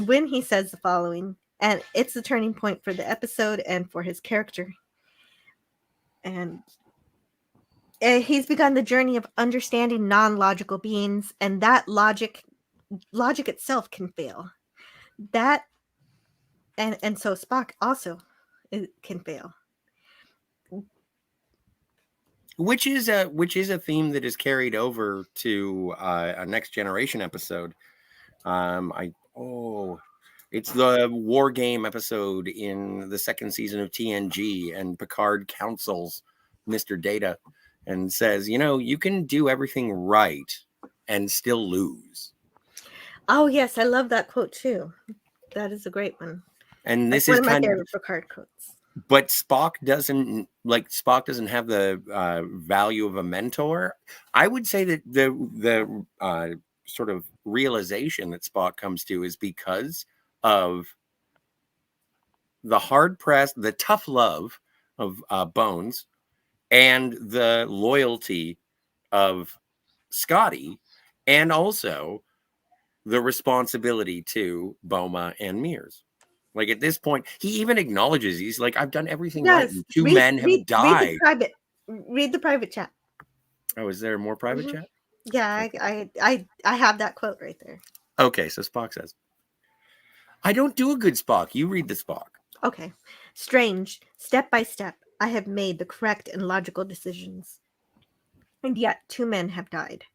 when he says the following, and it's the turning point for the episode and for his character. And he's begun the journey of understanding non-logical beings, and that logic itself can fail. That and so Spock also can fail. Which is a theme that is carried over to a Next Generation episode. It's the war game episode in the second season of TNG, and Picard counsels Mr. Data and says, you can do everything right and still lose. Oh yes, I love that quote too. That is a great one. And this one is of my kind favorite Picard quotes. But Spock doesn't have the value of a mentor. I would say that the sort of realization that Spock comes to is because of the the tough love of Bones, and the loyalty of Scotty, and also the responsibility to Boma and Mears. Like at this point, he even acknowledges, he's like, I've done everything right. And two men have died. Read the private chat. Oh, is there more private chat? Yeah, okay. I have that quote right there. Okay, so Spock says, I don't do a good Spock. You read the Spock. Okay. Strange. Step by step, I have made the correct and logical decisions. And yet 2 men have died.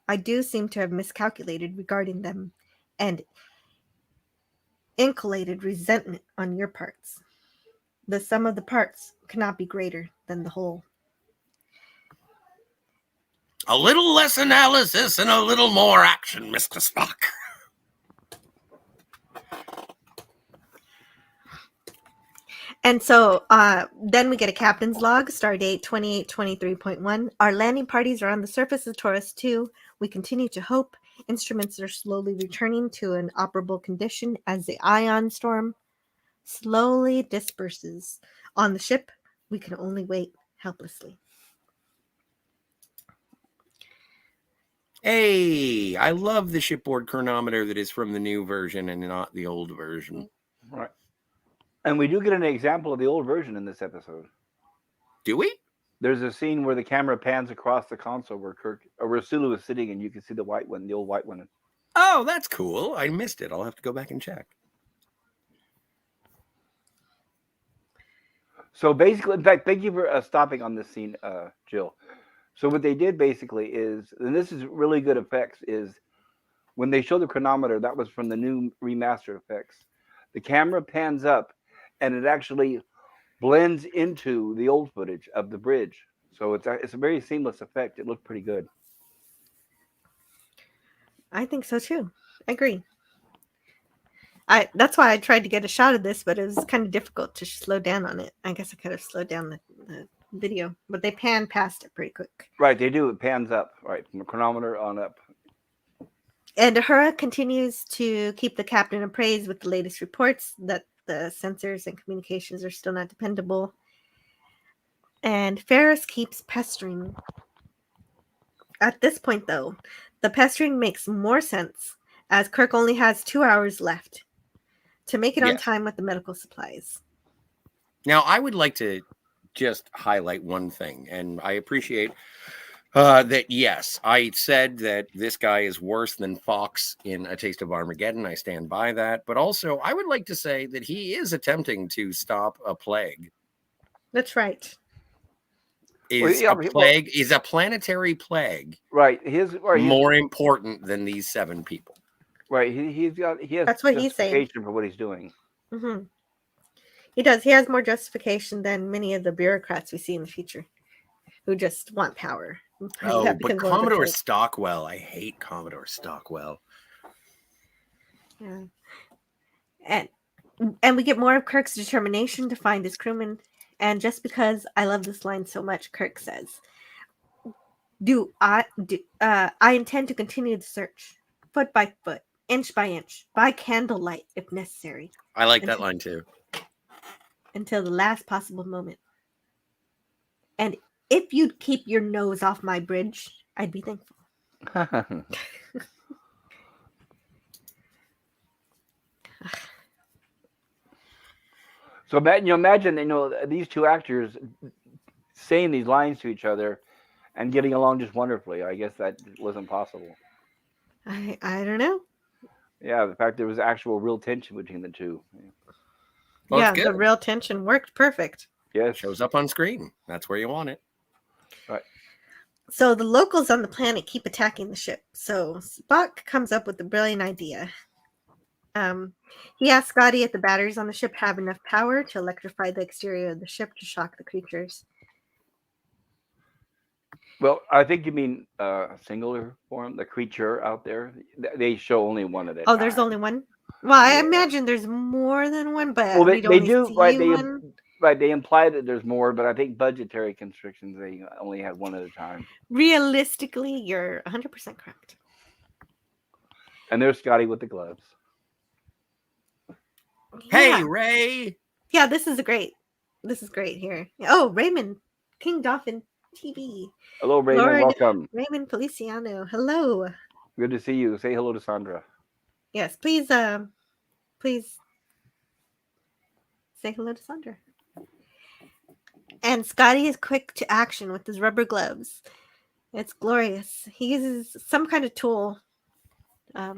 I do seem to have miscalculated regarding them, and inculcated resentment on your parts. The sum of the parts cannot be greater than the whole. A little less analysis and a little more action, Mr. Spock. And so then we get a captain's log, stardate 2823.1. Our landing parties are on the surface of Taurus 2. We continue to hope. Instruments are slowly returning to an operable condition as the ion storm slowly disperses. On the ship, we can only wait helplessly. Hey, I love the shipboard chronometer that is from the new version and not the old version. Right. And we do get an example of the old version in this episode. Do we? There's a scene where the camera pans across the console where Sulu is sitting, and you can see the white one, the old white one. Oh, that's cool. I missed it. I'll have to go back and check. So basically, in fact, thank you for stopping on this scene, Jill. So what they did basically is, and this is really good effects, is when they show the chronometer, that was from the new remastered effects. The camera pans up, and it actually blends into the old footage of the bridge. So it's a very seamless effect. It looked pretty good. I think so too. I agree. That's why I tried to get a shot of this, but it was kind of difficult to slow down on it. I guess I could have slowed down the video, but they pan past it pretty quick. Right, they do. It pans up, right, from the chronometer on up. And Uhura continues to keep the captain appraised with the latest reports that the sensors and communications are still not dependable. And Ferris keeps pestering. At this point, though, the pestering makes more sense, as Kirk only has 2 hours left to make it on time with the medical supplies. Now, I would like to just highlight one thing, and I appreciate that, yes, I said that this guy is worse than Fox in A Taste of Armageddon. I stand by that. But also, I would like to say that he is attempting to stop a plague. That's right. Is a planetary plague right? More important than these 7 people? Right. He has That's what he's saying for what he's doing. Mm-hmm. He does. He has more justification than many of the bureaucrats we see in the future, who just want power. Oh, but Commodore Stockwell. I hate Commodore Stockwell. Yeah. And we get more of Kirk's determination to find his crewmen. And just because I love this line so much, Kirk says, I intend to continue the search, foot by foot, inch by inch, by candlelight, if necessary, I like that Until- line too. until the last possible moment. And if you'd keep your nose off my bridge, I'd be thankful. So imagine, these two actors saying these lines to each other and getting along just wonderfully. I guess that wasn't possible. I don't know. Yeah, the fact there was actual real tension between the two. Well, yeah, it's the good. real tension worked perfect. Yes. Shows up on screen. That's where you want it. Right. So the locals on the planet keep attacking the ship. So Spock comes up with a brilliant idea. He asks Scotty if the batteries on the ship have enough power to electrify the exterior of the ship to shock the creatures. Well, I think you mean singular form, the creature out there. They show only one at a Oh, time. there's only one? Well, I Yeah. imagine there's more than one, but Well, we'd they only do, see right? one. They imply that there's more, but I think budgetary constrictions, they only had one at a time. Realistically, you're 100% correct. And there's Scotty with the gloves. Hey, Yeah. Ray. Yeah, this is great here. Oh, Raymond, King Dolphin TV. Hello, Raymond. Lord Welcome. Raymond Feliciano. Hello. Good to see you. Say hello to Sandra. Yes, please say hello to Sandra. And Scotty is quick to action with his rubber gloves. It's glorious. He uses some kind of tool, A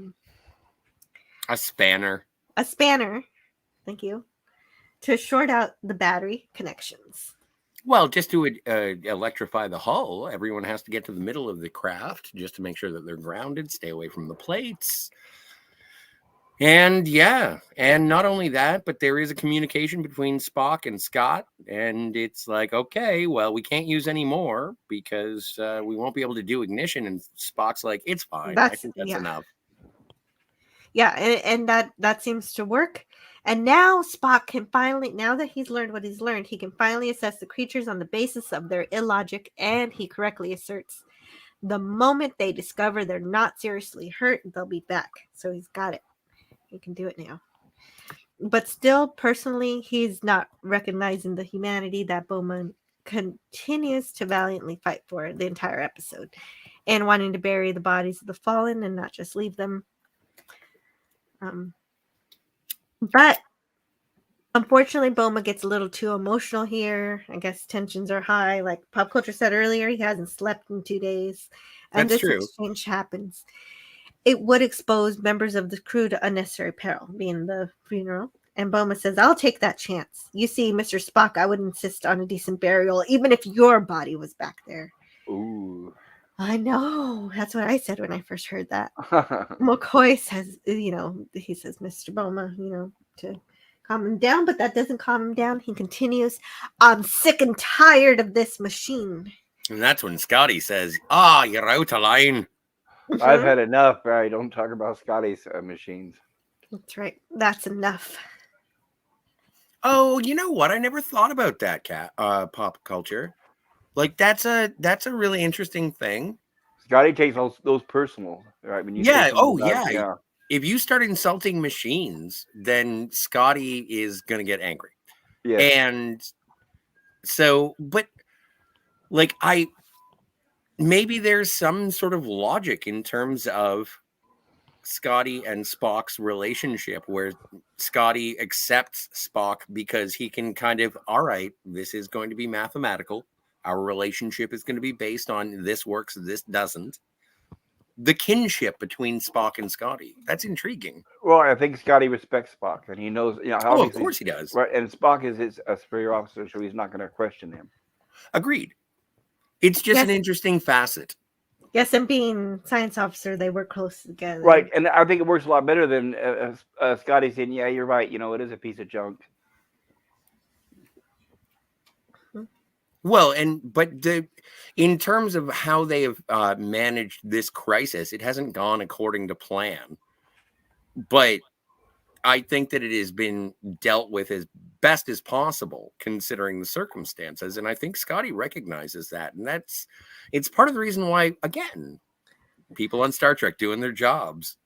spanner. a spanner, thank you, to short out the battery connections. Well, just to electrify the hull, everyone has to get to the middle of the craft just to make sure that they're grounded, stay away from the plates. And yeah, and not only that, but there is a communication between Spock and Scott. And it's like, okay, well, we can't use any more because we won't be able to do ignition. And Spock's like, it's fine. I think that's enough. Yeah, and that seems to work. And now Spock can finally, now that he's learned what he's learned, he can finally assess the creatures on the basis of their illogic, and he correctly asserts the moment they discover they're not seriously hurt, they'll be back. So he's got it. He can do it now. But still, personally, he's not recognizing the humanity that Bowman continues to valiantly fight for the entire episode, and wanting to bury the bodies of the fallen and not just leave them. But unfortunately, Boma gets a little too emotional here. I guess tensions are high. Like Pop Culture said earlier, he hasn't slept in 2 days. And That's this true. exchange happens. It would expose members of the crew to unnecessary peril, being the funeral. And Boma says, I'll take that chance. You see, Mr. Spock, I would insist on a decent burial, even if your body was back there. Ooh. I know. That's what I said when I first heard that. McCoy says, he says, Mr. Boma, to calm him down, but that doesn't calm him down. He continues, I'm sick and tired of this machine. And that's when Scotty says, you're out of line. I've had enough. Right? Don't talk about Scotty's machines. That's right. That's enough. Oh, you know what? I never thought about that, Pop Culture. Like that's a really interesting thing. Scotty takes those personal, right? When you Yeah. say something Oh, about, yeah. If you start insulting machines, then Scotty is gonna get angry. Yeah. And so, but like maybe there's some sort of logic in terms of Scotty and Spock's relationship where Scotty accepts Spock because he can kind of, all right, this is going to be mathematical. Our relationship is going to be based on this works, this doesn't. The kinship between Spock and Scotty. That's intriguing. Well, I think Scotty respects Spock, and he knows, Oh, of course he does. Right, and Spock is his superior officer, so he's not going to question him. Agreed. It's just an interesting facet. Yes, and being science officer, they work close together. Right, and I think it works a lot better than Scotty saying, yeah, you're right, it is a piece of junk. Well, but in terms of how they have managed this crisis, it hasn't gone according to plan. But I think that it has been dealt with as best as possible considering the circumstances. And I think Scotty recognizes that. And it's part of the reason why, again, people on Star Trek doing their jobs.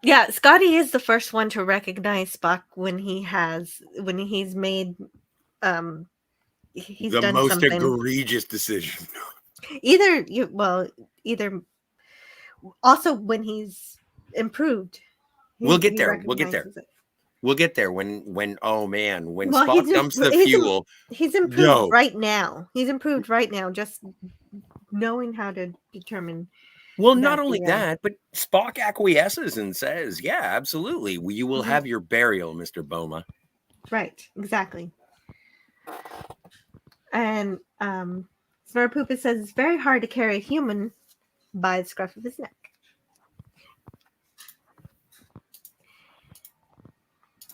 Yeah, Scotty is the first one to recognize Spock when he's made he's The done most something. egregious decision. Either also when he's improved. We'll get he there. We'll get there. recognizes it. We'll get there when oh man, when Well, Spock dumps the fuel. He's improved No. right now. He's improved right now, just knowing how to determine. Well, not that only the, that, but Spock acquiesces and says, yeah, absolutely. You will have your burial, Mr. Boma. Right, exactly. And Snorpoopus says it's very hard to carry a human by the scruff of his neck.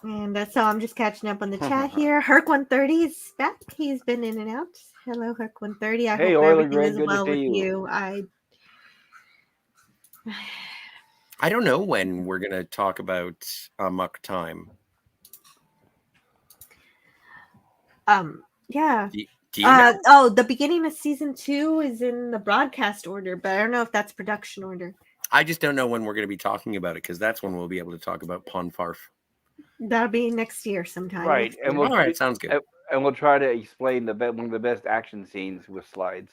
And so I'm just catching up on the chat here. Herc130 is back. He's been in and out. Hello, Herc130. I Hey, hope Oiler everything Greg, is good to well see with you. you. I don't know when we're going to talk about Amok Time. Yeah. Do you know? The beginning of season 2 is in the broadcast order, but I don't know if that's production order. I just don't know when we're going to be talking about it, because that's when we'll be able to talk about Ponfarf. That'll be next year sometime. Right, and All right, sounds good. And we'll try to explain one of the best action scenes with slides.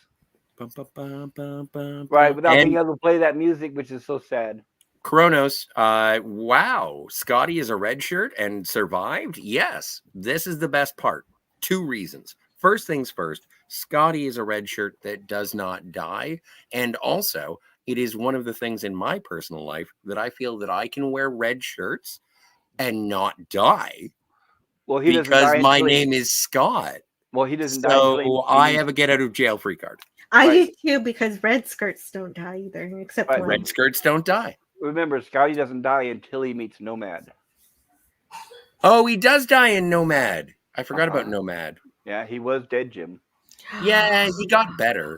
Right, without being able to play that music, which is so sad. Kronos, wow, Scotty is a red shirt and survived. Yes, this is the best part. 2 reasons. First things first, Scotty is a red shirt that does not die. And also, it is one of the things in my personal life that I feel that I can wear red shirts and not die. Well, he doesn't because die my until name is Scott. Well, he doesn't die until So I have a get out of jail free card. I do too, because red skirts don't die either, except one. Red skirts don't die. Remember, Scotty doesn't die until he meets Nomad. Oh, he does die in Nomad. I forgot about Nomad. Yeah, he was dead, Jim. Yeah, he got better.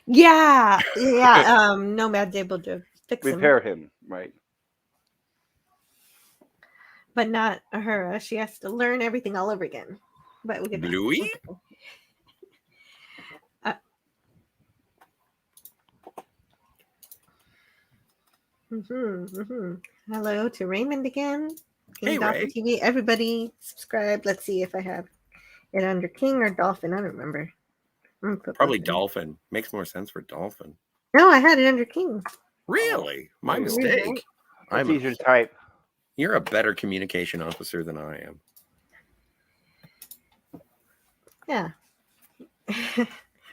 Yeah. Nomad's able to fix Repair him, right? But not Ahura. She has to learn everything all over again. But we get Bluey? Hello to Raymond again. King Hey, Dolphin Ray. TV. Everybody subscribe. Let's see if I have it under King or Dolphin. I don't remember. Probably Dolphin. Makes more sense for Dolphin. No, I had it under King. Really? My Really? mistake. It's easier to type. You're a better communication officer than I am. Yeah.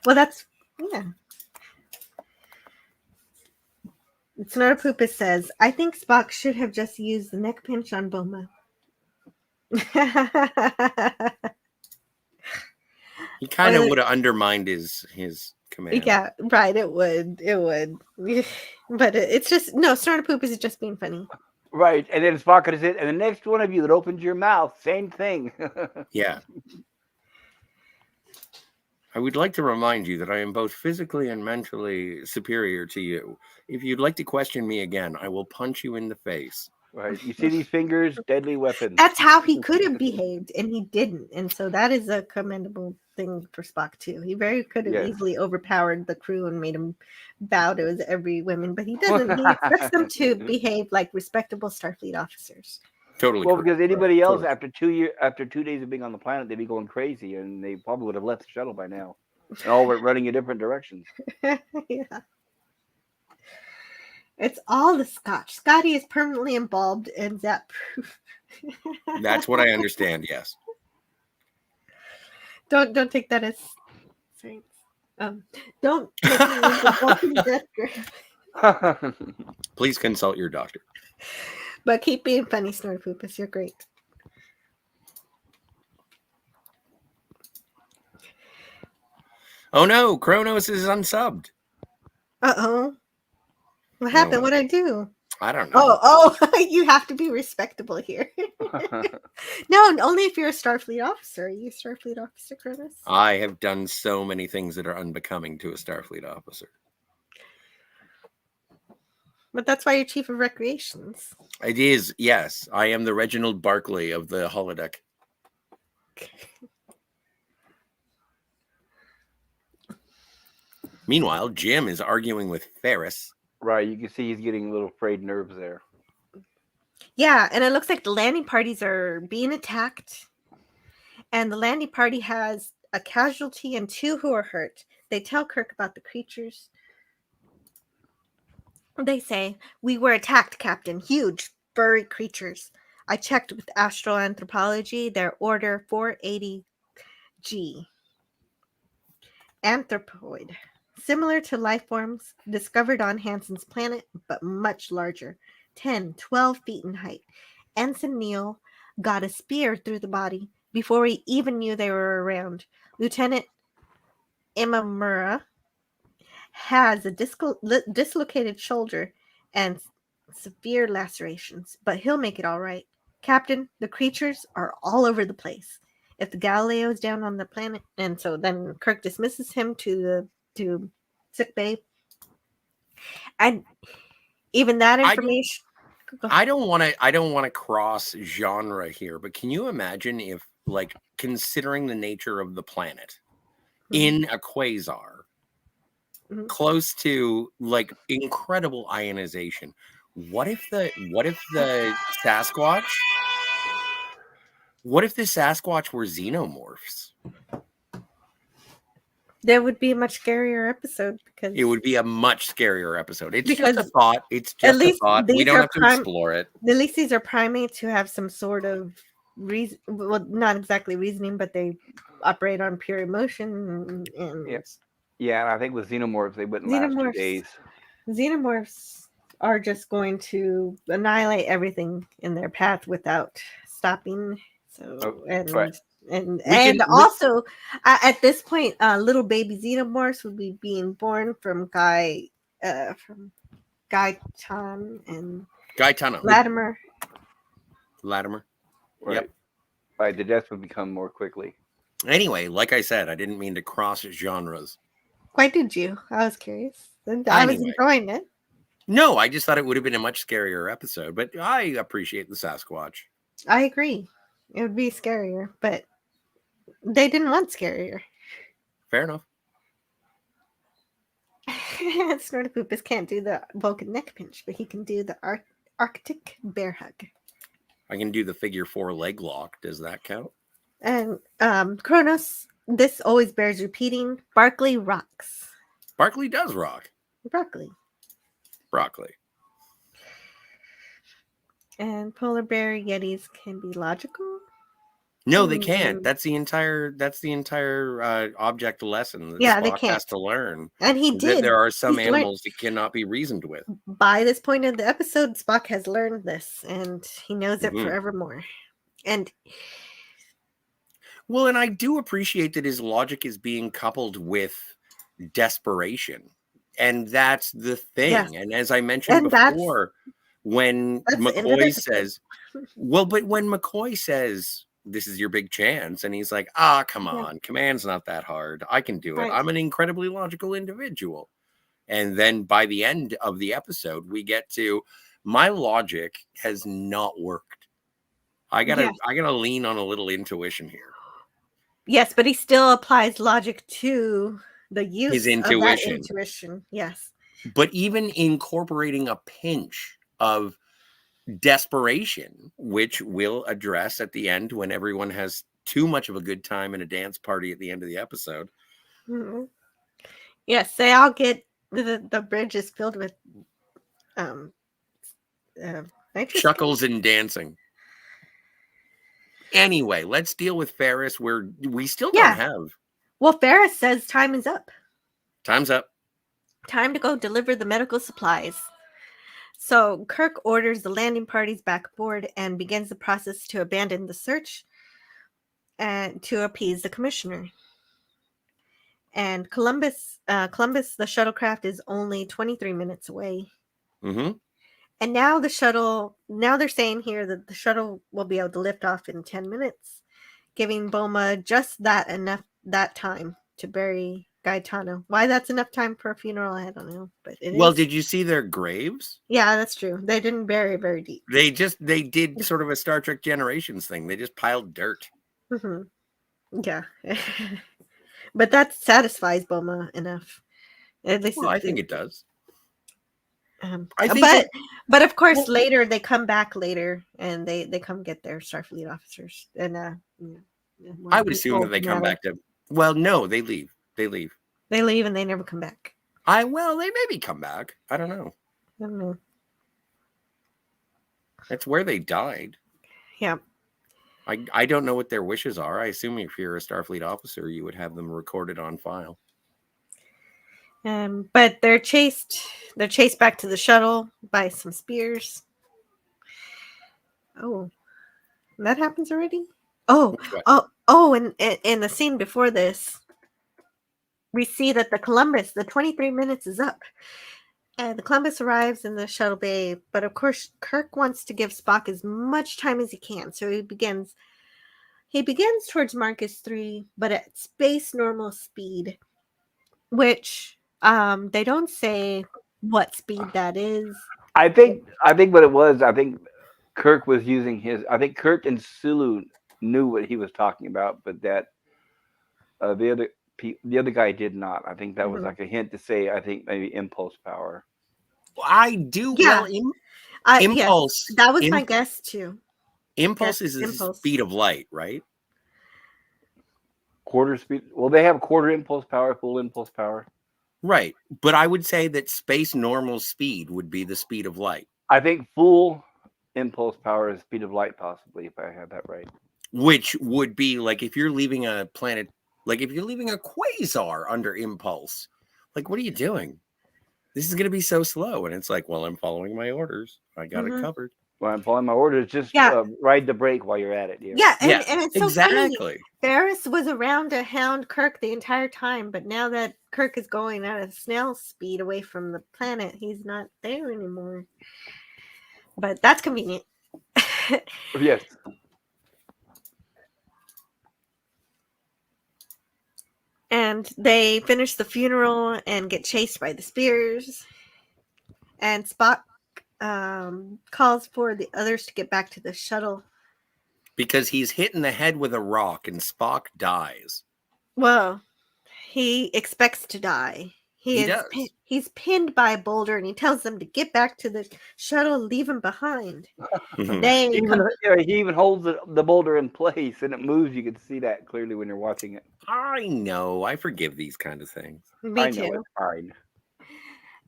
Well, that's, yeah. Snorpoopus says, I think Spock should have just used the neck pinch on Boma. He kind of would have undermined his command. Yeah, right. It would. But it's just, no, Snorpoopus is just being funny. Right, and then Spock could have said, and the next one of you that opens your mouth, same thing. Yeah. I would like to remind you that I am both physically and mentally superior to you. If you'd like to question me again, I will punch you in the face. Right. You see these fingers? Deadly weapons. That's how he could have behaved, and he didn't. And so that is a commendable thing for Spock, too. He very could have easily overpowered the crew and made them bow to his every woman, but he doesn't. He expects them to behave like respectable Starfleet officers. Totally. Well, correct. because anybody else after 2 days of being on the planet, they'd be going crazy, and they probably would have left the shuttle by now, and all were running in different directions. Yeah. It's all the Scotch. Scotty is permanently embalmed and zap proof. That's what I understand. Yes. Don't take that as saints. Don't take me into walking death grave. Please consult your doctor. But keep being funny, Snorpoopus. You're great. Oh no, Kronos is unsubbed. Uh-oh. What happened? No. What'd I do? I don't know. Oh, you have to be respectable here. No, only if you're a Starfleet officer. Are you a Starfleet officer, Curtis? I have done so many things that are unbecoming to a Starfleet officer. But that's why you're chief of recreations. It is, yes. I am the Reginald Barclay of the holodeck. Meanwhile, Jim is arguing with Ferris. Right, you can see he's getting a little frayed nerves there. Yeah, and it looks like the landing parties are being attacked. And the landing party has a casualty and 2 who are hurt. They tell Kirk about the creatures. They say, "We were attacked, Captain. Huge, furry creatures. I checked with astroanthropology. They're order 480G. Anthropoid. Similar to life forms discovered on Hansen's planet, but much larger. 10, 12 feet in height. Ensign Neil got a spear through the body before we even knew they were around. Lieutenant Imamura has a dislocated shoulder and severe lacerations, but he'll make it all right. Captain, the creatures are all over the place. If the Galileo is down on the planet," and so then Kirk dismisses him to sick bay. And even that information, I don't want to cross genre here, but can you imagine if, like, considering the nature of the planet in a quasar, close to like incredible ionization, what if the Sasquatch were xenomorphs? That would be a much scarier episode because It would be a much scarier episode. It's Because just a thought. It's at just a least thought. We these don't are have to explore it. at least these are primates who have some sort of reason. Well, not exactly reasoning, but they operate on pure emotion. And Yes. Yeah, and I think with xenomorphs, they wouldn't last 2 Xenomorphs. days. Xenomorphs are just going to annihilate everything in their path without stopping. So right. and also at this point, little baby xenomorphs would be being born from Gaitan and Gaetano. Right. Latimer. Yep. Right, the deaths would become more quickly. Anyway, like I said, I didn't mean to cross genres. Why did you? I was curious. And I was enjoying it. No, I just thought it would have been a much scarier episode, but I appreciate the Sasquatch. I agree. It would be scarier, but they didn't want scarier. Fair enough. Snortopoopus can't do the Vulcan neck pinch, but he can do the Arctic bear hug. I can do the figure 4 leg lock. Does that count? And Kronos, this always bears repeating. Barkley rocks. Barkley does rock. Broccoli. And polar bear yetis can be logical. No, they can't. That's the entire object lesson that Spock has to learn. And he did. There are some animals that cannot be reasoned with. By this point in the episode, Spock has learned this, and he knows it forevermore. And I do appreciate that his logic is being coupled with desperation, and that's the thing. Yes. And as I mentioned before, when McCoy says, when McCoy says, "This is your big chance," and he's like, come on, command's not that hard. I can do it. I'm an incredibly logical individual. And then by the end of the episode, we get to, my logic has not worked. I gotta lean on a little intuition here. Yes, but he still applies logic to the use his intuition. Of that intuition. Yes. But even incorporating a pinch of desperation, which we'll address at the end when everyone has too much of a good time in a dance party at the end of the episode. Mm-hmm. Yes, they all get the bridge is filled with chuckles and dancing. Anyway, let's deal with Ferris, where we still don't have. Well, Ferris says time is up. Time's up. Time to go deliver the medical supplies. So Kirk orders the landing parties back aboard and begins the process to abandon the search and to appease the commissioner. And Columbus, the shuttlecraft is only 23 minutes away. Mm-hmm. And now they're saying here that the shuttle will be able to lift off in 10 minutes, giving Boma just that time to bury Gaetano. Why that's enough time for a funeral, I don't know. But did you see their graves? Yeah, that's true. They didn't bury very deep. They did sort of a Star Trek Generations thing. They just piled dirt. Mm-hmm. Yeah. But that satisfies Boma enough. At least Well, I think it does. I think but of course later they come back later and they come get their Starfleet officers and I would assume that they come back to. Well, no, they leave. They leave. They leave and they never come back. They maybe come back. I don't know. I don't know. That's where they died. Yeah. I don't know what their wishes are. I assume if you're a Starfleet officer, you would have them recorded on file. But they're chased back to the shuttle by some spears. Oh, that happens already? And in the scene before this, we see that the 23 minutes is up. And the Columbus arrives in the shuttle bay, but of course Kirk wants to give Spock as much time as he can. So he begins towards Marcus 3, but at space normal speed, which they don't say what speed that is. I think what it was, I think Kirk was using Kirk and Sulu knew what he was talking about, but that the other guy did not. I think that was like a hint to say, I think maybe impulse power. I do. Yeah. Impulse. Yes, that was my guess too. Impulse is the speed of light, right? Quarter speed. Well, they have quarter impulse power, full impulse power. Right. But I would say that space normal speed would be the speed of light. I think full impulse power is speed of light, possibly, if I had that right. Which would be like if you're leaving a planet, like if you're leaving a quasar under impulse, like what are you doing? This is going to be so slow. And it's like, well, I'm following my orders. I got it covered. Well, I'm following my orders. Just ride the brake while you're at it. Yeah, and it's so exactly. funny. Ferris was around to hound Kirk the entire time, but now that Kirk is going at a snail's speed away from the planet, he's not there anymore. But that's convenient. Yes. And they finish the funeral and get chased by the spears. And Spock calls for the others to get back to the shuttle. Because he's hit in the head with a rock and Spock dies. Well, he expects to die. He does. He's pinned by a boulder and he tells them to get back to the shuttle and leave him behind. He even holds the boulder in place and it moves. You can see that clearly when you're watching it. I know. I forgive these kind of things. Me too. Know it's fine.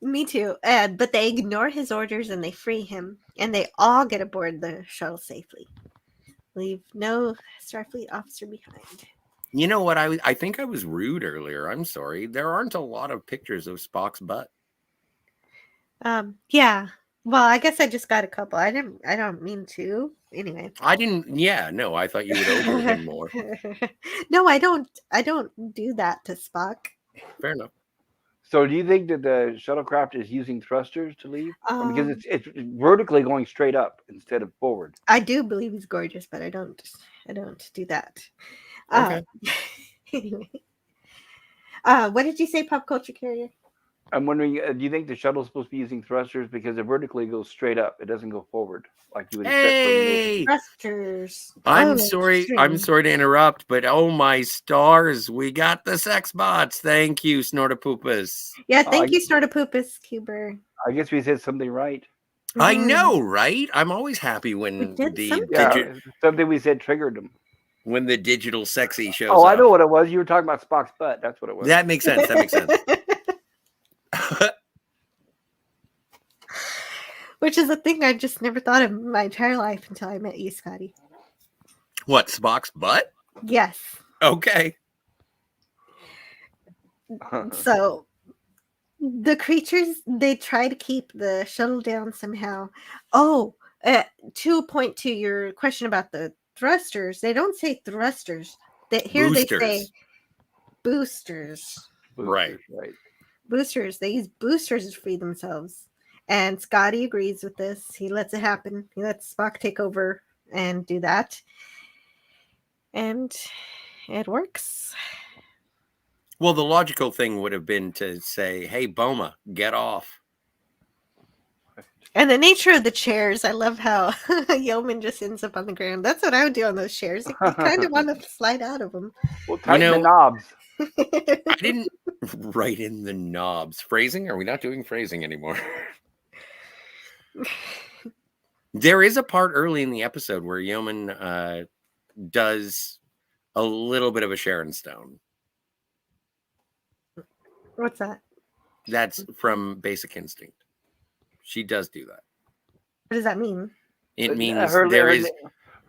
Me too. But they ignore his orders and they free him. And they all get aboard the shuttle safely. Leave no Starfleet officer behind. You know what? I think I was rude earlier. I'm sorry. There aren't a lot of pictures of Spock's butt. Yeah. Well, I guess I just got a couple. I don't mean to. Anyway. I didn't. Yeah. No, I thought you would over him more. No, I don't do that to Spock. Fair enough. So, do you think that the shuttlecraft is using thrusters to leave? Because it's vertically going straight up instead of forward. I do believe he's gorgeous, but I don't do that. Okay. Anyway, what did you say, Pop Culture Carrier? I'm wondering, do you think the shuttle's supposed to be using thrusters because it vertically goes straight up? It doesn't go forward like you would expect. Thrusters. I'm sorry to interrupt, but oh my stars, we got the sex bots. Thank you, Snortapoopus. Yeah, thank you, Snortapoopus, Cuber. I guess we said something right. I know, right? I'm always happy when something we said triggered them. When the digital sexy shows up. I know what it was. You were talking about Spock's butt. That's what it was. That makes sense. Which is a thing I just never thought of in my entire life until I met you, Scotty. What, Spock's butt? Yes. Okay. So the creatures, they try to keep the shuttle down somehow. To point to your question about the thrusters, they don't say thrusters. They say boosters. Right. Boosters. They use boosters to free themselves. And Scotty agrees with this. He lets it happen. He lets Spock take over and do that. And it works. Well, the logical thing would have been to say, hey, Boma, get off. And the nature of the chairs, I love how Yeoman just ends up on the ground. That's what I would do on those chairs. I kind of want to slide out of them. Well, tighten the knobs. I didn't Right in the knobs. Phrasing? Are we not doing phrasing anymore? There is a part early in the episode where Yeoman does a little bit of a Sharon Stone. What's that? That's from Basic Instinct. She does do that. What does that mean? It means her legs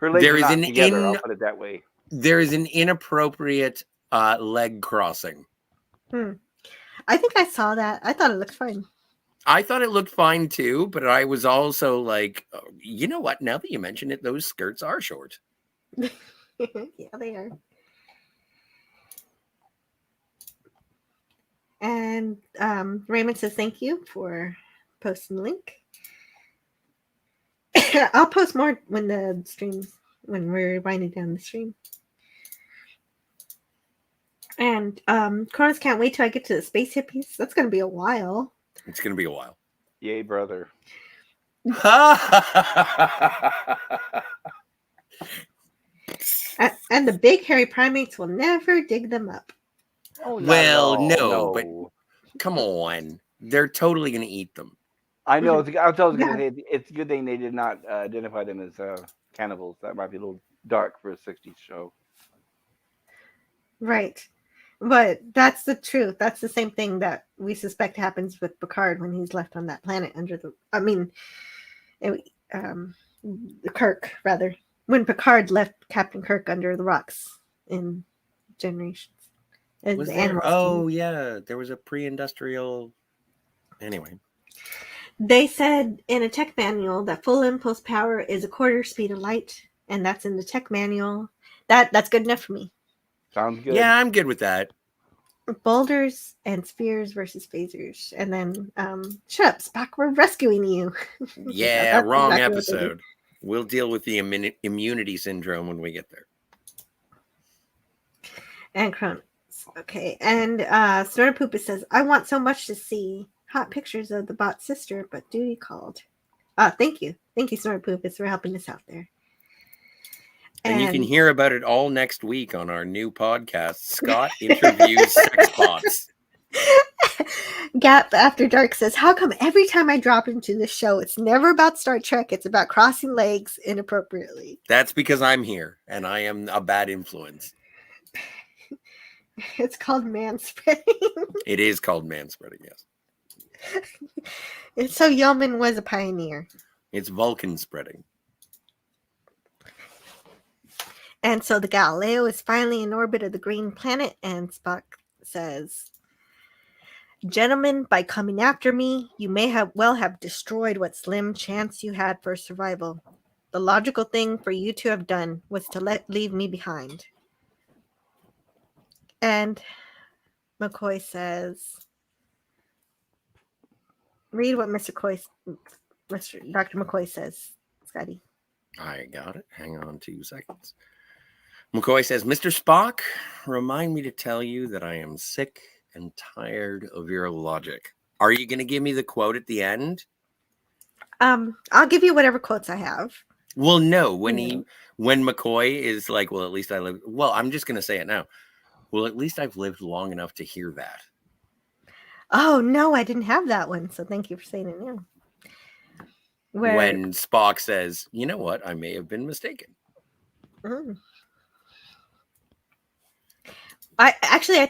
there are is not an together. I'll put it that way. there is an inappropriate leg crossing. I think I saw that. I thought it looked fine. I thought it looked fine too, but I was also like, oh, you know what? Now that you mention it, those skirts are short. Yeah, they are. And Raymond says thank you for posting the link. I'll post more when we're winding down the stream. And Cronus can't wait till I get to the space hippies. That's going to be a while. It's going to be a while. Yay, brother. And the big hairy primates will never dig them up. Oh, Well, not at no, all, but come on. They're totally going to eat them. I know. I was going to Yeah. say it's a good thing they did not identify them as cannibals. That might be a little dark for a '60s show. Right. But that's the truth. That's the same thing that we suspect happens with Picard when he's left on that planet Kirk, rather. When Picard left Captain Kirk under the rocks in Generations. Was there? Oh, yeah. There was a pre-industrial... Anyway. They said in a tech manual that full impulse power is a quarter speed of light, and that's in the tech manual. That's good enough for me. Sounds good. Yeah, I'm good with that. Boulders and spheres versus phasers. And then, shut up, Spock, we're rescuing you. Yeah, That's wrong exactly what they did. episode. We'll deal with the immunity syndrome when we get there. And Cronus. Okay. And Snortopoopa says, I want so much to see hot pictures of the bot sister, but duty called. Thank you. Thank you, Snortopoopa, for helping us out there. And you can hear about it all next week on our new podcast, Scott Interviews Sex Bots. Gap After Dark says, how come every time I drop into the show, it's never about Star Trek, it's about crossing legs inappropriately? That's because I'm here, and I am a bad influence. It's called manspreading. It is called manspreading, yes. So Yeoman was a pioneer. It's Vulcan spreading. And so the Galileo is finally in orbit of the green planet, and Spock says, gentlemen, by coming after me, you may have destroyed what slim chance you had for survival. The logical thing for you to have done was to leave me behind. And McCoy says, read what Dr. McCoy says, Scotty. I got it. Hang on 2 seconds. McCoy says, Mr. Spock, remind me to tell you that I am sick and tired of your logic. Are you going to give me the quote at the end? I'll give you whatever quotes I have. Well, no. When McCoy is like, well, at least I live. Well, I'm just going to say it now. Well, at least I've lived long enough to hear that. Oh, no, I didn't have that one. So thank you for saying it now. When Spock says, you know what? I may have been mistaken. I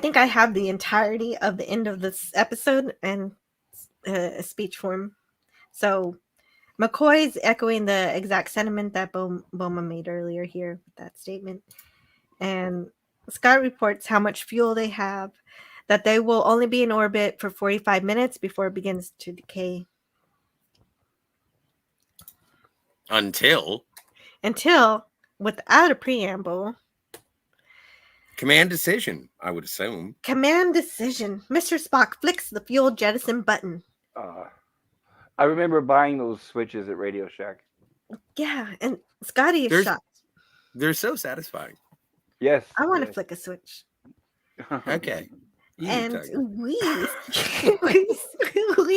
think I have the entirety of the end of this episode and a speech form. So McCoy's echoing the exact sentiment that Boma made earlier here with that statement. And Scott reports how much fuel they have, that they will only be in orbit for 45 minutes before it begins to decay. Until, without a preamble, command decision, I would assume. Command decision. Mr. Spock flicks the fuel jettison button. I remember buying those switches at Radio Shack. Yeah, and Scotty is shocked. They're so satisfying. Yes. I want to flick a switch. Okay. And we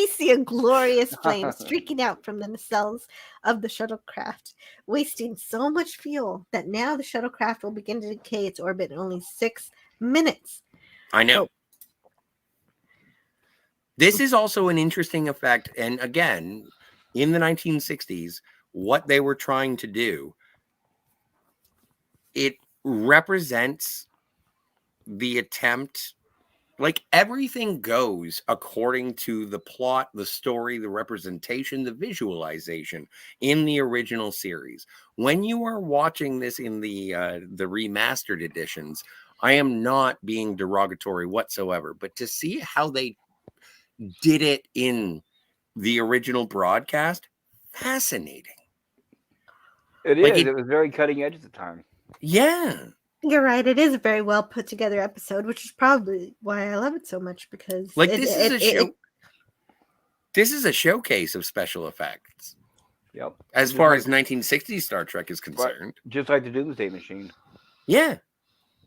see a glorious flame streaking out from the nacelles of the shuttlecraft, wasting so much fuel that now the shuttlecraft will begin to decay its orbit in only 6 minutes. I know. This is also an interesting effect. And again, in the 1960s, what they were trying to do, it represents the attempt, like everything goes according to the plot, the story, the representation, the visualization in the original series. When you are watching this in the remastered editions, I am not being derogatory whatsoever, but to see how they did it in the original broadcast, fascinating. It Like is. It was very cutting edge at the time. Yeah. You're right. It is a very well put together episode, which is probably why I love it so much, because Like this is a show. This is a showcase of special effects. Yep. As Just far like- as 1960s Star Trek is concerned. Just like the Doomsday Machine. Yeah.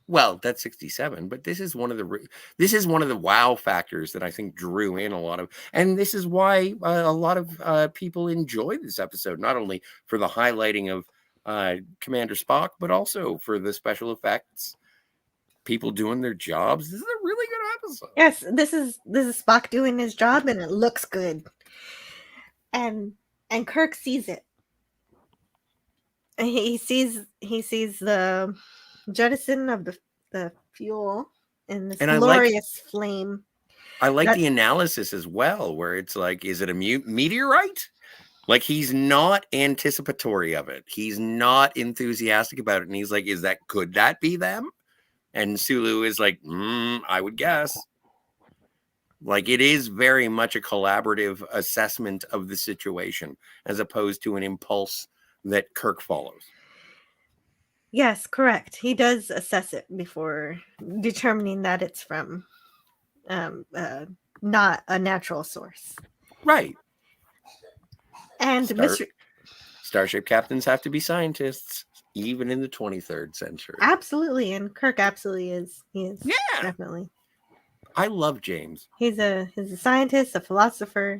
Well, that's 67, but this is one of the wow factors that I think drew in a lot of, and this is why a lot of people enjoy this episode, not only for the highlighting of Commander Spock, but also for the special effects, people doing their jobs. This is a really good episode. Yes, this is Spock doing his job, and it looks good. And Kirk sees it. And he sees the jettison of the fuel and this And I glorious flame. I like the analysis as well, where it's like, is it a meteorite? Like, he's not anticipatory of it. He's not enthusiastic about it. And he's like, could that be them? And Sulu is like, I would guess. Like, it is very much a collaborative assessment of the situation, as opposed to an impulse that Kirk follows. Yes, correct. He does assess it before determining that it's from not a natural source. Right. And Starship captains have to be scientists, even in the 23rd century. Absolutely, and Kirk absolutely is. He is. Yeah. Definitely. I love James. He's a scientist, a philosopher,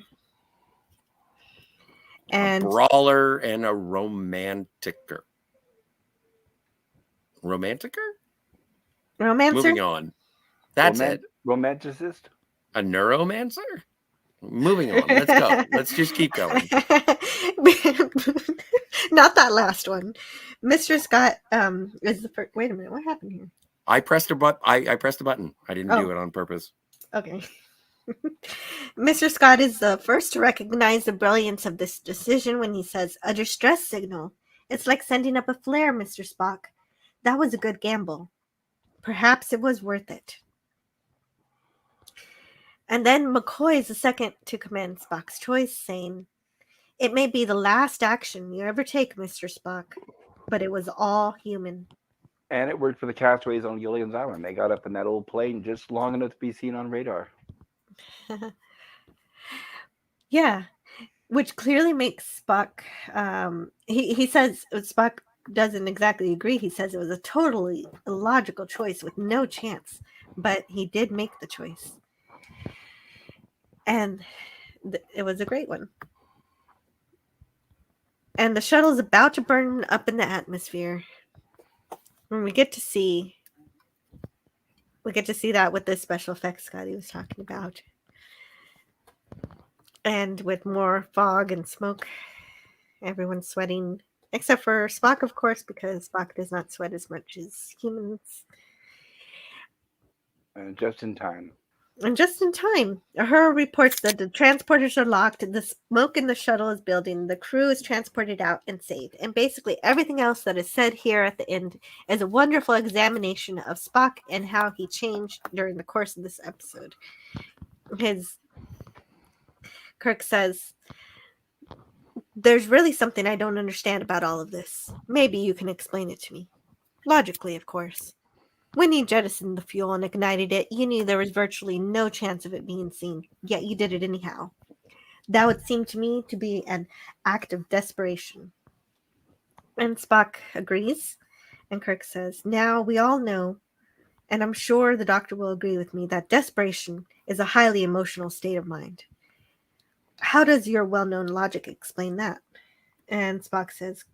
and a brawler and a romanticer. Romanticer? romancer. Moving on. That's it. Romanticist? A neuromancer? Moving on. Let's go. Let's just keep going. Not that last one. Mr. Scott is the first. Wait a minute. What happened here? I pressed a button. I pressed a button. I didn't do it on purpose. Okay. Mr. Scott is the first to recognize the brilliance of this decision when he says, "A distress signal. It's like sending up a flare, Mr. Spock. That was a good gamble. Perhaps it was worth it." And then McCoy is the second to commend Spock's choice, saying, "It may be the last action you ever take, Mr. Spock, but it was all human." And it worked for the castaways on Gilligan's Island. They got up in that old plane just long enough to be seen on radar. Yeah, which clearly makes Spock, he says Spock doesn't exactly agree. He says it was a totally illogical choice with no chance, but he did make the choice. And it was a great one. And the shuttle's about to burn up in the atmosphere. When we get to see that with this special effects Scotty was talking about. And with more fog and smoke, everyone's sweating, except for Spock, of course, because Spock does not sweat as much as humans. And just in time. And just in time, Uhura reports that the transporters are locked, the smoke in the shuttle is building, the crew is transported out and saved. And basically everything else that is said here at the end is a wonderful examination of Spock and how he changed during the course of this episode. Kirk says, "There's really something I don't understand about all of this. Maybe you can explain it to me. Logically, of course. When you jettisoned the fuel and ignited it, you knew there was virtually no chance of it being seen, yet you did it anyhow. That would seem to me to be an act of desperation." And Spock agrees, and Kirk says, "Now we all know, and I'm sure the doctor will agree with me, that desperation is a highly emotional state of mind. How does your well-known logic explain that?" And Spock says,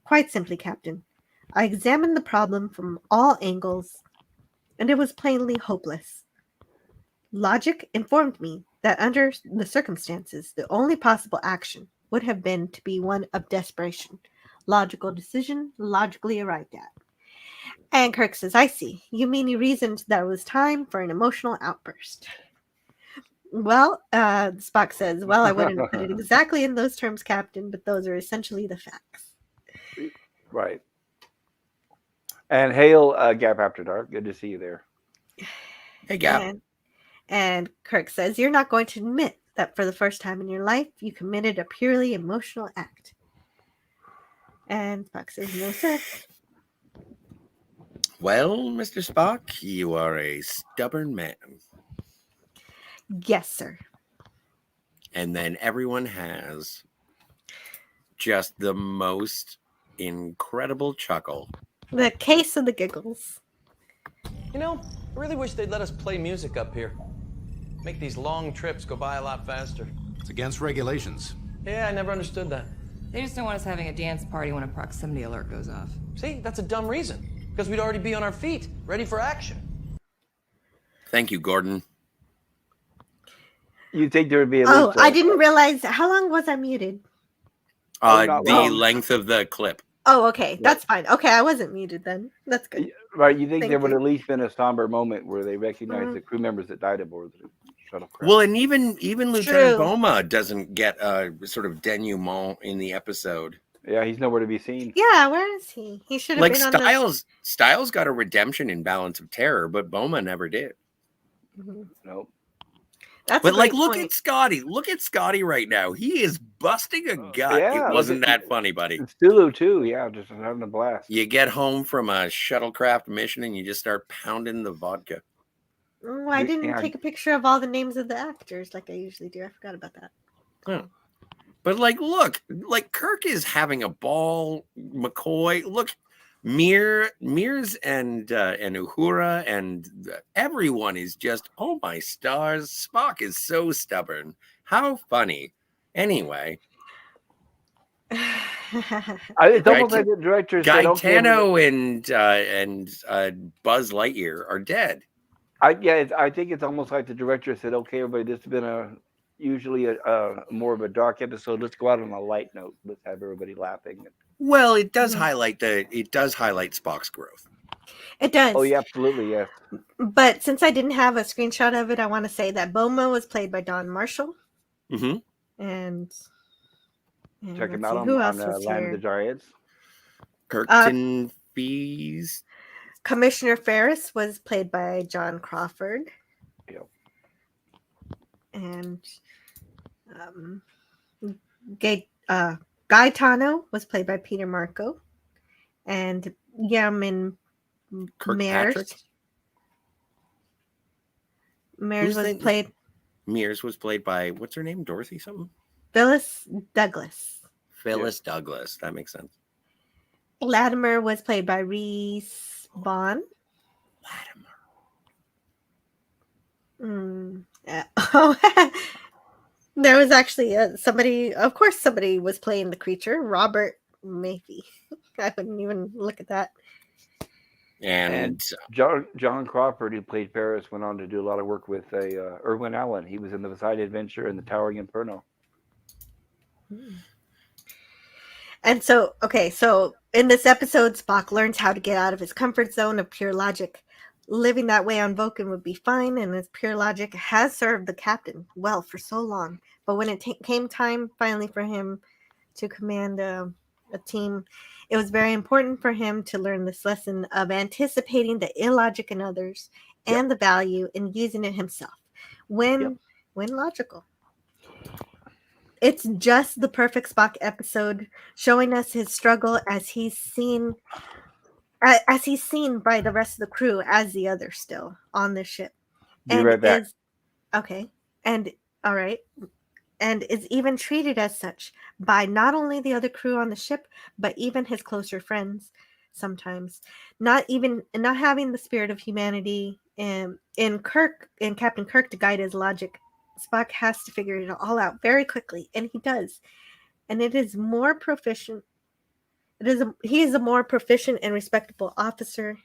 "Quite simply, Captain. I examined the problem from all angles, and it was plainly hopeless. Logic informed me that under the circumstances, the only possible action would have been to be one of desperation. Logical decision, logically arrived at. And Kirk says, I see. You mean you reasoned that it was time for an emotional outburst. Well, Spock says, well, I wouldn't have put it exactly in those terms, Captain, but those are essentially the facts. Right. And hail, Gap After Dark. Good to see you there. Hey, Gap. And Kirk says, you're not going to admit that for the first time in your life, you committed a purely emotional act. And Spock says, no, sir. Well, Mr. Spock, you are a stubborn man. Yes, sir. And then everyone has just the most incredible chuckle. The case of the giggles. You know, I really wish they'd let us play music up here. Make these long trips go by a lot faster. It's against regulations. Yeah, I never understood that. They just don't want us having a dance party when a proximity alert goes off. See, that's a dumb reason. Because we'd already be on our feet, ready for action. Thank you, Gordon. You think there would be I didn't realize. How long was I muted? The length of the clip. Oh, okay. That's fine. Okay, I wasn't muted then. That's good. Right. You think Thank there would you. at least been a somber moment where they recognize the crew members that died aboard the shuttlecraft. Well, and even Lieutenant True. Boma doesn't get a sort of denouement in the episode. Yeah, he's nowhere to be seen. Yeah, where is he? He should have Like been on the... Styles got a redemption in Balance of Terror, but Boma never did. Nope. That's But a like, great look point. at Scotty. Look at Scotty right now. He is busting a gut. yeah. It wasn't that funny, buddy. And Sulu too. Yeah, just having a blast. You get home from a shuttlecraft mission and you just start pounding the vodka. Oh, I didn't take a picture of all the names of the actors like I usually do. I forgot about that. Huh. But like, look, like Kirk is having a ball. McCoy, look, Mears and Uhura and everyone is just, oh my stars. Spock is so stubborn. How funny. Anyway, It's almost like the director said, Gaetano and Buzz Lightyear are dead. I think it's almost like the director said, okay, everybody, this has been usually a more of a dark episode. Let's go out on a light note. Let's have everybody laughing. Well, it does highlight Spock's growth. It does. Oh, yeah, absolutely, yes. But since I didn't have a screenshot of it, I want to say that Boma was played by Don Marshall. Mm-hmm. And Check him let's out see, who on else was Land of here? the Giants. Kirkton Fees. Commissioner Ferris was played by John Crawford. Yep. And Gaetano was played by Peter Marco. And Yamin Kirkpatrick. Mears was played... Mears was played by, what's her name? Dorothy something? Phyllis Douglas. Phyllis Douglas. That makes sense. Latimer was played by Reese Vaughn. There was actually somebody was playing the creature, Robert Mayfie. I wouldn't even look at that. And John Crawford, who played Ferris, went on to do a lot of work with Irwin Allen. He was in the Poseidon Adventure and the Towering Inferno. And so in this episode, Spock learns how to get out of his comfort zone of pure logic. Living that way on Vulcan would be fine, and his pure logic has served the captain well for so long. But when it came time finally for him to command a team, it was very important for him to learn this lesson of anticipating the illogic in others and the value in using it himself when logical. It's just the perfect Spock episode, showing us his struggle as he's seen by the rest of the crew as the other still on the ship. Be right back. And is even treated as such by not only the other crew on the ship, but even his closer friends sometimes. Not having the spirit of humanity in Captain Kirk to guide his logic. Spock has to figure it all out very quickly, and he does. And it is more proficient. He is a more proficient and respectable officer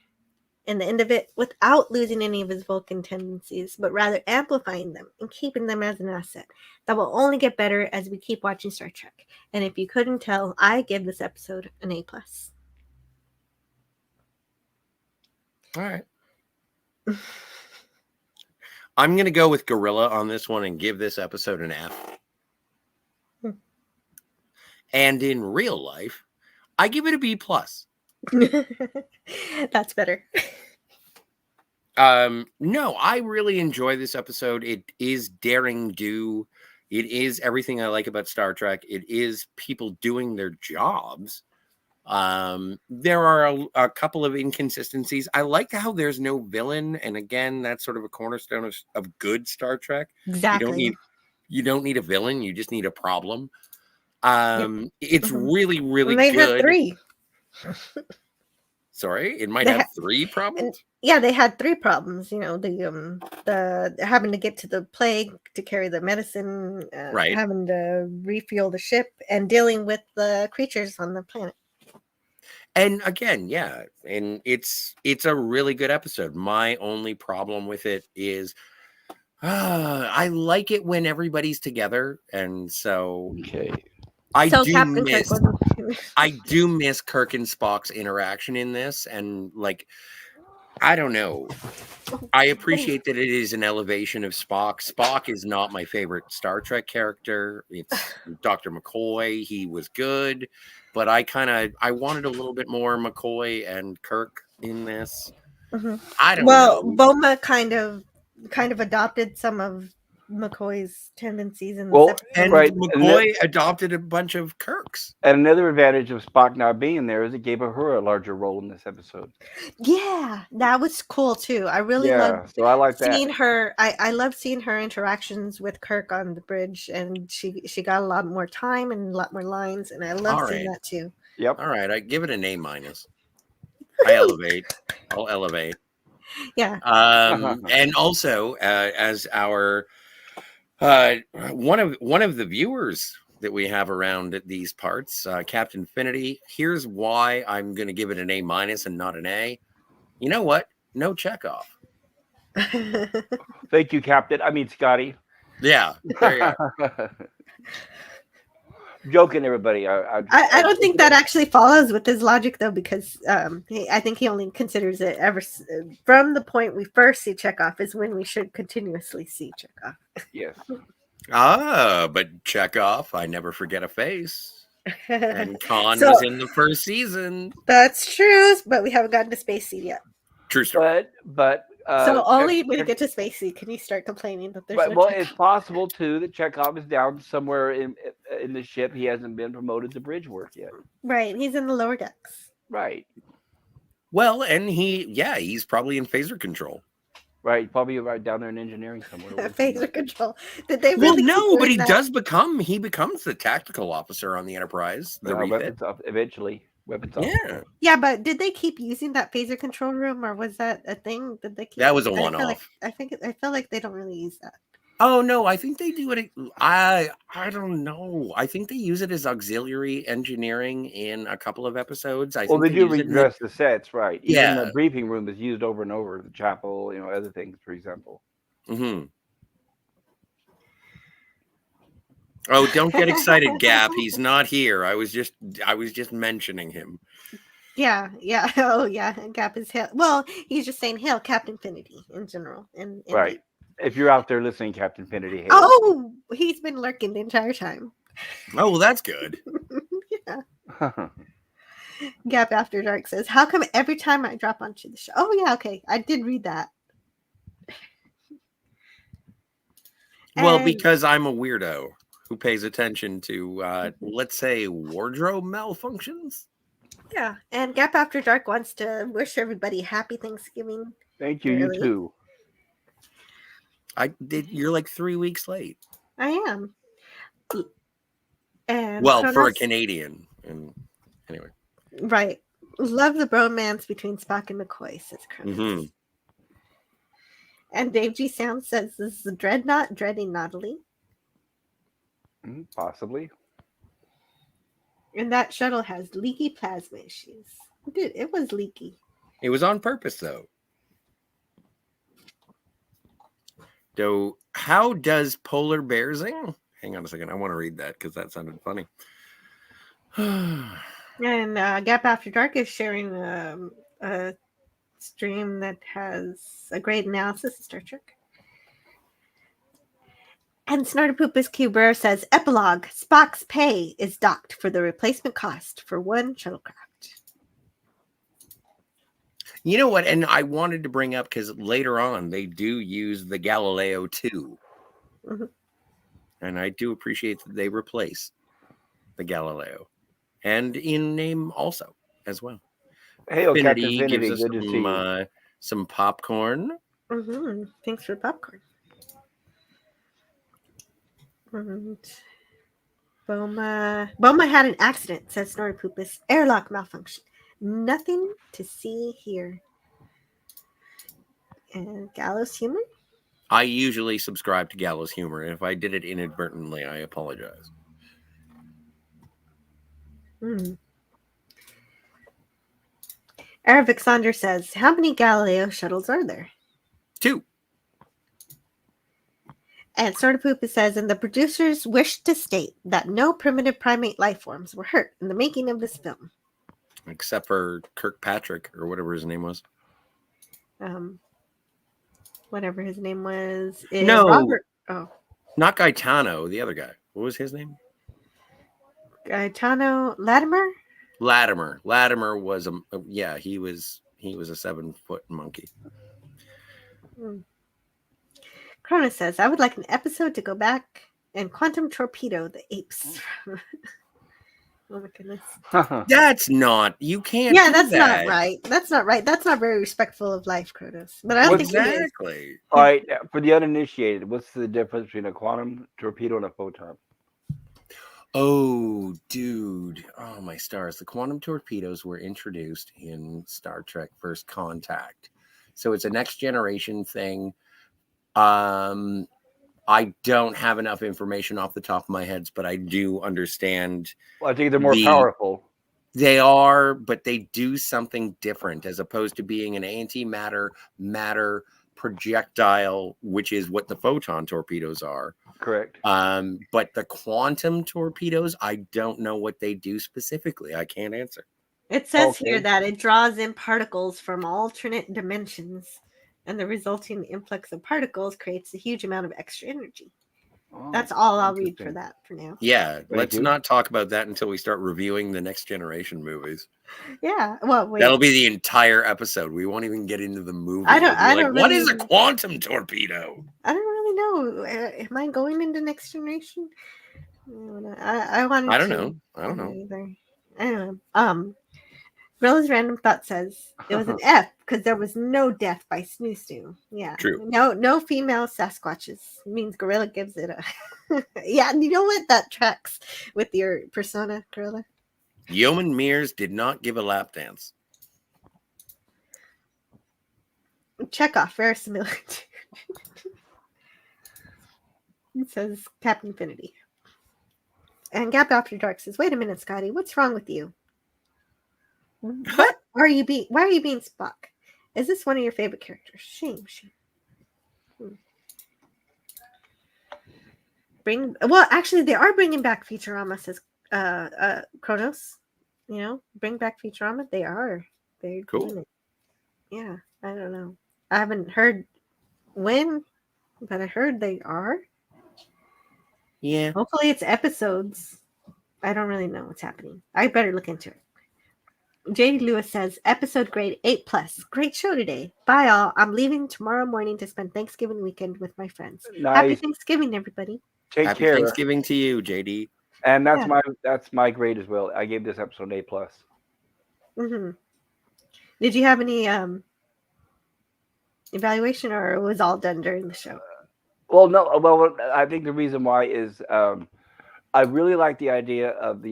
in the end of it without losing any of his Vulcan tendencies, but rather amplifying them and keeping them as an asset that will only get better as we keep watching Star Trek. And if you couldn't tell, I give this episode an A+. All right. I'm going to go with Gorilla on this one and give this episode an F. And in real life, I give it a B+. That's better. No, I really enjoy this episode. It is daring do. It is everything I like about Star Trek. It is people doing their jobs. There are a couple of inconsistencies. I like how there's no villain, and again, that's sort of a cornerstone of good Star Trek. Exactly. You don't need a villain. You just need a problem. It's really, really they good. Had 3. Sorry, it might have 3 problems. Yeah, they had 3 problems. You know, the having to get to the plague to carry the medicine, Right. having to refuel the ship, and dealing with the creatures on the planet. And again, yeah, and it's a really good episode. My only problem with it is I like it when everybody's together, and so Okay. I do Captain miss Kirk and Spock's interaction in this, and like I don't know. I appreciate that it is an elevation of Spock. Spock is not my favorite Star Trek character. It's Dr. McCoy. He was good, but I wanted a little bit more McCoy and Kirk in this. Mm-hmm. I don't know. Boma kind of adopted some of McCoy's tendencies in Well, and right. McCoy adopted a bunch of Kirks. And another advantage of Spock not being there is it gave her a larger role in this episode. Yeah, that was cool too. I really loved so I like seeing that. her. I love seeing her interactions with Kirk on the bridge, and she got a lot more time and a lot more lines, and I love seeing that too. Yep. All right, I give it an A-. I'll elevate. Yeah. And also as our one of the viewers that we have around at these parts, Captain Finity, here's why I'm going to give it an A- and not an A. You know what? No Chekhov. Thank you, Captain. I mean, Scotty. Yeah. There you go. Joking, everybody. I don't think that actually follows with his logic, though, because I think he only considers it from the point we first see Chekhov is when we should continuously see Chekhov. Yes. But Chekhov, I never forget a face. And Khan was in the first season. That's true, but we haven't gotten to Space Seed yet. True story. But so only when you get to Space Seed can you start complaining that there's no well, Chekhov. it's possible too that Chekhov is down somewhere in the ship. He hasn't been promoted to bridge work yet. Right, he's in the lower decks. Right. Well, and he's probably in phaser control. Right, probably right down there in engineering somewhere. Phaser control. Did they Well, really? no, but he becomes the tactical officer on the Enterprise. The refit. Weapons up eventually. Weapons up. Yeah. Yeah, but did they keep using that phaser control room, or was that a thing? Did they keep? That was a one-off. I feel like they don't really use that. Oh no, I think they do it. I don't know. I think they use it as auxiliary engineering in a couple of episodes. I think they do redress the sets, right? Yeah. Even the briefing room is used over and over. The chapel, other things, for example. Mm-hmm. Oh, don't get excited, Gap. He's not here. I was just mentioning him. Yeah. Oh, yeah. Gap is hail. Well, he's just saying hail Captain Finity in general. And right. If you're out there listening, Captain Finity, hail. Oh, he's been lurking the entire time. Oh, well, that's good. Yeah. Gap After Dark says, "How come every time I drop onto the show?" Oh, yeah. Okay, I did read that. Well, because I'm a weirdo who pays attention to, let's say, wardrobe malfunctions. Yeah, and Gap After Dark wants to wish everybody happy Thanksgiving. Thank you. You too. You're like 3 weeks late. I am. And well, Kronos, for a Canadian. And anyway. Right. Love the bromance between Spock and McCoy, says Kronos. Mm-hmm. And Dave G. Sound says, "This is the Dreadnought dreading Nautilus." Possibly. And that shuttle has leaky plasma issues. Dude, it was leaky. It was on purpose, though. So, how does polar bear sing? Hang on a second. I want to read that because that sounded funny. And Gap After Dark is sharing a stream that has a great analysis of Star Trek. And Snorterpoopus Cuber says, Epilogue, Spock's pay is docked for the replacement cost for one shuttlecraft. You know what? And I wanted to bring up because later on they do use the Galileo 2. Mhm. And I do appreciate that they replace the Galileo. And in name also as well. Hey, Captain Affinity Affinity, gives us good to see you. some popcorn. Thanks for the popcorn. And Boma had an accident, says Snorterpoopus. Airlock malfunction. Nothing to see here. And Gallows Humor? I usually subscribe to Gallows Humor. And if I did it inadvertently, I apologize. Aravic Sonder says, how many Galileo shuttles are there? 2. And Snorterpoopus says, and the producers wish to state that no primitive primate life forms were hurt in the making of this film. Except for Kirkpatrick or whatever his name was. Whatever his name was. No. Robert. Oh. Not Gaetano, the other guy. What was his name? Gaetano Latimer? Latimer. Latimer was he was a 7-foot monkey. Cronus says, I would like an episode to go back and quantum torpedo the apes. Oh my goodness. That's not, you can't. Yeah, do that's that. not right. That's not right. That's not very respectful of life, Cronus. But I don't think it is. Exactly. All right, for the uninitiated, what's the difference between a quantum torpedo and a photon? Oh, dude. Oh, my stars. The quantum torpedoes were introduced in Star Trek First Contact. So it's a next generation thing. I don't have enough information off the top of my head, but I do understand. Well, I think they're more powerful. They are, but they do something different as opposed to being an antimatter matter projectile, which is what the photon torpedoes are. Correct. But the quantum torpedoes, I don't know what they do specifically. I can't answer. It says here that it draws in particles from alternate dimensions, and the resulting influx of particles creates a huge amount of extra energy. That's all I'll read for that for now. Yeah, let's not talk about that until we start reviewing the Next Generation movies. Yeah, well, wait. That'll be the entire episode. We won't even get into the movie. I don't what really, is a quantum torpedo? I don't really know. Am I going into Next Generation? I wanted I don't to. know. I don't know. Either. I don't know. Rilla's random thought says it was an F because there was no death by Snoo Snoo. Yeah. True. No female Sasquatches. It means Gorilla gives it a yeah, you know what? That tracks with your persona, Gorilla. Yeoman Mears did not give a lap dance. Check off verisimilitude. It says Captain Infinity. And Gap After Dark says, wait a minute, Scotty, what's wrong with you? Why are you being Spock? Is this one of your favorite characters? Shame. Actually, they are bringing back Futurama, says Kronos. You know, bring back Futurama. They are. They're cool. Doing it. Yeah, I don't know. I haven't heard when, but I heard they are. Yeah. Hopefully, it's episodes. I don't really know what's happening. I better look into it. JD Lewis says, episode grade 8+. Great show today. Bye, all. I'm leaving tomorrow morning to spend Thanksgiving weekend with my friends. Nice. Happy Thanksgiving, everybody. Take care. Thanksgiving to you, JD. And that's my grade as well. I gave this episode an A+. Mm-hmm. Did you have any evaluation, or it was all done during the show? Well, no. Well, I think the reason why is I really like the idea of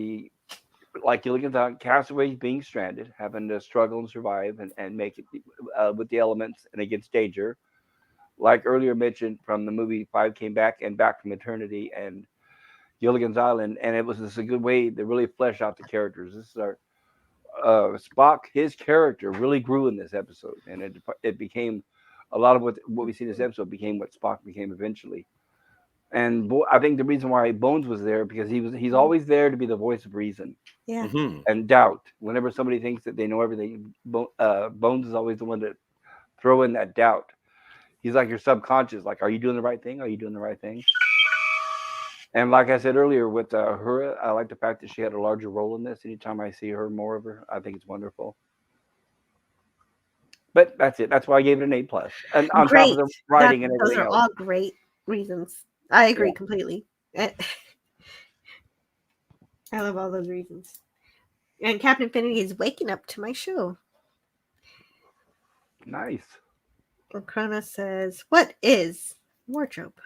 like you're looking at castaways being stranded, having to struggle and survive and make it with the elements and against danger. Like earlier mentioned from the movie 5 Came Back and Back from Eternity and Gilligan's Island, and it was just a good way to really flesh out the characters. This is our Spock. His character really grew in this episode, and it became a lot of what we see in this episode became what Spock became eventually. And I think the reason why Bones was there because he's always there to be the voice of reason Yeah. and doubt. Whenever somebody thinks that they know everything, Bones is always the one to throw in that doubt. He's like your subconscious. Like, are you doing the right thing? Are you doing the right thing? And like I said earlier, with her, I like the fact that she had a larger role in this. Anytime I see her, more of her, I think it's wonderful. But that's it. That's why I gave it an A+. And on top of the writing and everything those are else. all great reasons. I agree completely. I love all those reasons. And Captain Infinity is waking up to my show. Nice. And Kronos says, "What is wardrobe?"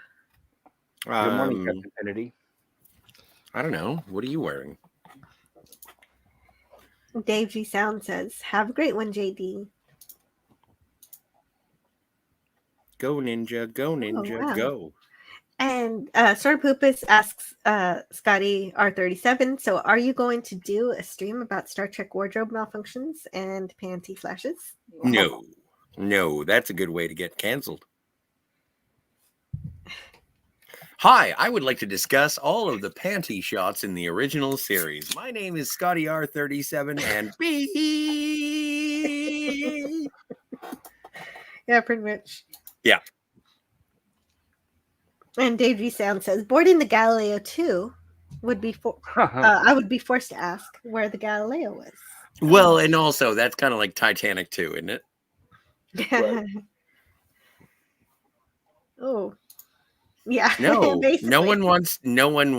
Good morning, Captain Infinity. I don't know. What are you wearing? Dave G. Sound says, "Have a great one, JD." Go Ninja, go Ninja, wow. go. And Sir Poopus asks Scotty R37, so are you going to do a stream about Star Trek wardrobe malfunctions and panty flashes? No, that's a good way to get canceled. Hi, I would like to discuss all of the panty shots in the original series. My name is Scotty R37 and B. Yeah, pretty much. Yeah. And Dave G. Sound says, boarding the Galileo 2 would be I would be forced to ask where the Galileo was. Well, and also that's kind of like Titanic 2, isn't it? Right. Oh. Yeah. No, no one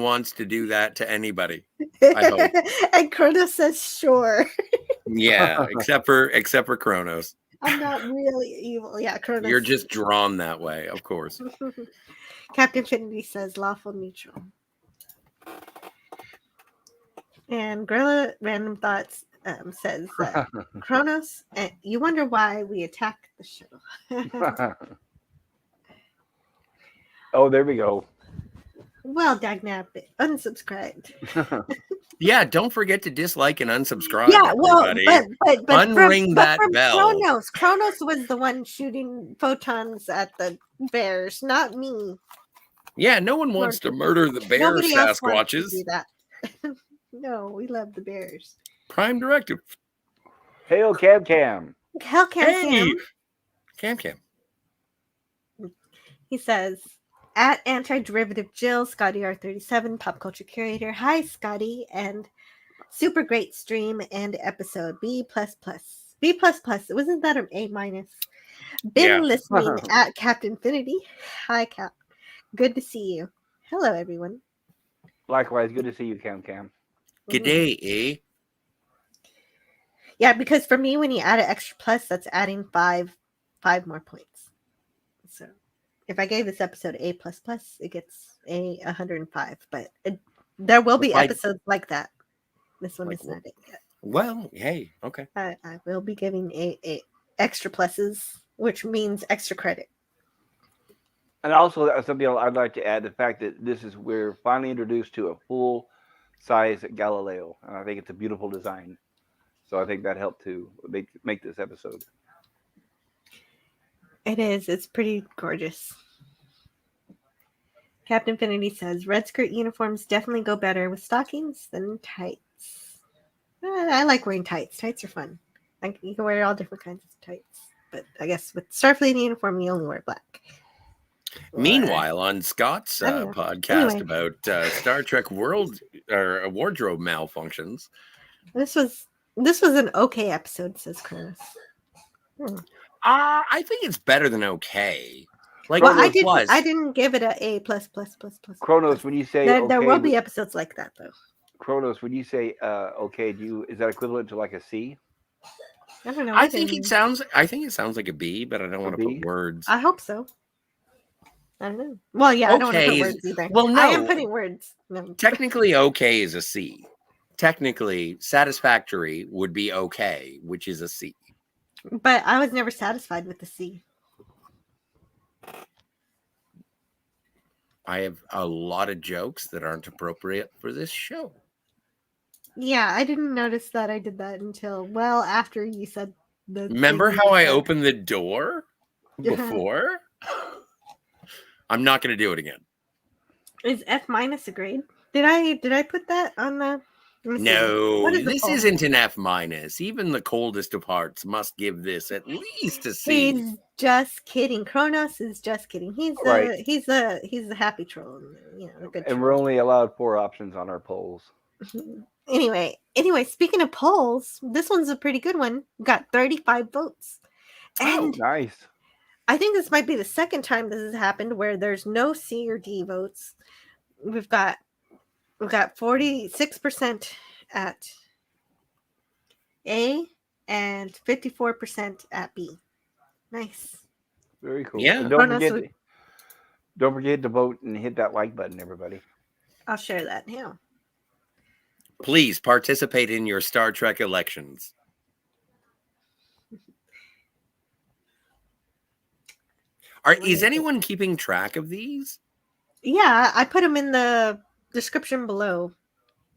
wants to do that to anybody. I hope. And Kronos says, sure. Yeah, except for Kronos. I'm not really evil. Yeah, Kronos. You're just drawn that way, of course. Captain Infinity says lawful neutral. And Gorilla Random Thoughts says Kronos, you wonder why we attacked the show. Oh, there we go. Well, Dagnap, unsubscribed. Yeah, don't forget to dislike and unsubscribe. Yeah, well, everybody. but unring that bell. Kronos was the one shooting photons at the bears, not me. Yeah, no one wants to murder the bear Nobody else wants Sasquatches. to do that. No, we love the bears. Prime directive. Hail Cam Cam. Hell, Cam. Cam. He says, at Anti-Derivative Jill, Scotty R37, Pop Culture Curator. Hi, Scotty, and super great stream and episode. B++. B++. Wasn't that an A-? Been listening at Captain Infinity. Hi, Cap. Good to see you. Hello, everyone. Likewise, good to see you, Cam Cam. Good day, eh? Yeah, because for me, when you add an extra plus, that's adding five more points. So if I gave this episode A++, it gets a 105. But there will be episodes like that. This one is not it yet. Well, hey, okay. I will be giving a extra pluses, which means extra credit. And also, something I'd like to add, the fact that we're finally introduced to a full-size Galileo. And I think it's a beautiful design. So I think that helped to make this episode. It is. It's pretty gorgeous. Captain Infinity says, red skirt uniforms definitely go better with stockings than tights. I like wearing tights. Tights are fun. You can wear all different kinds of tights. But I guess with Starfleet uniform, you only wear black. Meanwhile, on Scott's podcast about Star Trek wardrobe malfunctions, this was an okay episode, says Chris. I think it's better than okay. Like, well, I didn't give it a A++++. Kronos, when you say there will be episodes like that, though. Kronos, when you say okay, is that equivalent to like a C? I don't know. I think it sounds like a B, but I don't want to put words. I hope so. I don't know. Well, yeah, I don't want to put words either. Well, no. I am putting words. No. Technically, okay is a C. Technically, satisfactory would be okay, which is a C. But I was never satisfied with the C. I have a lot of jokes that aren't appropriate for this show. Yeah, I didn't notice that I did that until after you said the. Remember how I opened the door? before. I'm not going to do it again. Is F- a grade? Did I put that on the? Let me see. No, What is the this poll? isn't an F-. Even the coldest of hearts must give this at least a C. He's just kidding. Kronos is just kidding. He's Right. he's the happy troll. You know, the good And troll. we're only allowed 4 options on our polls. Anyway, speaking of polls, this one's a pretty good one. Got 35 votes. And Nice. I think this might be the second time this has happened where there's no C or D votes. We've got 46% at A and 54% at B. Nice. Very cool. Yeah. And Kronos don't forget to vote and hit that like button, everybody. I'll share that now. Please participate in your Star Trek elections. Is anyone keeping track of these? Yeah, I put them in the description below.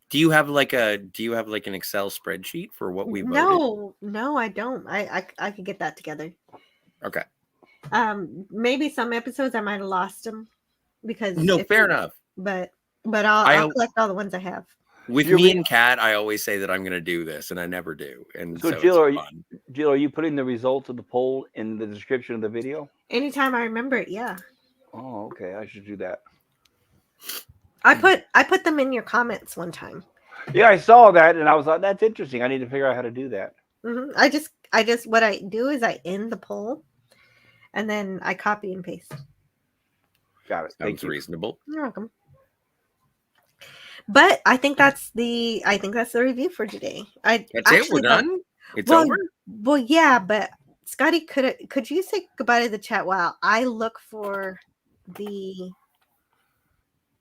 Do you have like an Excel spreadsheet for what we voted? No, I don't. I could get that together. Okay. Maybe some episodes I might have lost them because fair enough. But I'll collect all the ones I have. With me and Kat, I always say that I'm going to do this, and I never do. And so Jill, it's fun. Jill, are you putting the results of the poll in the description of the video? Anytime I remember it, yeah. Oh, okay. I should do that. I put them in your comments one time. Yeah, I saw that, and I was like, "That's interesting. I need to figure out how to do that." Mm-hmm. I just what I do is I end the poll, and then I copy and paste. Got it. Sounds reasonable. You're welcome. But I think that's the review for today. That's it. We're done. It's over. Well, yeah, but Scotty, could you say goodbye to the chat while I look for the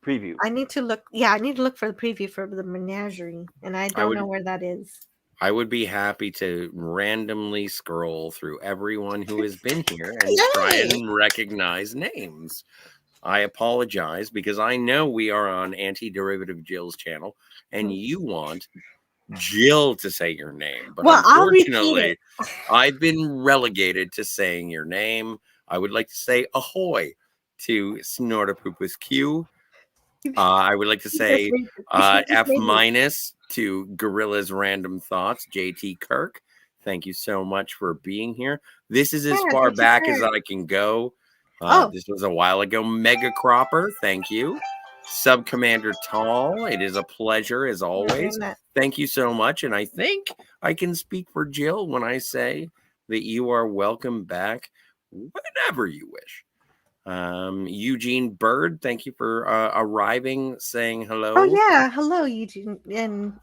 preview? I need to look for the preview for the menagerie, and I don't know where that is. I would be happy to randomly scroll through everyone who has been here and try and recognize names. I apologize because I know we are on Anti-Derivative Jill's channel and you want Jill to say your name. But unfortunately, I've been relegated to saying your name. I would like to say ahoy to Snortapoopas Q. I would like to say F- to Gorilla's Random Thoughts, JT Kirk. Thank you so much for being here. This is as far back as I can go. This was a while ago. Mega Cropper, thank you. Sub Commander Tall, it is a pleasure as always. Thank you so much. And I think I can speak for Jill when I say that you are welcome back whenever you wish. Eugene Bird, thank you for arriving, saying hello. Oh yeah, hello Eugene,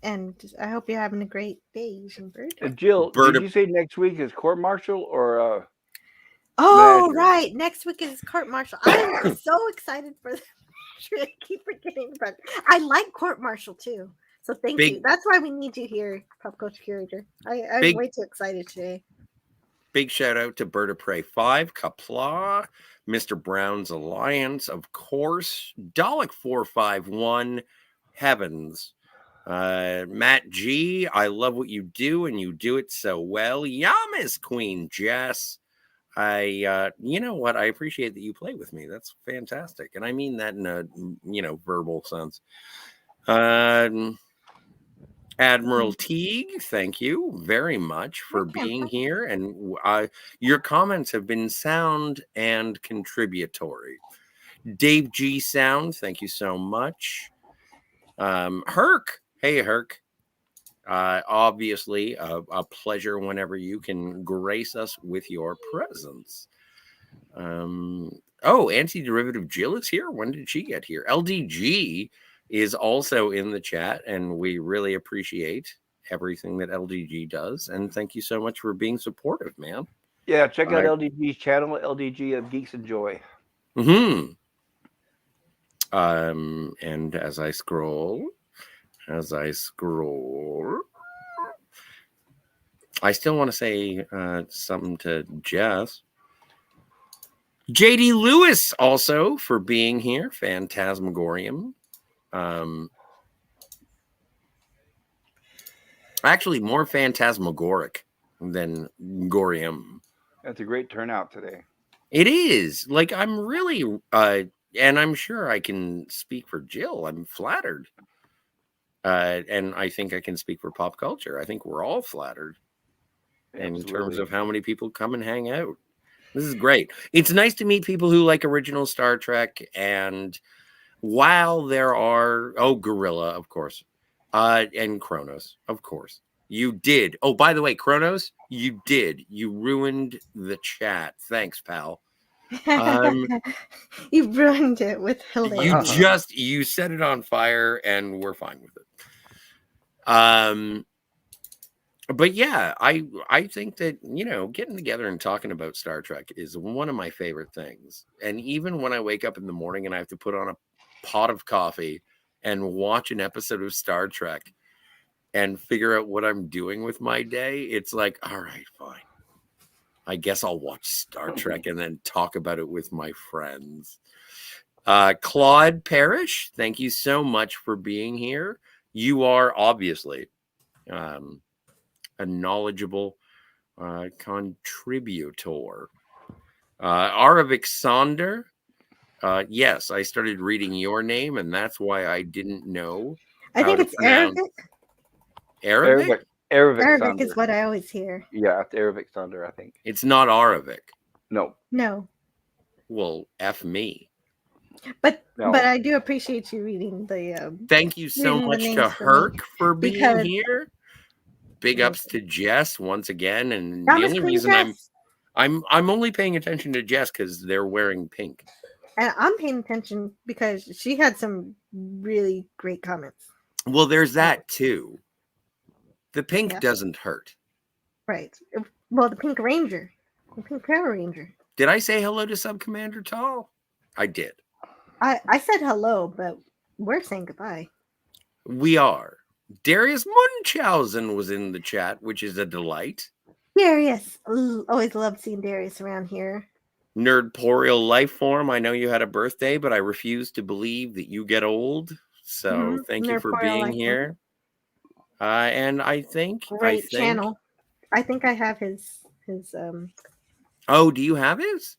and I hope you're having a great day, Eugene Bird. Jill, did you say next week is court martial or? Oh right, next week is court martial. I'm so excited for that. I keep forgetting, but I like court martial too. So thank you. That's why we need you here, Pop Culture Curator. I'm way too excited today. Big shout out to Bird of Prey 5, Kapla, Mr. Brown's Alliance, of course, Dalek 451, Heavens, Matt G, I love what you do and you do it so well. Yamas Queen Jess. You know what? I appreciate that you play with me. That's fantastic. And I mean that in a, verbal sense. Admiral Teague, thank you very much for being here. And your comments have been sound and contributory. Dave G Sound, thank you so much. Herc, hey Herc. Obviously, a pleasure whenever you can grace us with your presence. Anti-Derivative Jill is here. When did she get here? LDG is also in the chat, and we really appreciate everything that LDG does. And thank you so much for being supportive, man. Yeah, check out LDG's channel, LDG of Geeks and Joy. Mm-hmm. And as I scroll, I still want to say something to Jess. JD Lewis also for being here. Fantasmagorium. Actually, more phantasmagoric than Gorium. That's a great turnout today. It is. Like, I'm really, and I'm sure I can speak for Jill. I'm flattered. And I think I can speak for pop culture. I think we're all flattered in terms of how many people come and hang out. This is great. It's nice to meet people who like original Star Trek. And while there are, Gorilla, of course, and Kronos, of course. You did. Oh, by the way, Kronos, you did. You ruined the chat. Thanks, pal. You ruined it with hilarity. You set it on fire, and we're fine with it. But yeah, I think that, getting together and talking about Star Trek is one of my favorite things. And even when I wake up in the morning and I have to put on a pot of coffee and watch an episode of Star Trek and figure out what I'm doing with my day, it's like, all right, fine. I guess I'll watch Star Trek and then talk about it with my friends. Claude Parrish, thank you so much for being here. You are obviously a knowledgeable contributor. Aravik Sonder, yes, I started reading your name, and that's why I didn't know. I think it's Arabic. Arabic? Arabic is what I always hear. Yeah, it's Arabic Thunder, I think. It's not Arabic. No. Well, F me. But I do appreciate you reading the. Thank you so much to Herc for being here. Big ups to Jess once again, and the only reason I'm only paying attention to Jess because they're wearing pink. And I'm paying attention because she had some really great comments. Well, there's that too. The pink doesn't hurt. Right. Well, the Pink Ranger. The Pink Power Ranger. Did I say hello to Sub Commander Tall? I did. I said hello, but we're saying goodbye. We are. Darius Munchausen was in the chat, which is a delight. Darius. Always love seeing Darius around here. Nerdporial Lifeform, I know you had a birthday, but I refuse to believe that you get old. So thank you for being here. And I think channel. I think I have his Oh, do you have his?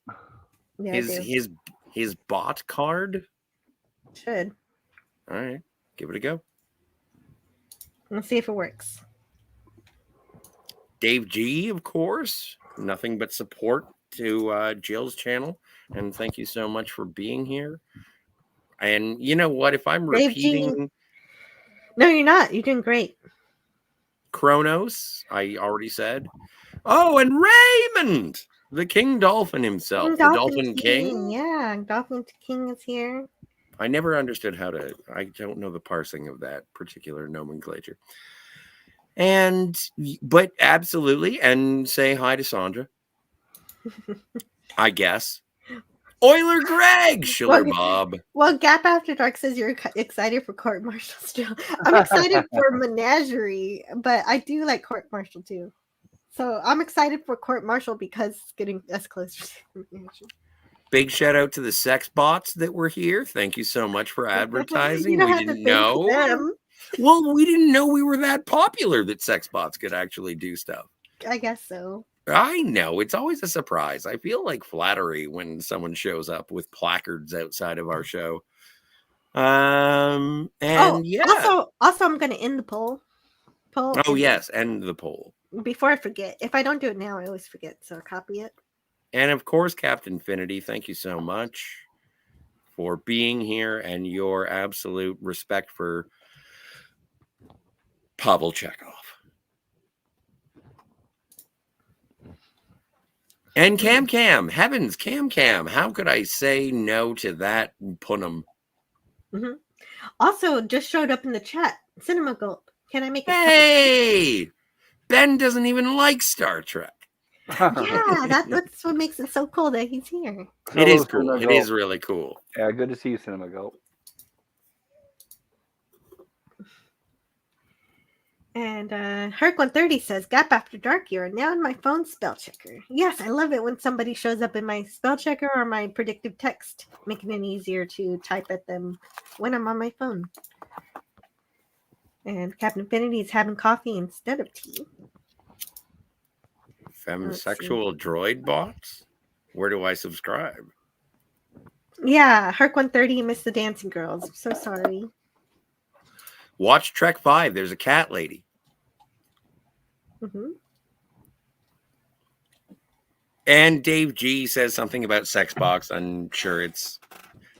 Yeah, I do. His bot card? Should. All right. Give it a go. Let's see if it works. Dave G, of course. Nothing but support to Jill's channel. And thank you so much for being here. And you know what? If I'm Dave repeating... G. No, you're not. You're doing great. Kronos, I already said. Oh, and Raymond, the King Dolphin himself, the Dolphin King. Yeah, Dolphin King is here. I never understood I don't know the parsing of that particular nomenclature. But absolutely, and say hi to Sandra. I guess. Euler Greg, Schiller Bob. Well, Gap After Dark says you're excited for Court Martial still. I'm excited for Menagerie, but I do like Court Martial too. So I'm excited for Court Martial because it's getting us closer to Menagerie. Big shout out to the sex bots that were here. Thank you so much for advertising. You don't We have didn't to know. thank them. Well, we didn't know we were that popular that sex bots could actually do stuff. I guess so. I know. It's always a surprise. I feel like flattery when someone shows up with placards outside of our show. Yeah. Also, I'm going to end the poll. Oh, yes. End the poll. Before I forget. If I don't do it now, I always forget. So copy it. And of course, Captain Infinity, thank you so much for being here and your absolute respect for Pavel Chekhov. And Cam, heavens, Cam, how could I say no to that punum? Mm-hmm. Also, just showed up in the chat. Cinema Gulp. Can I make it? Hey! Ben doesn't even like Star Trek. Yeah, that's what makes it so cool that he's here. It is cool. It is really cool. Yeah, good to see you, Cinema Gulp. And Herc130 says, Gap After Dark, you're now in my phone spell checker. Yes, I love it when somebody shows up in my spell checker or my predictive text, making it easier to type at them when I'm on my phone. And Captain Infinity is having coffee instead of tea. Femsexual droid bots? Where do I subscribe? Yeah, Herc 130, you missed the dancing girls. I'm so sorry. Watch Trek 5. There's a cat lady. Mm-hmm. And Dave G says something about Sexbox. I'm sure it's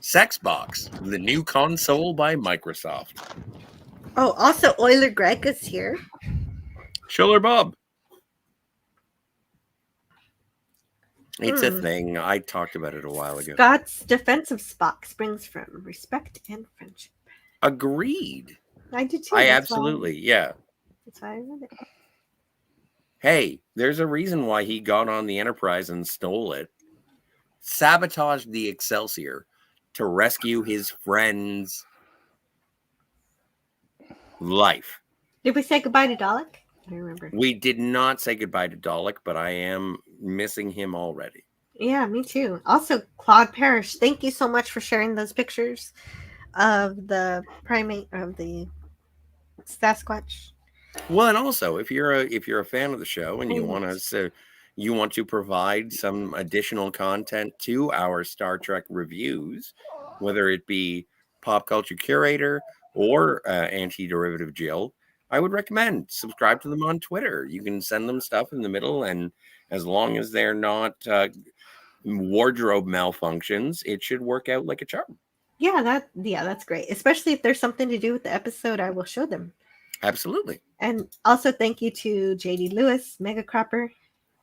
Sexbox, the new console by Microsoft. Oh, also Euler Greg is here. Schiller Bob. It's a thing. I talked about it a while ago. Scott's defense of Spock springs from respect and friendship. Agreed. I do too. I absolutely, yeah. That's why I read it. Hey, there's a reason why he got on the Enterprise and stole it. Sabotaged the Excelsior to rescue his friend's life. Did we say goodbye to Dalek? I don't remember. We did not say goodbye to Dalek, but I am missing him already. Yeah, me too. Also, Claude Parrish, thank you so much for sharing those pictures of the primate of the Sasquatch. Well, and also if you're a fan of the show and you want to provide some additional content to our Star Trek reviews, whether it be Pop Culture Curator or Anti-Derivative Jill, I would recommend subscribe to them on Twitter. You can send them stuff in the middle, and as long as they're not wardrobe malfunctions, it should work out like a charm. Yeah, that's great. Especially if there's something to do with the episode, I will show them. Absolutely. And also thank you to JD Lewis, Mega Cropper,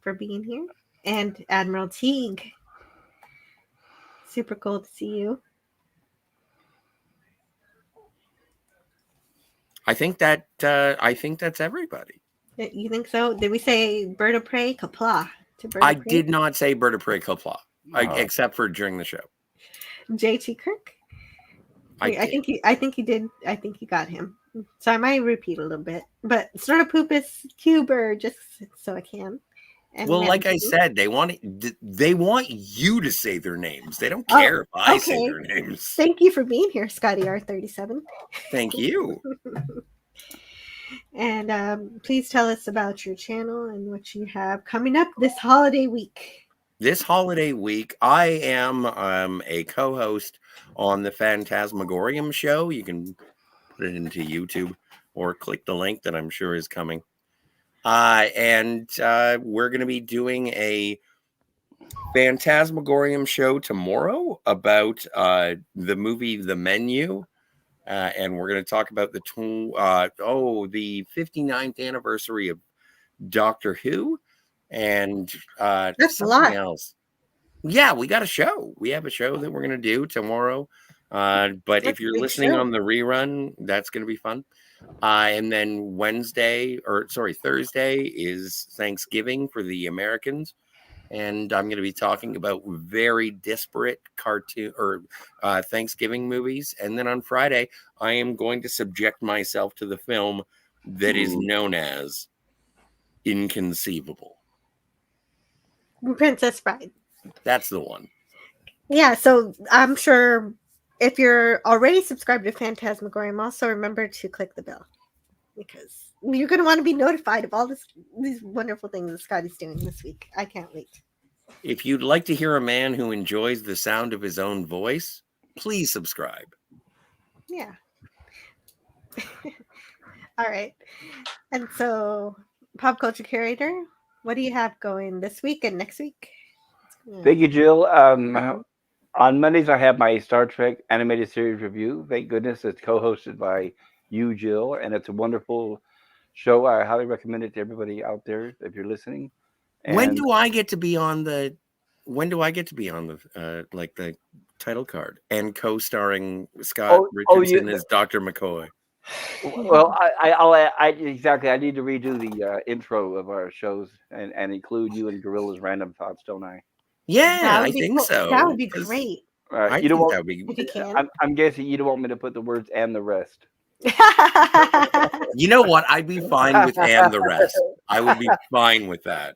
for being here, and Admiral Teague. Super cool to see you. I think that's everybody. You think so? Did we say bird of prey? Kapla. I did not say bird of prey kapla, except for during the show. JT Kirk. I think you did. I think you got him. So I might repeat a little bit, but Snortopupus Cuber, just so I can. And well, like I said, they want you to say their names. They don't care if I say their names. Thank you for being here, Scotty R37. Thank you. And please tell us about your channel and what you have coming up this holiday week. This holiday week, I am a co-host on the Fantasmagorium Show. You can put it into YouTube or click the link that I'm sure is coming. And we're going to be doing a Fantasmagorium Show tomorrow about the movie The Menu. And we're going to talk about the 59th anniversary of Doctor Who. And that's something a lot. else. Yeah, we got a show. We have a show that we're going to do tomorrow. But if you're listening on the rerun, that's going to be fun. And then Thursday is Thanksgiving for the Americans. And I'm going to be talking about very disparate cartoon or Thanksgiving movies. And then on Friday, I am going to subject myself to the film that is known as Inconceivable. Princess Bride. That's the one. Yeah, so I'm sure if you're already subscribed to Phantasmagorium, also remember to click the bell, because you're going to want to be notified of all these wonderful things that Scotty's doing this week. I can't wait. If you'd like to hear a man who enjoys the sound of his own voice, please subscribe. Yeah. All right. And so, Pop Culture Curator, what do you have going this week and next week? Thank you, Jill. On Mondays, I have my Star Trek animated series review. Thank goodness it's co-hosted by you, Jill, and it's a wonderful show. I highly recommend it to everybody out there if you're listening. And when do I get to be on the like the title card and co-starring Scott Richardson as Dr. McCoy? Well, I exactly. I need to redo the intro of our shows and include you in Gorilla's Random Thoughts, don't I? Yeah, I think so. That would be great. You don't want, if you can. I'm guessing you don't want me to put the words "and the rest." You know what? I'd be fine with "and the rest." I would be fine with that.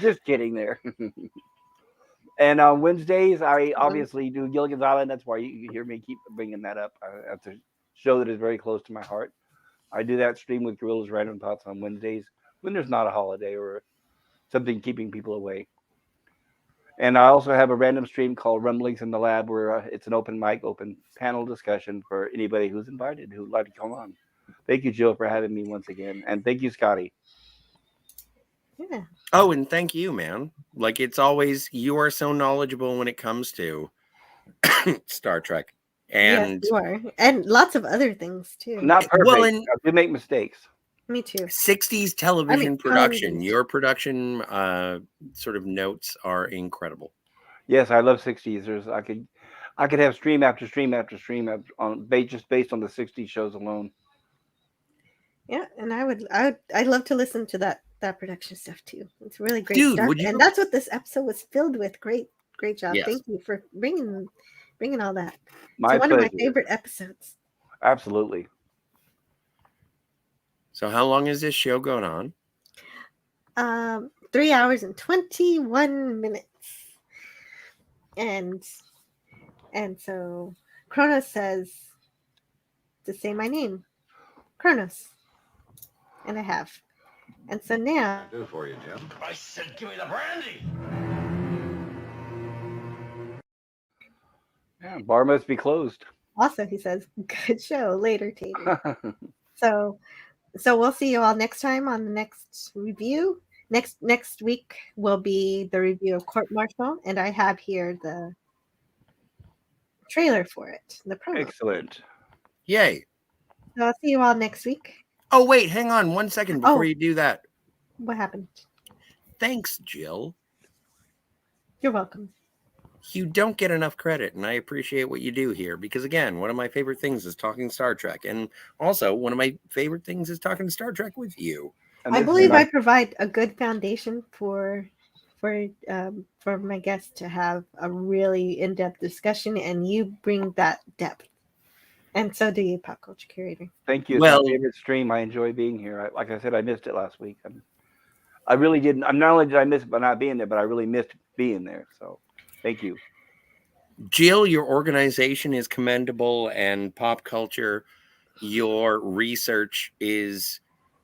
Just kidding there. And on Wednesdays, I obviously do Gilligan's Island. That's why you hear me keep bringing that up. That's a show that is very close to my heart. I do that stream with Gorilla's Random Thoughts on Wednesdays when there's not a holiday or something keeping people away. And I also have a random stream called Rumblings in the Lab, where it's an open mic, open panel discussion for anybody who's invited who'd like to come on. Thank you, Jill, for having me once again, and thank you, Scotty. Yeah. Oh, and thank you, man. Like, it's always, you are so knowledgeable when it comes to Star Trek. And yes, you are. And lots of other things too. Not perfect. Well, and I do make mistakes. Me too. 60s television production. tons. Your production sort of notes are incredible. Yes, I love 60s. I could have stream after stream after stream just based on the 60s shows alone. Yeah, and I'd love to listen to that production stuff too. It's really great Dude, stuff, would you? and that's what this episode was filled with. Great job. Yes. Thank you for bringing all that. My It's one pleasure. of my favorite episodes. Absolutely. So how long is this show going on? 3 hours and 21 minutes. And so Kronos says to say my name. Kronos. And I have. And so now Do for you, Jim. I said, give me the brandy. Yeah, bar must be closed. also he says, good show later, Tater. So we'll see you all next time on the next review. Next week will be the review of Court Martial, and I have here the trailer for it, the promo. Excellent. Yay. So I'll see you all next week. Oh, wait, hang on 1 second before Oh. you do that. What happened? Thanks, Jill. You're welcome. You don't get enough credit, and I appreciate what you do here because, again, one of my favorite things is talking Star Trek, and also one of my favorite things is talking Star Trek with you. And I this is believe my- I provide a good foundation for my guests to have a really in-depth discussion, and you bring that depth. And so do you, Pop Culture Curator. Thank you. It's Well- my favorite stream. I enjoy being here. Like I said, I missed it last week. I really didn't. Not only did I miss it by not being there, but I really missed being there. So thank you. Jill, your organization is commendable, and Pop Culture, your research is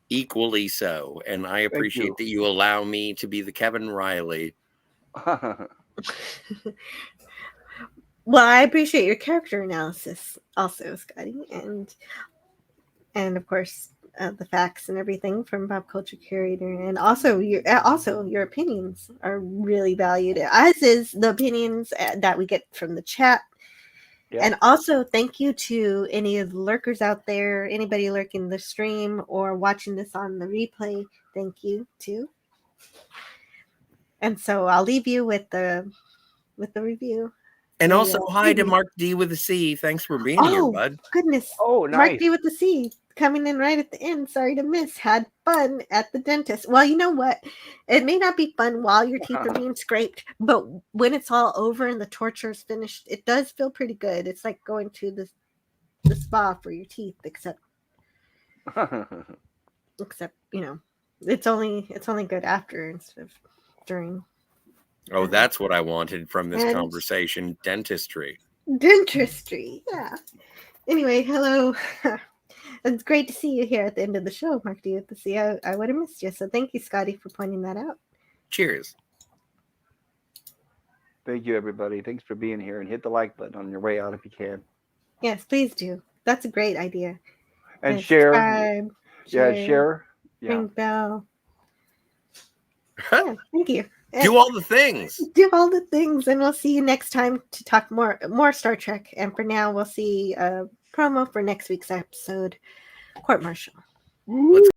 equally so. And I appreciate you. that you allow me to be the Kevin Riley. Well, I appreciate your character analysis also, Scotty, and of course the facts and everything from Pop Culture Curator, and also your opinions are really valued, as is the opinions that we get from the chat. Yeah. And also thank you to any of the lurkers out there, anybody lurking the stream or watching this on the replay. Thank you too. And so I'll leave you with the review. And Yeah, also, hi to preview. Mark D with a C. Thanks for being here, Oh bud. goodness. Oh, Mark nice. D with the C coming in right at the end. Sorry to miss. Had fun at the dentist. Well, you know what? It may not be fun while your teeth are being scraped, but when it's all over and the torture is finished, it does feel pretty good. It's like going to the spa for your teeth, except it's only good after instead of during. Oh, that's what I wanted from this And- conversation. Dentistry. Dentistry. Yeah. Anyway, hello. It's great to see you here at the end of the show, Mark D with the C. I would have missed you. So thank you, Scotty, for pointing that out. Cheers. Thank you, everybody. Thanks for being here, and hit the like button on your way out if you can. Yes, please do. That's a great idea. And share. Subscribe, Share. Yeah. ring bell. Yeah, thank you. Do all the things. Do all the things, and we'll see you next time to talk more Star Trek. And for now, we'll see a promo for next week's episode, Court Martial. Let's